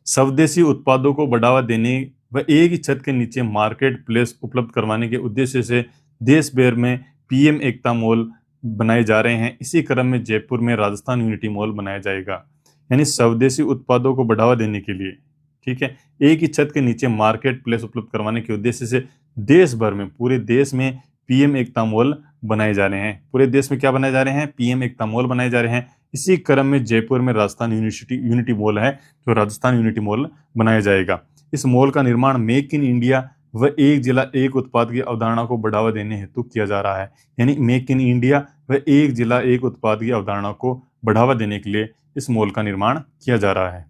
स्वदेशी उत्पादों को बढ़ावा देने व एक ही छत के नीचे मार्केट प्लेस उपलब्ध करवाने के उद्देश्य से देश भर में पीएम एकता मॉल बनाए जा रहे हैं। इसी क्रम में जयपुर में राजस्थान यूनिटी मॉल बनाया जाएगा, यानी स्वदेशी उत्पादों को बढ़ावा देने के लिए। ठीक है। एक ही छत के नीचे मार्केट प्लेस उपलब्ध करवाने के उद्देश्य से देश भर में, पूरे देश में पीएम एकता मॉल बनाए जा रहे हैं। पूरे देश में क्या बनाए जा रहे हैं, पीएम एकता मॉल बनाए जा रहे हैं। इसी क्रम में जयपुर में राजस्थान यूनिटी मॉल है, जो राजस्थान यूनिटी मॉल बनाया जाएगा। इस मॉल का निर्माण मेक इन इंडिया व एक जिला एक उत्पाद की अवधारणा को बढ़ावा देने हेतु किया जा रहा है। यानी मेक इन इंडिया व एक जिला एक उत्पाद की अवधारणा को बढ़ावा देने के लिए इस मॉल का निर्माण किया जा रहा है।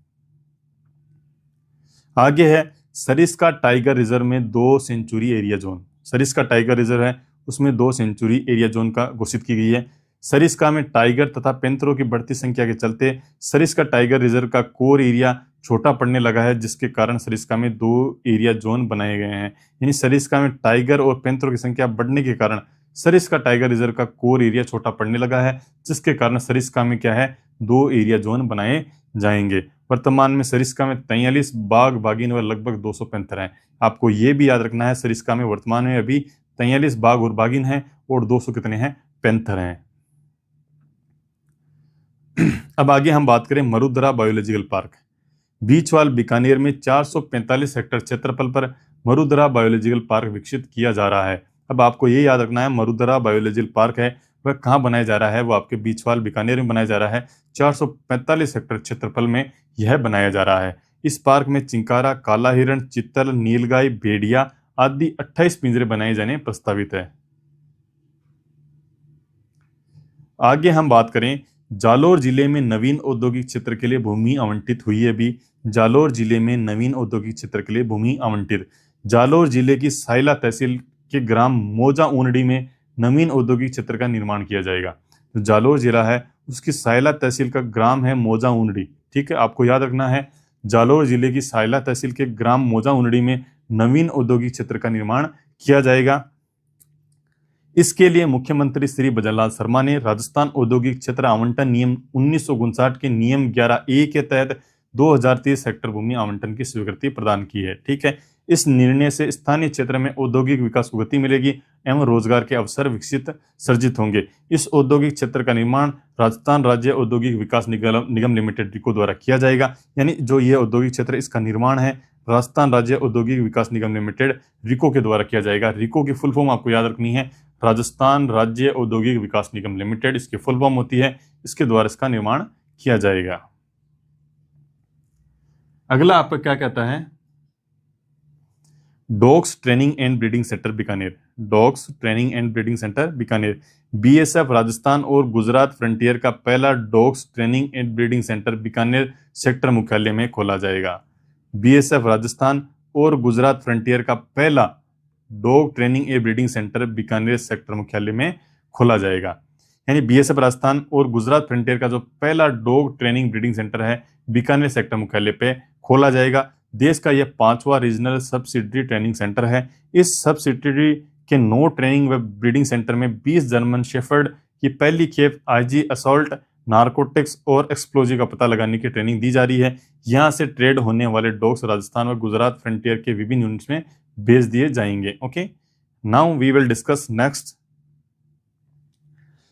आगे है सरिस्का टाइगर रिजर्व में 2 sanctuary area zone. Sariska tiger reserve है, उसमें 2 सेंचुरी एरिया जोन का घोषित की गई है। सरिस्का में टाइगर तथा पैंथरों की बढ़ती संख्या के चलते सरिस्का टाइगर रिजर्व का कोर एरिया छोटा पड़ने लगा है, जिसके कारण सरिस्का में 2 एरिया जोन बनाए गए हैं। यानी सरिस्का में टाइगर और पैंथरों की संख्या बढ़ने के कारण सरिस्का टाइगर रिजर्व का कोर एरिया छोटा पड़ने लगा है, जिसके कारण सरिस्का में क्या है, 2 एरिया जोन बनाए जाएंगे। वर्तमान में सरिस्का में 43 बाघ बाघिन व लगभग 200 पैंथर हैं। आपको ये भी याद रखना है, सरिस्का में वर्तमान में अभी 43 बाघ और बाघिन हैं और 200 कितने हैं, पैंथर हैं। अब आगे हम बात करें मरुधरा बायोलॉजिकल पार्क। बीचवाल बीकानेर में 445 हेक्टेयर क्षेत्रफल पर मरुधरा बायोलॉजिकल पार्क विकसित किया जा रहा है। अब आपको ये याद रखना है, मरुधरा बायोलॉजिकल पार्क है वह कहाँ बनाया जा रहा है, वो आपके बीचवाल बीकानेर में बनाया जा रहा है। 445 हेक्टेयर क्षेत्रफल में यह बनाया जा रहा है। इस पार्क में चिंकारा, काला हिरण, चित्तल, नीलगाय, भेड़िया आदि 28 पिंजरे बनाए जाने प्रस्तावित है। आगे हम बात करें, जालोर जिले में नवीन औद्योगिक क्षेत्र के लिए भूमि आवंटित हुई है। अभी जालोर जिले में नवीन औद्योगिक क्षेत्र के लिए भूमि आवंटित। जालोर जिले की साइला तहसील के ग्राम मौजा ऊनड़ी में नवीन औद्योगिक क्षेत्र का निर्माण किया जाएगा। तो जालोर जिला है, उसकी साइला तहसील का ग्राम है मौजा ऊनड़ी। ठीक है, आपको याद रखना है, जालोर जिले की साइला तहसील के ग्राम मौजा ऊनड़ी में नवीन औद्योगिक क्षेत्र का निर्माण किया जाएगा। इसके लिए मुख्यमंत्री श्री भजनलाल शर्मा ने राजस्थान औद्योगिक क्षेत्र आवंटन नियम 1959 के नियम 11A के तहत 2030 हेक्टेयर भूमि आवंटन की स्वीकृति प्रदान की है। ठीक है, इस निर्णय से स्थानीय क्षेत्र में औद्योगिक विकास को गति मिलेगी एवं रोजगार के अवसर सर्जित होंगे। इस औद्योगिक क्षेत्र का निर्माण राजस्थान राज्य औद्योगिक विकास निगम लिमिटेड रिको द्वारा किया जाएगा। यानी जो ये औद्योगिक क्षेत्र, इसका निर्माण है राजस्थान राज्य औद्योगिक विकास निगम लिमिटेड रिको के द्वारा किया जाएगा। रिको की फुल फॉर्म आपको याद रखनी है, राजस्थान राज्य औद्योगिक विकास निगम लिमिटेड, इसकी फुल फॉर्म होती है। इसके द्वारा इसका निर्माण किया जाएगा। अगला आपका क्या कहता है, dogs training and breeding centre Bikaner. Dogs training and breeding centre Bikaner. BSF Rajasthan और गुजरात फ्रंटियर का पहला dogs training and breeding centre Bikaner sector मुख्यालय में खोला जाएगा। बीएसएफ राजस्थान और गुजरात फ्रंटियर का पहला dog training and breeding centre Bikaner sector मुख्यालय में खोला जाएगा। यानी बीएसएफ राजस्थान और गुजरात फ्रंटियर का जो पहला डॉग ट्रेनिंग ब्रीडिंग सेंटर है बीकानेर सेक्टर मुख्यालय पे खोला जाएगा। देश का यह 5वां रीजनल सब्सिडरी ट्रेनिंग सेंटर है। इस सब्सिडरी के 9 ट्रेनिंग व ब्रीडिंग सेंटर में 20 जर्मन शेफर्ड की पहली खेप आईजी असॉल्ट नारकोटिक्स और एक्सप्लोजिव का पता लगाने की ट्रेनिंग दी जा रही है। यहाँ से ट्रेड होने वाले डॉग्स राजस्थान और गुजरात फ्रंटियर के विभिन्न यूनिट्स में भेज दिए जाएंगे। Okay, now we will discuss next.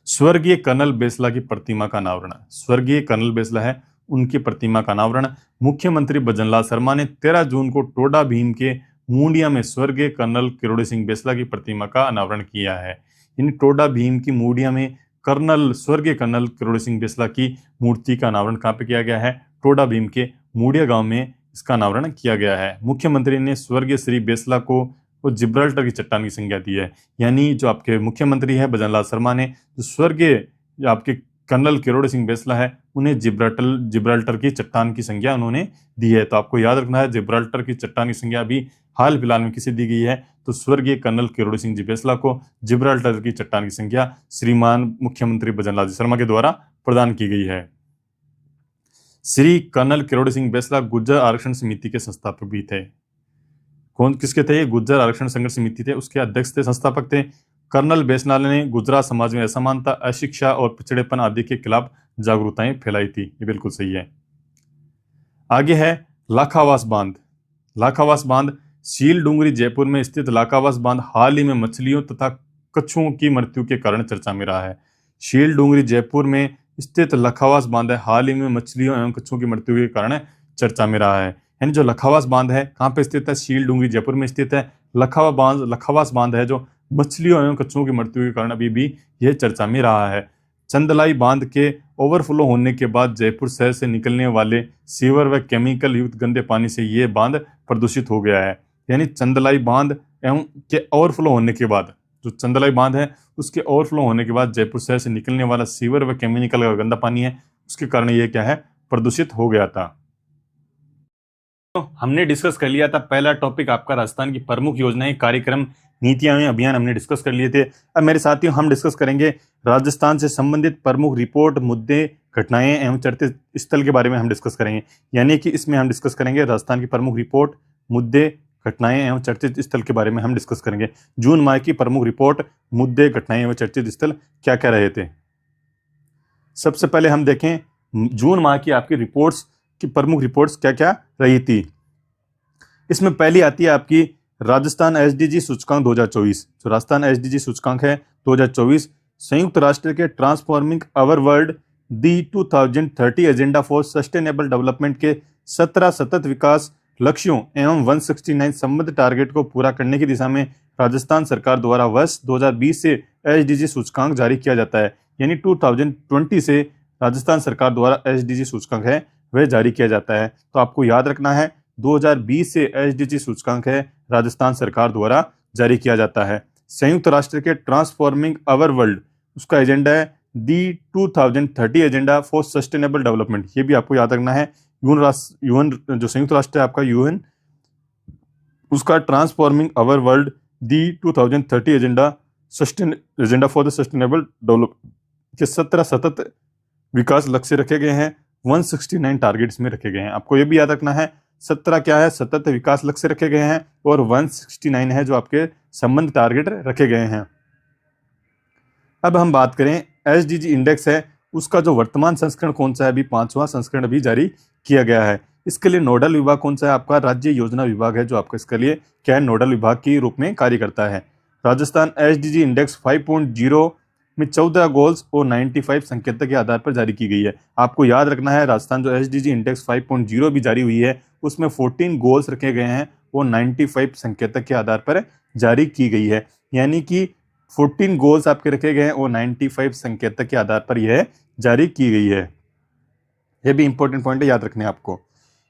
स्वर्गीय कर्नल बेसला की प्रतिमा का अनावरण। स्वर्गीय कर्नल बेसला है, उनकी प्रतिमा का अनावरण मुख्यमंत्री भजनलाल शर्मा ने 13 जून को टोडा भीम के मूंडिया में स्वर्गीय कर्नल किरोड़ी सिंह बेसला की प्रतिमा का अनावरण किया है। यानी टोडा भीम की मूंडिया में स्वर्गीय कर्नल किरोड़ी सिंह बेसला की मूर्ति का अनावरण कहाँ पे किया गया है? टोडा भीम के मूंडिया गांव में इसका अनावरण किया गया है। मुख्यमंत्री ने स्वर्गीय श्री बेसला को जिब्राल्टर की चट्टान की संज्ञा दी है। यानी जो आपके मुख्यमंत्री है भजनलाल शर्मा ने जो स्वर्गीय आपके कर्नल किरोड़ी सिंह बेसला है उन्हें जिब्राल्टर की चट्टान की संज्ञा उन्होंने दी है। तो आपको याद रखना है जिब्राल्टर की चट्टान की संज्ञा अभी हाल फिलहाल में किसे दी गई है? तो स्वर्गीय कर्नल किरोड़ी सिंह जी बेसला को जिब्राल्टर की चट्टान की संज्ञा श्रीमान मुख्यमंत्री भजनलाल शर्मा के द्वारा प्रदान की गई है। श्री कर्नल किरोड़ी सिंह बेसला गुर्जर आरक्षण समिति के संस्थापक भी थे। कौन किसके थे? गुर्जर आरक्षण संघर्ष समिति थे, उसके अध्यक्ष थे, संस्थापक थे। कर्नल बेसला ने गुजरात समाज में असमानता, अशिक्षा और पिछड़ेपन आदि के खिलाफ जागरूकताएं फैलाई थी। ये बिल्कुल सही है। आगे है लाखावास बांध। लाखावास बांध सील डूंगरी जयपुर में स्थित लाखावास बांध हाल ही में मछलियों तथा कछुओं की मृत्यु के कारण चर्चा में रहा है। शील डूंगरी जयपुर में स्थित लखावास बांध है, हाल ही में मछलियों एवं कछुओं की मृत्यु के कारण चर्चा में रहा है। यानी जो लखावास बांध है कहाँ पे स्थित है? शील डूंगरी जयपुर में स्थित है। लखावास बांध है जो मछलियों एवं कछुओं की मृत्यु के कारण अभी भी यह चर्चा में रहा है। चंदलाई बांध के ओवरफ्लो होने के बाद जयपुर शहर से निकलने वाले सीवर व केमिकल युक्त गंदे पानी से यह बांध प्रदूषित हो गया है। यानी चंदलाई बांध एवं के ओवरफ्लो होने के बाद, जो चंदलाई बांध है उसके ओवरफ्लो होने के बाद जयपुर शहर से निकलने वाला सीवर व केमिकल का गंदा पानी है, उसके कारण ये क्या है? प्रदूषित हो गया था। तो हमने डिस्कस कर लिया था पहला टॉपिक आपका राजस्थान की प्रमुख योजनाएं, कार्यक्रम, नीतियां एवं अभियान हमने डिस्कस कर लिए थे। अब मेरे साथियों हम डिस्कस करेंगे राजस्थान से संबंधित प्रमुख रिपोर्ट, मुद्दे, घटनाएं एवं चर्चित स्थल के बारे में हम डिस्कस करेंगे। यानी कि इसमें हम डिस्कस करेंगे राजस्थान की प्रमुख रिपोर्ट, मुद्दे, घटनाएं एवं चर्चित स्थल के बारे में हम डिस्कस करेंगे। जून माह की प्रमुख रिपोर्ट, मुद्दे, घटनाएं एवं चर्चित स्थल क्या क्या रहे थे। सबसे पहले हम देखें जून माह की आपकी रिपोर्ट्स की प्रमुख रिपोर्ट्स क्या क्या रही थी। इसमें पहली आती है आपकी राजस्थान एसडीजी सूचकांक 2024। जो राजस्थान एसडीजी सूचकांक है 2024 संयुक्त राष्ट्र के transforming our world the 2030 agenda for sustainable development के 17 सतत विकास लक्ष्यों एवं 169 संबद्ध टारगेट को पूरा करने की दिशा में राजस्थान सरकार द्वारा वर्ष 2020 से एसडीजी सूचकांक जारी किया जाता है। यानी 2020 से राजस्थान सरकार द्वारा एसडीजी सूचकांक है वह जारी किया जाता है। तो आपको याद रखना है 2020 से एसडीजी सूचकांक है राजस्थान सरकार द्वारा जारी किया जाता है। संयुक्त राष्ट्र के ट्रांसफॉर्मिंग आवर वर्ल्ड उसका एजेंडा है दी 2030 एजेंडा फॉर सस्टेनेबल डेवलपमेंट। ये भी आपको याद रखना है। यूएन जो संयुक्त राष्ट्र है आपका यूएन, उसका transforming our world the 2030 agenda for the sustainable development के 17 सतत विकास लक्ष्य रखे गए हैं, 169 टारगेट्स में रखे गए हैं। आपको ये भी याद रखना है 17 क्या है? सतत विकास लक्ष्य रखे गए हैं और 169 है जो आपके संबंध टारगेट रखे गए हैं। अब हम बात करें एसडीजी इंडेक्स है उसका जो वर्तमान संस्करण कौन सा है? अभी 5वां संस्करण अभी जारी किया गया है। इसके लिए नोडल विभाग कौन सा है? आपका राज्य योजना विभाग है जो आपका इसके लिए क्या है? नोडल विभाग के रूप में कार्य करता है। राजस्थान एसडीजी इंडेक्स 5.0 में 14 गोल्स और 95 संकेतक के आधार पर जारी की गई है। आपको याद रखना है राजस्थान जो एसडीजी इंडेक्स 5.0 भी जारी हुई है उसमें 14 गोल्स रखे गए हैं और 95 संकेतक के आधार पर जारी की गई है। यानी कि 14 गोल्स आपके रखे गए हैं और 95 संकेतक के आधार पर यह जारी की गई है। यह भी इंपॉर्टेंट पॉइंट है, याद रखने आपको।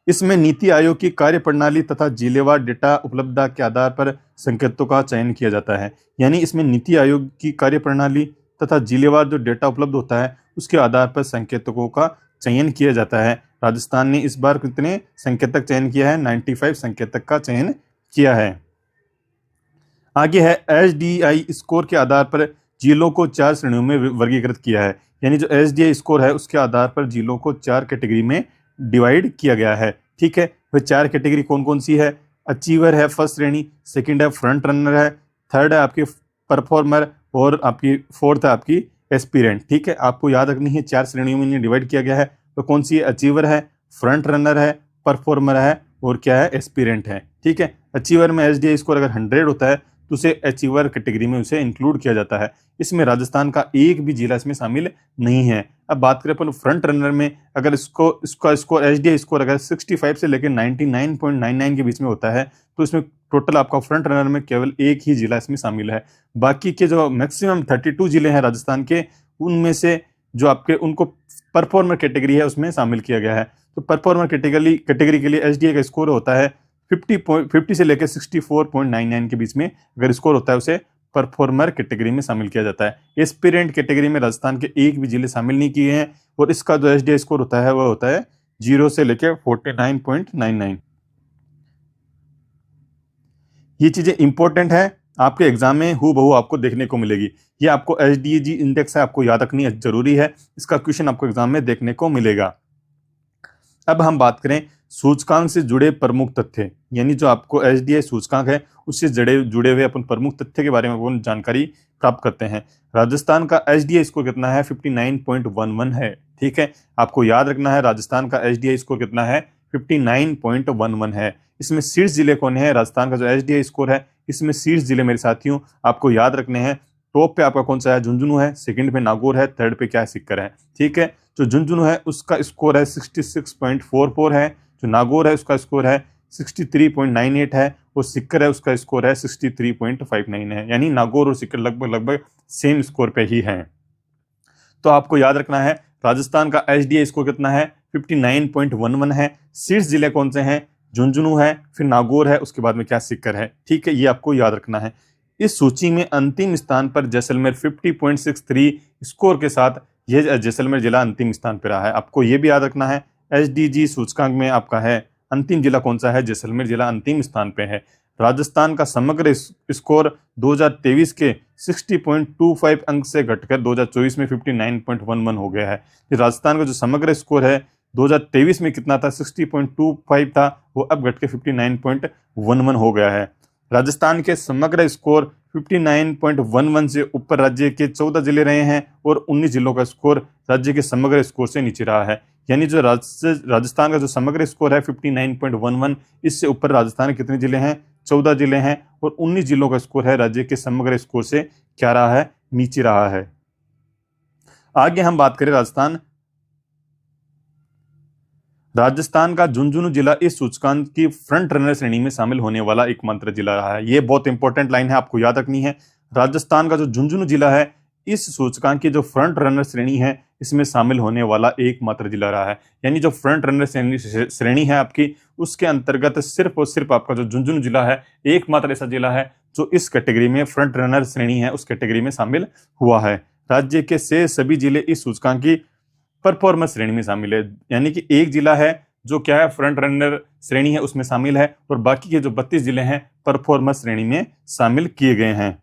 इसमें नीति आयोग की कार्य प्रणाली तथा जिलेवार डेटा उपलब्धता के आधार पर संकेतों का चयन किया जाता है। यानी इसमें नीति आयोग की कार्य प्रणाली तथा जिलेवार जो डेटा उपलब्ध होता है उसके आधार पर संकेतकों का चयन किया जाता है। राजस्थान ने इस बार कितने संकेतक चयन किया है? 95 संकेतक का चयन किया है। आगे है एसडीआई स्कोर के आधार पर जिलों को 4 श्रेणियों में वर्गीकृत किया है। यानी जो एसडीआई स्कोर है उसके आधार पर जिलों को 4 कैटेगरी में डिवाइड किया गया है। ठीक है, वह 4 कैटेगरी कौन कौन सी है? अचीवर है फर्स्ट श्रेणी, सेकंड है फ्रंट रनर है, थर्ड है आपकी परफॉर्मर और आपकी फोर्थ है आपकी एस्पिरेंट। ठीक है, आपको याद रखनी है, 4 श्रेणियों में इन्हें डिवाइड किया गया है। तो कौन सी है? अचीवर है, फ्रंट रनर है, परफॉर्मर है और क्या है? एस्पिरेंट है। ठीक है, अचीवर में एसडीआई स्कोर अगर 100 होता है तो उसे अचीवर कैटेगरी में उसे इंक्लूड किया जाता है। इसमें राजस्थान का एक भी जिला इसमें शामिल नहीं है। अब बात करें अपन फ्रंट रनर में, अगर इसका स्कोर एसडीआई स्कोर अगर 65 से लेकर 99.99 के बीच में होता है तो इसमें टोटल आपका फ्रंट रनर में केवल एक ही जिला इसमें शामिल है। बाकी के जो मैक्सिमम 32 जिले हैं राजस्थान के, उनमें से जो आपके उनको परफॉर्मर कैटेगरी है उसमें शामिल किया गया है। तो परफॉर्मर कैटेगरी के लिए एसडीआई का स्कोर होता है 50 से लेकर 64.99 के बीच में अगर स्कोर होता है उसे परफॉर्मर कैटेगरी में शामिल किया जाता है। एस्पिरेंट कैटेगरी में राजस्थान के एक भी जिले शामिल नहीं किए हैं और इसका जो एसडीआई स्कोर होता है वह होता है 0 से लेकर 49.99। ये चीजें इंपॉर्टेंट है, आपके एग्जाम में हूबहू आपको देखने को मिलेगी। ये आपको एसडीजी इंडेक्स है, आपको याद रखनी जरूरी है, इसका क्वेश्चन आपको एग्जाम में देखने को मिलेगा। अब हम बात करें सूचकांक से जुड़े प्रमुख तथ्य, यानी जो आपको एसडीआई सूचकांक है उससे जुड़े हुए अपन प्रमुख तथ्य के बारे में अपन जानकारी प्राप्त करते हैं। राजस्थान का एसडीआई स्कोर कितना है? 59.11 है। ठीक है, आपको याद रखना है राजस्थान का एसडीआई स्कोर कितना है? 59.11 है। इसमें शीर्ष जिले कौन है? राजस्थान का जो एसडीआई स्कोर है इसमें शीर्ष जिले मेरे साथियों आपको याद रखने हैं। टॉप पे आपका कौन सा है? झुंझुनू है, सेकंड पे नागौर है, थर्ड पे क्या है? सीकर है। ठीक है, जो झुंझुनू है उसका स्कोर है 66.44 है, जो नागौर है उसका स्कोर है 63.98 है और सीकर है उसका स्कोर है 63.59 है। यानी नागौर और सीकर लगभग सेम स्कोर पे ही हैं। तो आपको याद रखना है राजस्थान का एसडीआई स्कोर कितना है? 59.11 है। शीर्ष जिले कौन से हैं? झुंझुनू है, फिर नागौर है, उसके बाद में क्या? सीकर है। ठीक है, ये आपको याद रखना है। इस सूची में अंतिम स्थान पर जैसलमेर 50.63 स्कोर के साथ यह जैसलमेर जिला अंतिम स्थान पर रहा है। आपको यह भी याद रखना है एसडीजी सूचकांक में आपका है अंतिम जिला कौन सा है? जैसलमेर जिला अंतिम स्थान पे है। राजस्थान का समग्र स्कोर 2023 के 60.25 अंक से घटकर 2024 में 59.11 हो गया है। राजस्थान का जो समग्र स्कोर है 2023 में कितना था? 60.25 था, वो अब घट के 59.11 हो गया है। राजस्थान के समग्र स्कोर 59.11 से ऊपर राज्य के 14 जिले रहे हैं और 19 जिलों का स्कोर राज्य के समग्र स्कोर से नीचे रहा है। यानी जो राजस्थान का जो समग्र स्कोर है 59.11, इससे ऊपर राजस्थान के कितने जिले हैं? 14 जिले हैं और 19 जिलों का स्कोर है राज्य के समग्र स्कोर से क्या रहा है? नीचे रहा है। आगे हम बात करें राजस्थान का झुंझुनू जिला इस सूचकांक की फ्रंट रनर श्रेणी में शामिल होने वाला एकमात्र जिला रहा है। यह बहुत इंपॉर्टेंट लाइन है, आपको याद रखनी है। राजस्थान का जो झुंझुनू जिला है इस सूचकांक की जो फ्रंट रनर श्रेणी है इसमें शामिल होने वाला एकमात्र जिला रहा है। यानी जो फ्रंट रनर श्रेणी है आपकी, उसके अंतर्गत सिर्फ और सिर्फ आपका जो झुंझुनू जिला है एकमात्र ऐसा जिला है जो इस कैटेगरी में फ्रंट रनर श्रेणी है उस कैटेगरी में शामिल हुआ है। राज्य के से सभी जिले इस सूचकांक की परफॉर्मेंस श्रेणी में शामिल है। यानी कि एक जिला है जो क्या है? फ्रंट रनर श्रेणी है उसमें शामिल है और बाकी के जो 32 जिले हैं परफॉर्मेंस श्रेणी में शामिल किए गए हैं।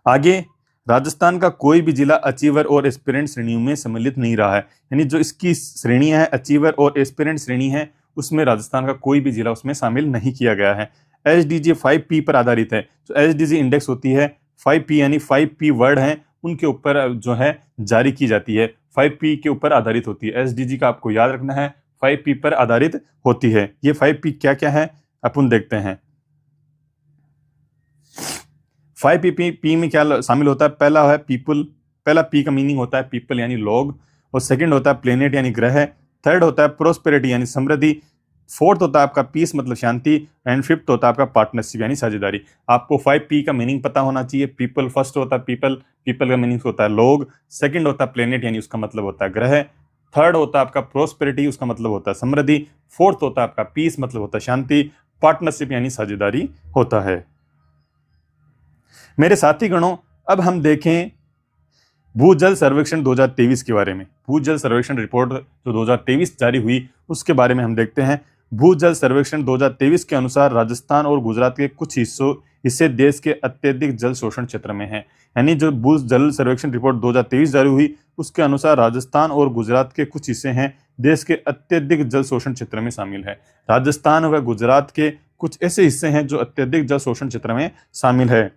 आगे राजस्थान का कोई भी जिला अचीवर और एस्पिरेंट श्रेणियों में सम्मिलित नहीं रहा है। यानी जो इसकी श्रेणी है अचीवर और एस्पिरेंट श्रेणी है उसमें राजस्थान का कोई भी जिला उसमें शामिल नहीं किया गया है। एसडीजी 5P पर आधारित है। जो एसडीजी इंडेक्स होती है 5P यानी 5P वर्ड है उनके ऊपर जो है जारी की जाती है, 5P के ऊपर आधारित होती है। एसडीजी का आपको याद रखना है 5P पर आधारित होती है। ये 5P क्या क्या है अपन देखते हैं। 5P में क्या शामिल होता है? पहला है पीपल, पहला P का मीनिंग होता है पीपल यानी लोग, और सेकंड होता है प्लेनेट यानी ग्रह, थर्ड होता है प्रोस्पेरिटी यानी समृद्धि, फोर्थ होता है आपका पीस मतलब शांति, एंड फिफ्थ होता है आपका पार्टनरशिप यानी साझेदारी। आपको 5P का मीनिंग पता होना चाहिए। पीपल फर्स्ट होता है पीपल का मीनिंग होता है लोग, सेकंड होता है प्लेनेट यानी उसका मतलब होता है ग्रह, थर्ड होता है आपका प्रोस्पेरिटी उसका मतलब होता है समृद्धि, फोर्थ होता है आपका पीस मतलब होता है शांति, पार्टनरशिप यानी साझेदारी होता है। मेरे साथी गणों, अब हम देखें भूजल सर्वेक्षण 2023 के बारे में। भूजल सर्वेक्षण रिपोर्ट जो 2023 जारी हुई उसके बारे में हम देखते हैं। भूजल सर्वेक्षण 2023 के अनुसार राजस्थान और गुजरात के कुछ हिस्से देश के अत्यधिक जल शोषण क्षेत्र में हैं। यानी जो भूजल सर्वेक्षण रिपोर्ट 2023 जारी हुई उसके अनुसार राजस्थान और गुजरात के कुछ हिस्से हैं देश के अत्यधिक जल शोषण क्षेत्र में शामिल है। राजस्थान व गुजरात के कुछ ऐसे हिस्से हैं जो अत्यधिक जल शोषण क्षेत्र में शामिल है।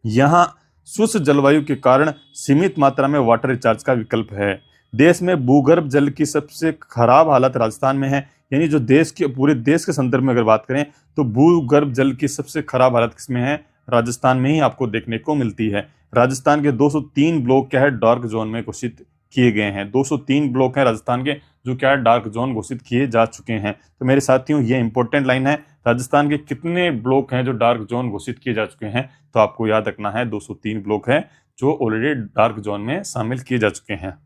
यहाँ शुष्क जलवायु के कारण सीमित मात्रा में वाटर रिचार्ज का विकल्प है। देश में भूगर्भ जल की सबसे खराब हालत राजस्थान में है। यानी जो देश के पूरे देश के संदर्भ में अगर बात करें तो भूगर्भ जल की सबसे खराब हालत किसमें है? राजस्थान में ही आपको देखने को मिलती है। राजस्थान के 203 ब्लॉक क्या है? डार्क जोन में घोषित किए गए हैं। 203 ब्लॉक हैं राजस्थान के जो क्या है? डार्क जोन घोषित किए जा चुके हैं। तो मेरे साथियों ये इंपॉर्टेंट लाइन है, राजस्थान के कितने ब्लॉक हैं जो डार्क जोन घोषित किए जा चुके हैं? तो आपको याद रखना है 203 ब्लॉक है जो ऑलरेडी डार्क जोन में शामिल किए जा चुके हैं।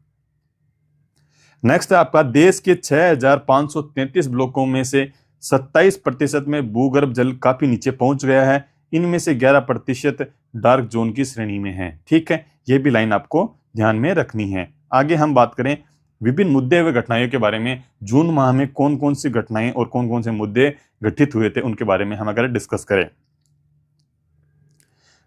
नेक्स्ट है आपका, देश के 6533 ब्लॉकों में से 27% में भूगर्भ जल काफी नीचे पहुंच गया है। इनमें से 11% डार्क जोन की श्रेणी में है। ठीक है, ये भी लाइन आपको ध्यान में रखनी है। आगे हम बात करें विभिन्न मुद्दे व घटनाओं के बारे में। जून माह में कौन कौन सी घटनाएं और कौन कौन से मुद्दे घटित हुए थे उनके बारे में हम अगर डिस्कस करें।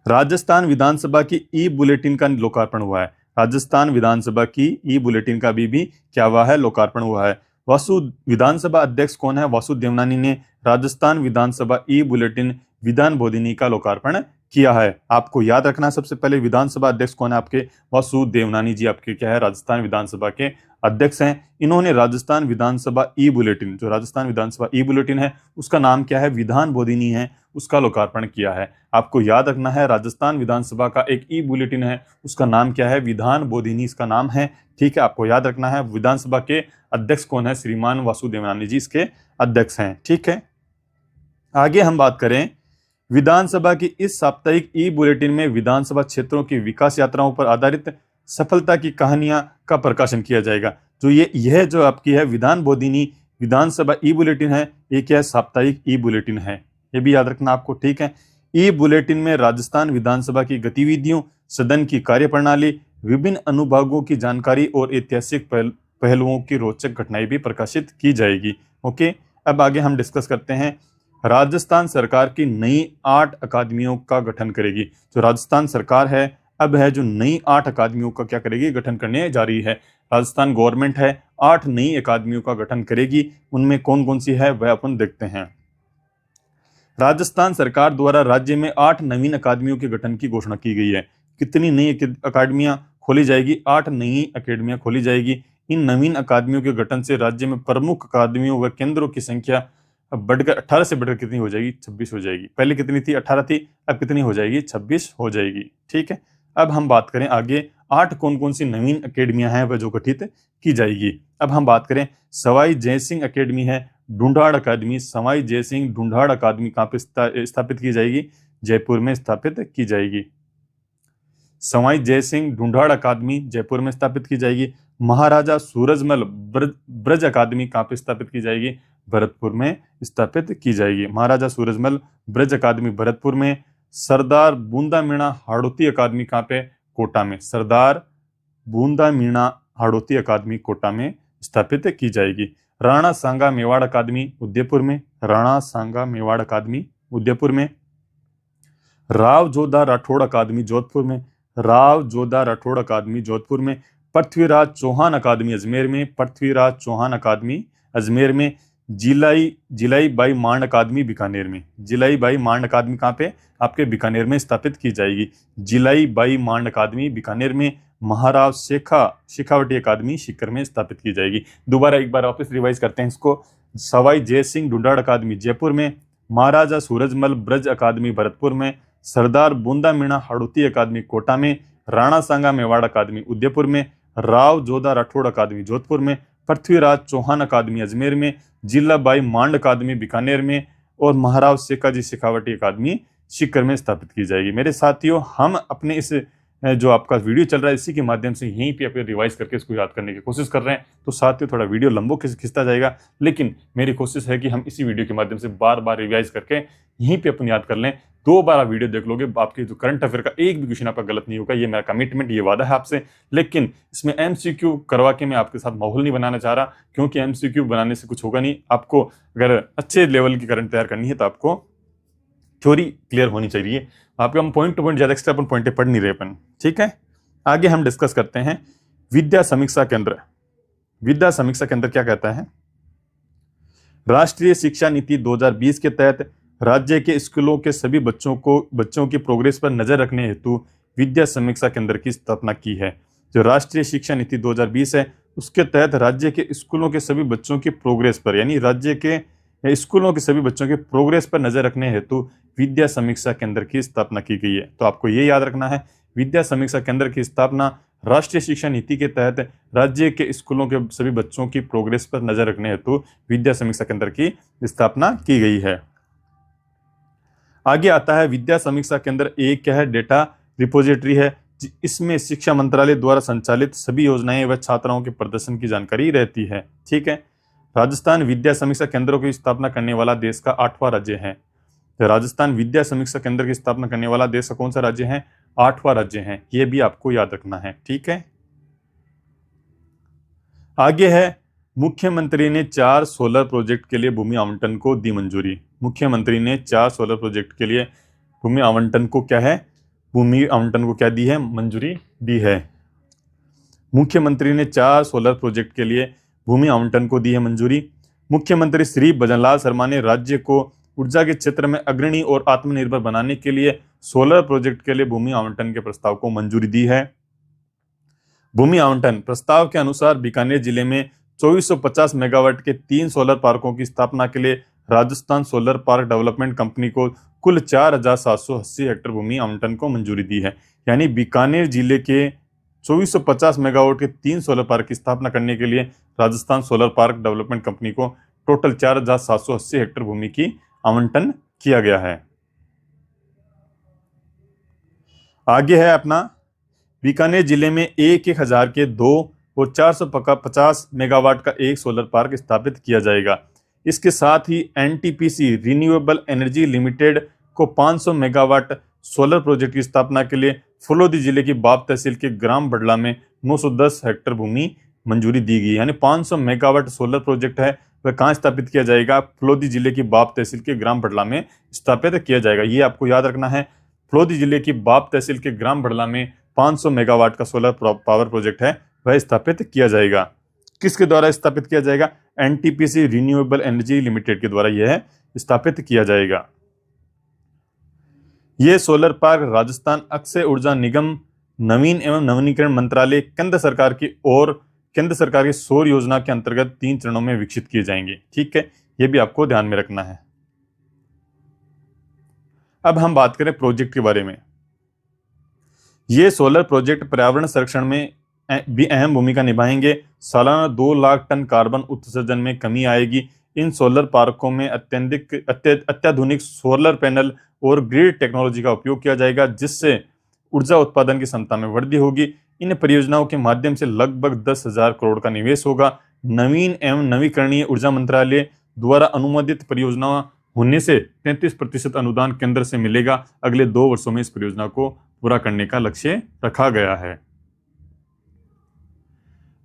राजस्थान विधानसभा की ई बुलेटिन का लोकार्पण हुआ है। राजस्थान विधानसभा की ई बुलेटिन का भी क्या हुआ है? लोकार्पण हुआ है। वासु विधानसभा अध्यक्ष कौन है? वासु देवनानी ने राजस्थान विधानसभा ई बुलेटिन विधान बोधिनी का लोकार्पण किया है। आपको याद रखना है सबसे पहले विधानसभा अध्यक्ष कौन है आपके? वासु देवनानी जी आपके क्या है? राजस्थान विधानसभा के अध्यक्ष हैं। इन्होंने राजस्थान विधानसभा ई बुलेटिन, जो राजस्थान विधानसभा ई बुलेटिन है उसका नाम क्या है? विधान बोधिनी है, उसका लोकार्पण किया है। आपको याद रखना है राजस्थान विधानसभा का एक ई बुलेटिन है, उसका नाम क्या है? विधान बोधिनी इसका नाम है। ठीक है, आपको याद रखना है। विधानसभा के अध्यक्ष कौन है? श्रीमान वासु देवनानी जी इसके अध्यक्ष हैं। ठीक है, आगे हम बात करें विधानसभा की इस साप्ताहिक ई बुलेटिन में विधानसभा क्षेत्रों की विकास यात्राओं पर आधारित सफलता की कहानियां का प्रकाशन किया जाएगा। जो यह जो आपकी है विधान बोधिनी विधानसभा ई बुलेटिन है, ये क्या है? साप्ताहिक ई बुलेटिन है, ये भी याद रखना आपको। ठीक है, ई बुलेटिन में राजस्थान विधानसभा की गतिविधियों, सदन की कार्यप्रणाली, विभिन्न अनुभागों की जानकारी और ऐतिहासिक पहलुओं की रोचक घटनाएं भी प्रकाशित की जाएगी। ओके, अब आगे हम डिस्कस करते हैं। राजस्थान सरकार की नई 8 अकादमियों का गठन करेगी। जो राजस्थान सरकार है अब है जो नई 8 अकादमियों का क्या करेगी? गठन करने जा रही है। राजस्थान गवर्नमेंट है 8 नई अकादमियों का गठन करेगी। उनमें कौन कौन सी है वह अपन देखते हैं। राजस्थान सरकार द्वारा राज्य में 8 नवीन अकादमियों के गठन की घोषणा की गई है। कितनी नई अकादमियां खोली जाएगी? 8 नई अकादमियां खोली जाएगी। इन नवीन अकादमियों के गठन से राज्य में प्रमुख अकादमियों व केंद्रों की संख्या अब बढ़कर 18 से बढ़कर कितनी हो जाएगी? 26 हो जाएगी। पहले कितनी थी? 18 थी, अब कितनी हो जाएगी? 26 हो जाएगी। ठीक है, अब हम बात करें आगे 8 कौन कौन सी नवीन अकेडमियां हैं वह जो गठित की जाएगी। अब हम बात करें सवाई जयसिंह अकेडमी है, ढूंढाड़ अकादमी। सवाई जयसिंह ढूंढाड़ अकादमी कहाँ पे स्थापित की जाएगी? जयपुर में स्थापित की जाएगी। सवाई जयसिंह ढूंढाड़ अकादमी जयपुर में स्थापित की जाएगी। महाराजा सूरजमल ब्रज अकादमी कहाँ पे स्थापित की जाएगी? भरतपुर में स्थापित की जाएगी। महाराजा सूरजमल ब्रज अकादमी भरतपुर में। सरदार बूंदा मीणा हाड़ौती अकादमी कहाँ पे? कोटा में। सरदार बूंदा मीणा हाड़ौती अकादमी कोटा में स्थापित की जाएगी। राणा सांगा मेवाड़ अकादमी उदयपुर में। राणा सांगा मेवाड़ अकादमी उदयपुर में। राव जोधा राठौड़ अकादमी जोधपुर में। राव जोधा राठौड़ अकादमी जोधपुर में। पृथ्वीराज चौहान अकादमी अजमेर में। पृथ्वीराज चौहान अकादमी अजमेर में। जिलाई बाई मांड अकादमी बीकानेर में। जिलाई बाई मांड अकादमी कहाँ पे? आपके बीकानेर में स्थापित की जाएगी। जिलाई बाई मांड अकादमी बीकानेर में। महाराव शेखावटी अकादमी सीकर में स्थापित की जाएगी। दोबारा एक बार वापस रिवाइज करते हैं इसको। सवाई जयसिंह ढूंढाड़ अकादमी जयपुर में। महाराजा सूरजमल ब्रज अकादमी भरतपुर में। सरदार बूंदा मीणा हाड़ौती अकादमी कोटा में। राणा सांगा मेवाड़ अकादमी उदयपुर में। राव जोधा राठौड़ अकादमी जोधपुर में। पृथ्वीराज चौहान अकादमी अजमेर में। जिलाबाई मांड अकादमी बीकानेर में। और महाराव शेखावटी अकादमी सीकर में स्थापित की जाएगी। मेरे साथियों, हम अपने इस जो आपका वीडियो चल रहा है इसी के माध्यम से यहीं पे अपने रिवाइज करके इसको याद करने की कोशिश कर रहे हैं। तो साथियों थोड़ा वीडियो लंबो खिंचता जाएगा, लेकिन मेरी कोशिश है कि हम इसी वीडियो के माध्यम से बार बार रिवाइज करके यहीं पे अपन याद कर लें। 2 बार वीडियो देख लोगे, आपके जो करंट अफेयर का एक भी क्वेश्चन आपका गलत नहीं होगा। ये मेरा कमिटमेंट, ये वादा है आपसे। लेकिन इसमें MCQ करवा के मैं आपके साथ माहौल नहीं बनाना चाह रहा, क्योंकि MCQ बनाने से कुछ होगा नहीं। आपको अगर अच्छे लेवल की करंट तैयार करनी है तो आपको थ्योरी क्लियर होनी चाहिए। आपको हम पॉइंट टू पॉइंट ज्यादा एक्स्ट्रा अपन पॉइंट पढ़ नहीं रहे अपन। ठीक है, आगे हम डिस्कस करते हैं विद्या समीक्षा केंद्र। विद्या समीक्षा केंद्र क्या कहता है? राष्ट्रीय शिक्षा नीति 2020 के तहत राज्य के स्कूलों के सभी बच्चों की प्रोग्रेस पर नजर रखने हेतु विद्या समीक्षा केंद्र की स्थापना की है। जो राष्ट्रीय शिक्षा नीति 2020 है उसके तहत राज्य के स्कूलों के सभी बच्चों की प्रोग्रेस पर, यानी राज्य के स्कूलों के सभी बच्चों के प्रोग्रेस पर नजर रखने हेतु विद्या समीक्षा केंद्र की स्थापना की गई है। तो आपको ये याद रखना है, विद्या समीक्षा केंद्र की स्थापना राष्ट्रीय शिक्षा नीति के तहत राज्य के स्कूलों के सभी बच्चों की प्रोग्रेस पर नजर रखने हेतु विद्या समीक्षा केंद्र की स्थापना की गई है। आगे आता है विद्या समीक्षा केंद्र एक क्या है, डेटा रिपोजिटरी है। इसमें शिक्षा मंत्रालय द्वारा संचालित सभी योजनाएं व छात्राओं के प्रदर्शन की जानकारी रहती है। ठीक है। राजस्थान विद्या समीक्षा केंद्रों की स्थापना करने वाला देश का 8वां राज्य है। राजस्थान विद्या समीक्षा केंद्र की स्थापना करने वाला देश का कौन सा राज्य है? 8वां राज्य है। यह भी आपको याद रखना है। ठीक है। आगे है, मुख्यमंत्री ने 4 सोलर प्रोजेक्ट के लिए भूमि आवंटन को दी मंजूरी। मुख्यमंत्री ने 4 सोलर प्रोजेक्ट के लिए भूमि आवंटन को क्या है, भूमि आवंटन को क्या दी है, मंजूरी दी है। मुख्यमंत्री ने 4 सोलर प्रोजेक्ट के लिए भूमि आवंटन को दी है मंजूरी। मुख्यमंत्री श्री भजनलाल शर्मा ने राज्य को ऊर्जा के क्षेत्र में अग्रणी और आत्मनिर्भर बनाने के लिए सोलर प्रोजेक्ट के लिए भूमि आवंटन के प्रस्ताव को मंजूरी दी है। भूमि आवंटन प्रस्ताव के अनुसार बीकानेर जिले में 2450 मेगावाट के 3 सोलर पार्कों की स्थापना के लिए Rajasthan solar park development company को कुल 4780 हेक्टेयर भूमि आवंटन को मंजूरी दी है। यानी बीकानेर जिले के 2450 मेगावाट के 3 सोलर पार्क की स्थापना करने के लिए Rajasthan solar park development company को टोटल 4780 हेक्टेयर भूमि की आवंटन किया गया है। आगे है अपना, बीकानेर जिले में 1000 के 2 और 450 मेगावाट का एक सोलर पार्क स्थापित किया जाएगा। इसके साथ ही एनटीपीसी रिन्यूएबल एनर्जी लिमिटेड को 500 मेगावाट सोलर प्रोजेक्ट की स्थापना के लिए फलोदी जिले की बाप तहसील के ग्राम बडला में 910 हेक्टेयर भूमि मंजूरी दी गई। यानी 500 मेगावाट सोलर प्रोजेक्ट है वह कहाँ स्थापित किया जाएगा? फलोदी जिले की बाप तहसील के ग्राम बडला में स्थापित किया जाएगा। ये आपको याद रखना है, फलोदी जिले की बाप तहसील के ग्राम बडला में 500 मेगावाट का सोलर पावर प्रोजेक्ट है वह स्थापित किया जाएगा। किसके द्वारा स्थापित किया जाएगा? एनटीपीसी रिन्यूएबल एनर्जी लिमिटेड के द्वारा यह स्थापित किया जाएगा। यह सोलर पार्क राजस्थान अक्षय ऊर्जा निगम, नवीन एवं नवीनीकरण मंत्रालय, केंद्र सरकार की सौर योजना के अंतर्गत 3 चरणों में विकसित किए जाएंगे। ठीक है, यह भी आपको ध्यान में रखना है। अब हम बात करें प्रोजेक्ट के बारे में। ये सोलर प्रोजेक्ट पर्यावरण संरक्षण में भी अहम भूमिका निभाएंगे। सालाना 2 लाख टन कार्बन उत्सर्जन में कमी आएगी। इन सोलर पार्कों में अत्याधुनिक सोलर पैनल और ग्रिड टेक्नोलॉजी का उपयोग किया जाएगा, जिससे ऊर्जा उत्पादन की क्षमता में वृद्धि होगी। इन परियोजनाओं के माध्यम से लगभग 10,000 करोड़ का निवेश होगा। नवीन एवं नवीकरणीय ऊर्जा मंत्रालय द्वारा अनुमोदित परियोजना होने से 33% अनुदान केंद्र से मिलेगा। अगले 2 वर्षों में इस परियोजना को पूरा करने का लक्ष्य रखा गया है।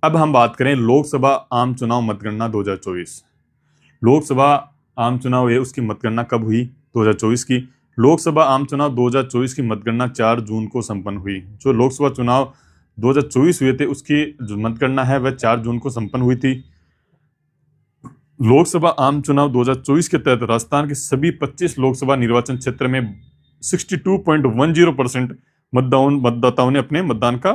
अब हम बात करें लोकसभा आम चुनाव मतगणना 2024। लोकसभा आम चुनाव है, उसकी मतगणना कब हुई? 2024 की। लोकसभा आम चुनाव 2024 की मतगणना 4 जून को संपन्न हुई। जो लोकसभा चुनाव 2024 हुए थे उसकी जो मतगणना है वह 4 जून को संपन्न हुई थी। लोकसभा आम चुनाव 2024 के तहत राजस्थान के सभी 25 लोकसभा निर्वाचन क्षेत्र में 62.10% मतदाताओं ने अपने मतदान का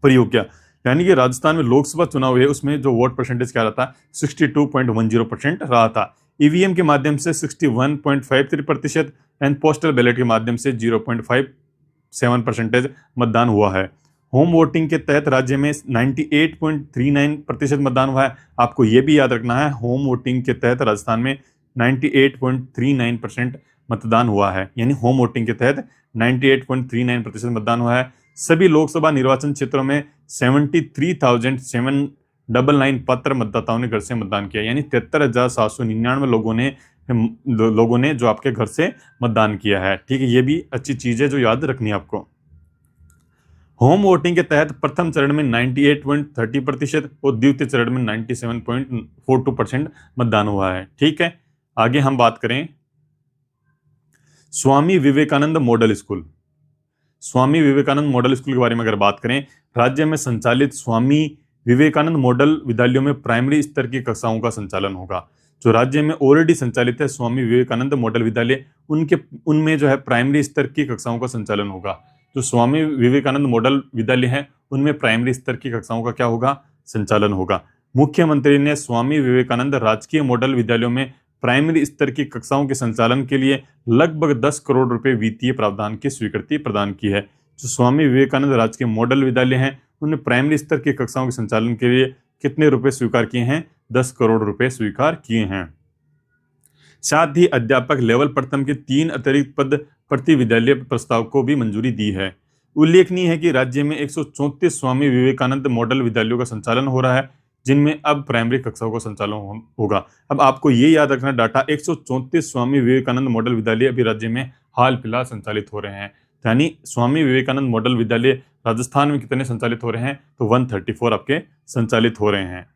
प्रयोग किया। यानी कि राजस्थान में लोकसभा चुनाव है उसमें जो वोट परसेंटेज क्या रहा था? 62.10% रहा था। ईवीएम के माध्यम से 61.53% एंड पोस्टल बैलेट के माध्यम से 0.57% मतदान हुआ है। होम वोटिंग के तहत राज्य में 98.39% मतदान हुआ है। आपको यह भी याद रखना है, होम वोटिंग के तहत राजस्थान में 98.39% मतदान हुआ है। यानी होम वोटिंग के तहत 98.39% मतदान हुआ है। सभी लोकसभा निर्वाचन क्षेत्रों में 73,799 पात्र मतदाताओं ने घर से मतदान किया। यानी 73,799 लोगों ने जो आपके घर से मतदान किया है। ठीक है, ये भी अच्छी चीज है जो याद रखनी है आपको। होम वोटिंग के तहत प्रथम चरण में 98.30% और द्वितीय चरण में 97.42% मतदान हुआ है। ठीक है, आगे हम बात करें Swami Vivekananda model school. Swami Vivekananda model school के बारे में अगर बात करें, राज्य में संचालित स्वामी विवेकानंद मॉडल विद्यालयों में प्राइमरी स्तर की कक्षाओं का संचालन होगा। जो राज्य में ऑलरेडी संचालित है स्वामी विवेकानंद मॉडल विद्यालय, उनमें जो है प्राइमरी स्तर की कक्षाओं का संचालन होगा। जो स्वामी विवेकानंद मॉडल विद्यालय है उनमें प्राइमरी स्तर की कक्षाओं का क्या होगा, संचालन होगा। मुख्यमंत्री ने स्वामी विवेकानंद राजकीय मॉडल विद्यालयों में प्राइमरी स्तर की कक्षाओं के संचालन के लिए लगभग 10 करोड़ रुपए वित्तीय प्रावधान की स्वीकृति प्रदान की है। जो स्वामी विवेकानंद राजकीय मॉडल विद्यालय हैं उन्होंने प्राइमरी स्तर की कक्षाओं के संचालन के लिए कितने रुपए स्वीकार किए हैं, 10 करोड़ रुपए स्वीकार किए हैं। साथ ही अध्यापक लेवल प्रथम के 3 अतिरिक्त पद प्रति विद्यालय प्रस्ताव को भी मंजूरी दी है। उल्लेखनीय है कि राज्य में 134 स्वामी विवेकानंद मॉडल विद्यालयों का संचालन हो रहा है, जिनमें अब प्राइमरी कक्षाओं का संचालन होगा। अब आपको ये याद रखना डाटा, 134 स्वामी विवेकानंद मॉडल विद्यालय अभी राज्य में हाल फिलहाल संचालित हो रहे हैं। यानी स्वामी विवेकानंद मॉडल विद्यालय राजस्थान में कितने संचालित हो रहे हैं, तो 134 आपके संचालित हो रहे हैं।